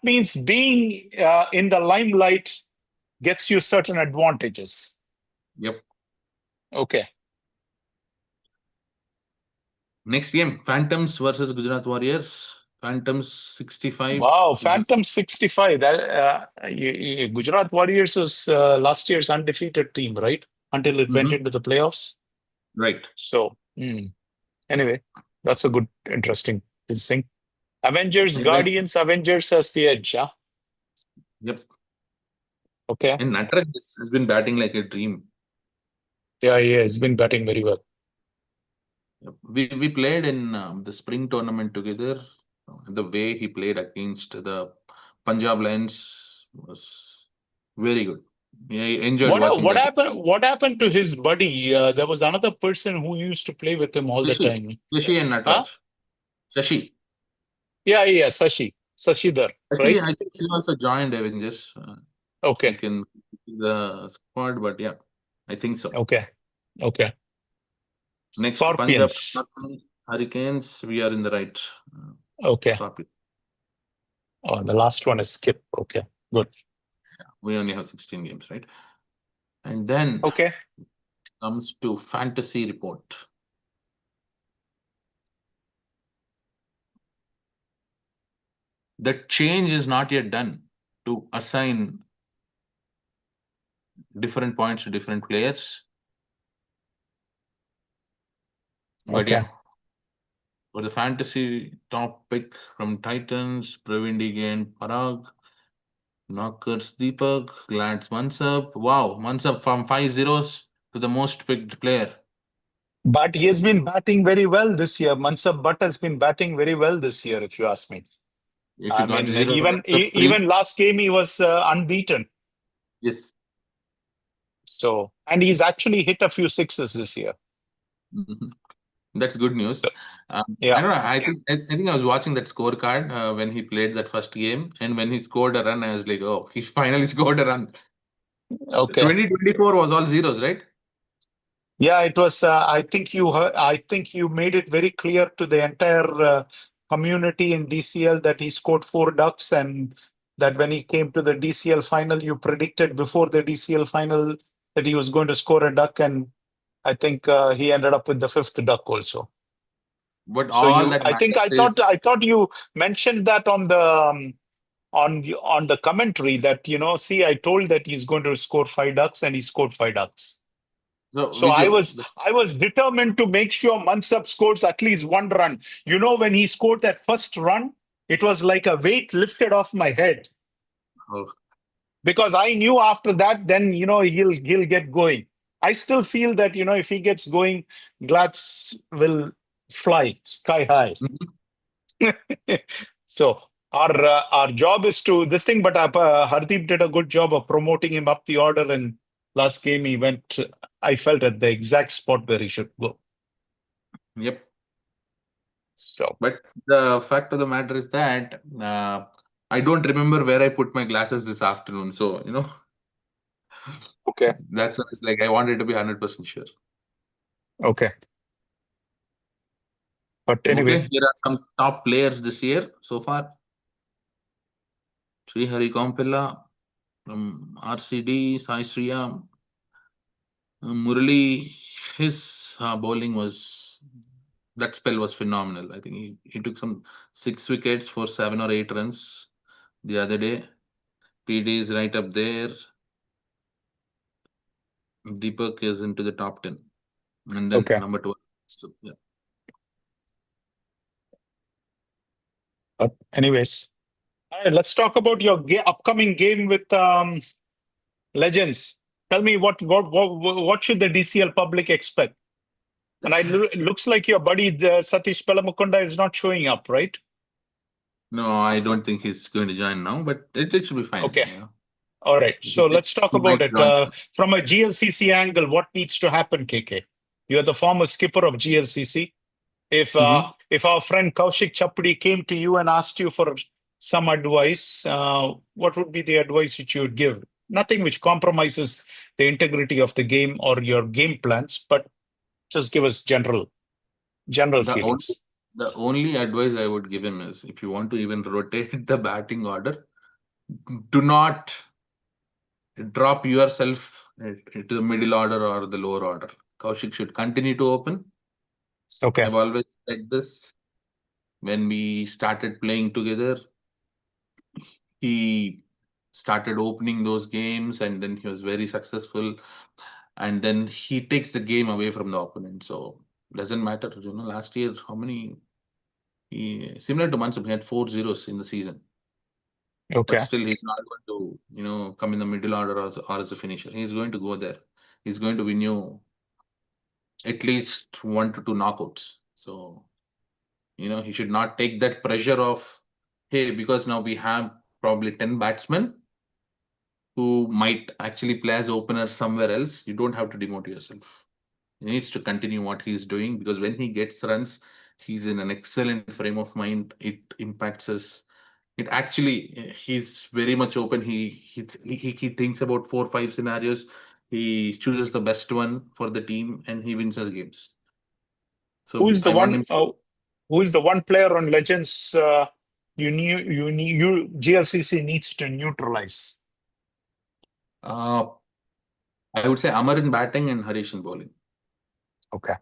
means being in the limelight gets you certain advantages. Yep. Okay. Next game, Phantoms versus Gujarat Warriors. Phantoms 65. Wow, Phantom 65. That Gujarat Warriors was last year's undefeated team, right? Until it went into the playoffs. Right. So, anyway, that's a good, interesting thing. Avengers, And Guardians, Avengers has the edge, yeah? Yep. Okay. And Natraj has been batting like a dream. Yeah, he's been batting very well. Yep. We played in the spring tournament together. The way he played against the Punjab Lions was very good. I enjoyed watching What that. happened? What happened to his buddy? There was another person who used to play with him all the time. Shashi and Huh? Natraj. Shashi. Yeah, Sashidhar, Actually, right? I think he also joined Avengers. You Okay, can see the squad, but yeah, I think so. okay. Next, Punjab Scorpions. Hurricanes. We are in the right. Okay. Scorpion. Oh, the last one is Skip. Okay, good. We only have 16 games, right? And then Okay. comes to fantasy report. The change is not yet done to assign different points to different players. But Okay. yeah, for the fantasy top pick from Titans, Praveen Deegan, Parag, Knockers Deepak, Glance Mansap. Wow, Mansap from 5 zeros to the most picked player. But he has been batting very well this year. Mansab Butt has been batting very well this year, if you ask me. If I you got mean, 0, even last game he was unbeaten. yes. So, and he's actually hit a few sixes this year. That's good news. So, I yeah. don't know. I think I was watching that scorecard when he played that first game, and when he scored a run, I was like, oh, he finally scored a run. Okay. 2024 was all zeros, right? Yeah, it was. I think you made it very clear to the entire community in DCL that he scored 4 ducks, and that when he came to the DCL final, you predicted before the DCL final that he was going to score a duck, and I think he ended up with the 5th duck also. But So all that I thought you mentioned that on the on the commentary that see, I told that he's going to score 5 ducks, and he scored 5 ducks. So I was determined to make sure Mansab scores at least 1 run. When he scored that first run, it was like a weight lifted off my head. Oh. Because I knew after that, then he'll get going. I still feel that if he gets going, Glatz will fly sky high. So our job is to this thing, but Hardeep did a good job of promoting him up the order, and last game he went, I felt, at the exact spot where he should go. Yep. So, but the fact of the matter is that I don't remember where I put my glasses this afternoon. So, okay. That's why it's like I wanted to be 100% sure. Okay. But anyway. Okay, here are some top players this year so far. Sri Hari Kompilla from RCD, Sai Sriya, Murali. His bowling that spell was phenomenal. I think he took some 6 wickets for 7 or 8 runs the other day. PD is right up there. Deepak is into the top 10. And then number 2. So, yeah. But anyways, all right, let's talk about your upcoming game with Legends. Tell me what should the DCL public expect? And it looks like your buddy Satish Pelamukunda is not showing up, right? No, I don't think he's going to join now, but it should be fine. Okay. All right. So let's talk about it. From a GLCC angle, what needs to happen, KK? You're the former skipper of GLCC. If our friend Kaushik Chapdi came to you and asked you for some advice, what would be the advice which you would give? Nothing which compromises the integrity of the game or your game plans, but just give us general feelings. The only advice I would give him is, if you want to even rotate the batting order, do not drop yourself into the middle order or the lower order. Kaushik should continue to open. Okay. I've always said this. When we started playing together, he started opening those games and then he was very successful. And then he takes the game away from the opponent. So doesn't matter. Last year, how many? Similar to Mansub, he had 4 zeros in the season. But Okay. still, he's not going to, come in the middle order or as a finisher. He's going to go there. He's going to win you at least 1 to 2 knockouts. So, he should not take that pressure of, hey, because now we have probably 10 batsmen who might actually play as opener somewhere else. You don't have to demote yourself. He needs to continue what he's doing because when he gets runs, he's in an excellent frame of mind. It impacts us. It actually, he's very much open. He thinks about 4 or 5 scenarios. He chooses the best one for the team and he wins us games. Who So is the I want one? him to, Who is the one player on Legends? GLCC needs to neutralize. uh, I would say Amar in batting and Harish in bowling. Okay.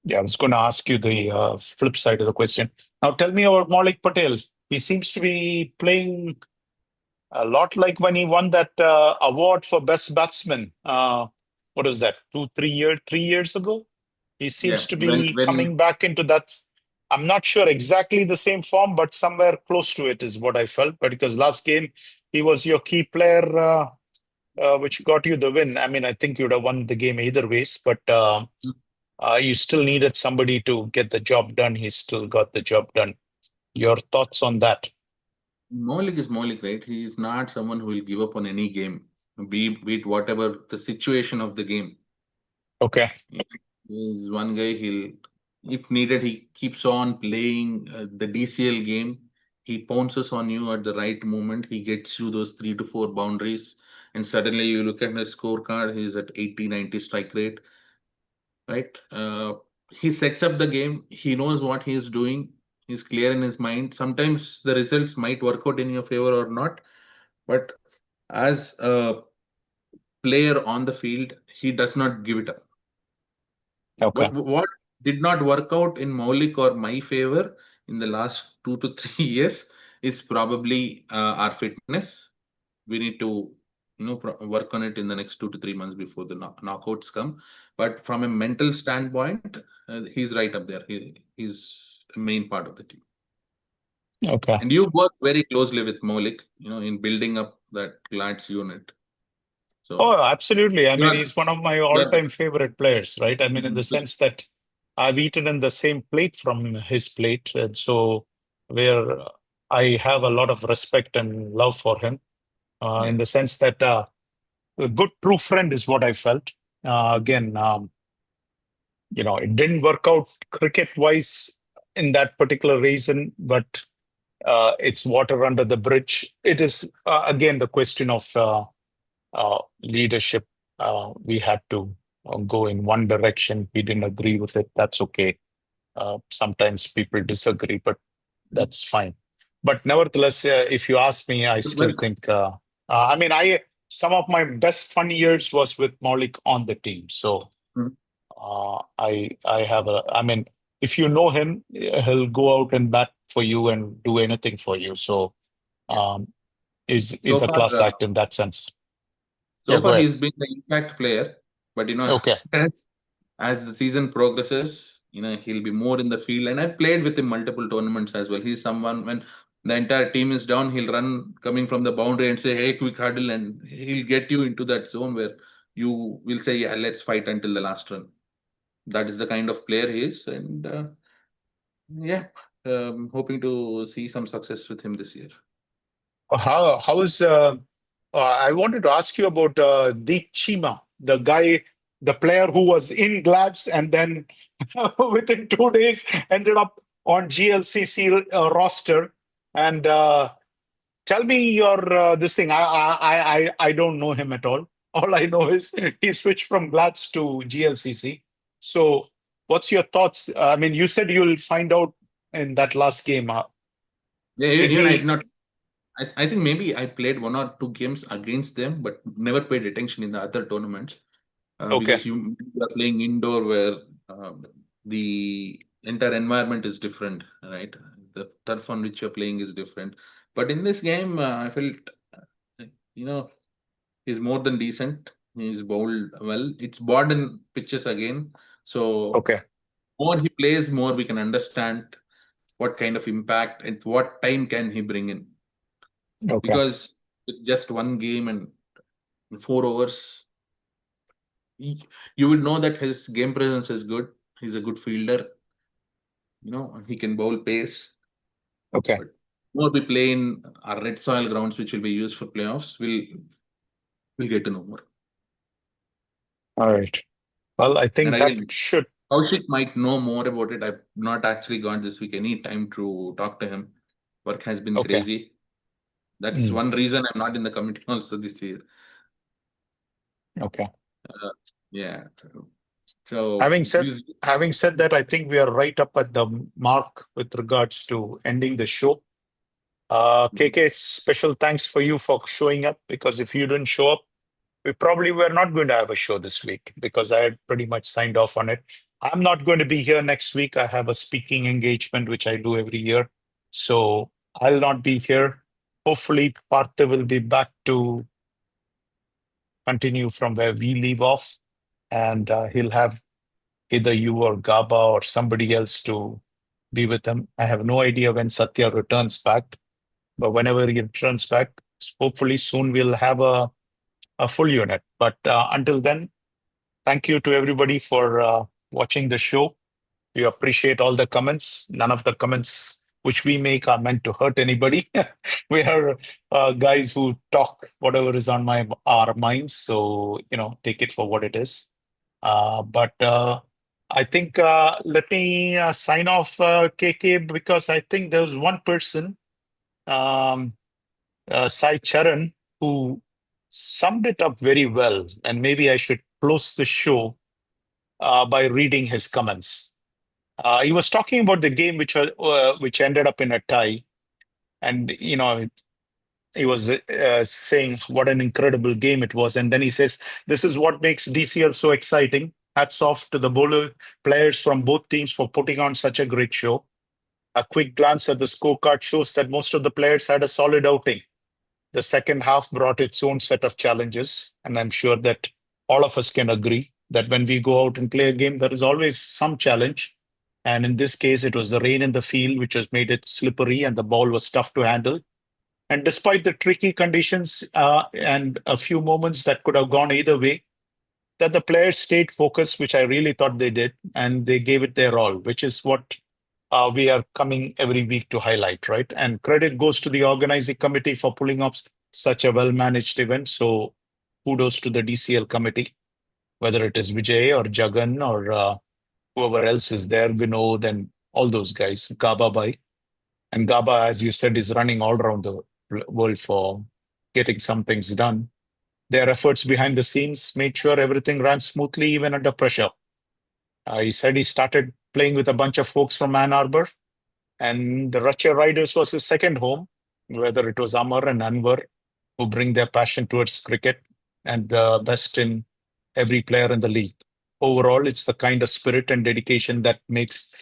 Yeah, I was going to ask you the flip side of the question. Now, tell me about Maulik Patel. He seems to be playing a lot like when he won that award for best batsman. What is that? 3 years ago? He Yeah, seems to when be when coming back into that. I'm not sure exactly the same form, but somewhere close to it is what I felt. But because last game he was your key player, which got you the win. I mean, I think you'd have won the game either ways, but you still needed somebody to get the job done. He still got the job done. Your thoughts on that? Maulik is Maulik, right? He is not someone who will give up on any game, be it whatever the situation of the game. Okay. He's one guy. If needed, he keeps on playing the DCL game. He pounces on you at the right moment. He gets you those 3 to 4 boundaries, and suddenly you look at his scorecard. He's at 80, 90 strike rate, right? He sets up the game. He knows what he is doing. He's clear in his mind. Sometimes the results might work out in your favor or not, but as a player on the field, he does not give it up. Okay. What did not work out in Maulik or my favor in the last 2 to 3 years is probably our fitness. We need to work on it in the next 2 to 3 months before the knockouts come. But from a mental standpoint, he's right up there. He's a main part of the team. Okay. And you work very closely with Maulik, in building up that Glads unit. So Oh, absolutely. I mean, you're, he's one of my you're all-time favorite players, right? I mean, in the Mhm. sense that I've eaten in the same plate from his plate, and so where I have a lot of respect and love for him, Yeah. in the sense that a good true friend is what I felt. Again, it didn't work out cricket-wise in that particular reason, but it's water under the bridge. It is again the question of leadership. We had to go in one direction. We didn't agree with it. That's okay. Sometimes people disagree, but that's fine. But nevertheless, if you ask me, I still Well, think. I mean, some of my best fun years was with Maulik on the team. So Mhm. I have a. I mean, if you know him, he'll go out and bat for you and do anything for you. So yeah. um, is So a far, class act in that sense. Yeah, so go far ahead. he's been the impact player, but Okay. as the season progresses, he'll be more in the field. And I've played with him multiple tournaments as well. He's someone when the entire team is down, he'll run coming from the boundary and say, "Hey, quick huddle," and he'll get you into that zone where you will say, "Yeah, let's fight until the last run." That is the kind of player he is, and yeah, hoping to see some success with him this year. How is I wanted to ask you about Deep Chima, the guy, the player who was in Glads and then within 2 days ended up on GLCC roster. And tell me your this thing. I don't know him at all. All I know is he switched from Glads to GLCC. So, what's your thoughts? I mean, you said you'll find out in that last game. Yeah, Is even I did he? not. I think maybe I played 1 or 2 games against them, but never paid attention in the other tournaments. Okay. Because you are playing indoor where the entire environment is different, right? The turf on which you're playing is different. But in this game, I felt, you know, he's more than decent. He's bowled well. It's modern pitches again. So Okay. more he plays, more we can understand what kind of impact and what time can he bring in. Okay. Because with just one game and 4 overs, you would know that his game presence is good. He's a good fielder. He can bowl pace. Okay. But more we play in our red soil grounds, which will be used for playoffs, we'll get to know more. All right. Well, I think And that again, should. Kaushik might know more about it. I've not actually got this week any time to talk to him. Work has been Okay. crazy. That's Mm. one reason I'm not in the committee also this year. Okay. Yeah. So Having said that, I think we are right up at the mark with regards to ending the show. KK, special thanks for you for showing up, because if you didn't show up, we probably were not going to have a show this week, because I had pretty much signed off on it. I'm not going to be here next week. I have a speaking engagement, which I do every year. So I'll not be here. Hopefully, Partha will be back to continue from where we leave off. And he'll have either you or Gaba or somebody else to be with him. I have no idea when Satya returns back, but whenever he returns back, hopefully soon we'll have a full unit. But until then, thank you to everybody for watching the show. We appreciate all the comments. None of the comments which we make are meant to hurt anybody. We are guys who talk whatever is on our minds. So, take it for what it is. But I think let me sign off, KK, because I think there was one person, Sai Charan, who summed it up very well. And maybe I should close the show by reading his comments. He was talking about the game which ended up in a tie. And, he was saying what an incredible game it was. And then he says, this is what makes DCL so exciting. Hats off to the bowler players from both teams for putting on such a great show. A quick glance at the scorecard shows that most of the players had a solid outing. The second half brought its own set of challenges. And I'm sure that all of us can agree that when we go out and play a game, there is always some challenge. And in this case, it was the rain in the field, which has made it slippery, and the ball was tough to handle. And despite the tricky conditions and a few moments that could have gone either way, that the players stayed focused, which I really thought they did, and they gave it their all, which is what we are coming every week to highlight, right? And credit goes to the organizing committee for pulling off such a well-managed event. So kudos to the DCL committee, whether it is Vijay or Jagan or whoever else is there, Vinod and all those guys, Gaba Bhai. And Gaba, as you said, is running all around the world for getting some things done. Their efforts behind the scenes made sure everything ran smoothly, even under pressure. He said he started playing with a bunch of folks from Ann Arbor, and the Racha Riders was his second home, whether it was Amar and Anwar, who bring their passion towards cricket and the best in every player in the league. Overall, it's the kind of spirit and dedication that makes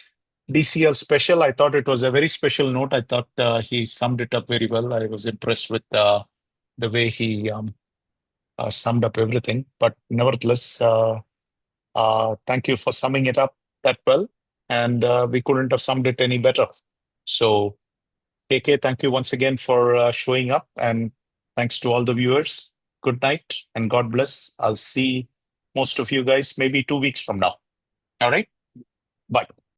DCL special. I thought it was a very special note. I thought he summed it up very well. I was impressed with the way he summed up everything. But nevertheless, thank you for summing it up that well. And we couldn't have summed it any better. So, KK, thank you once again for showing up. And thanks to all the viewers. Good night and God bless. I'll see most of you guys maybe 2 weeks from now. All right. Bye.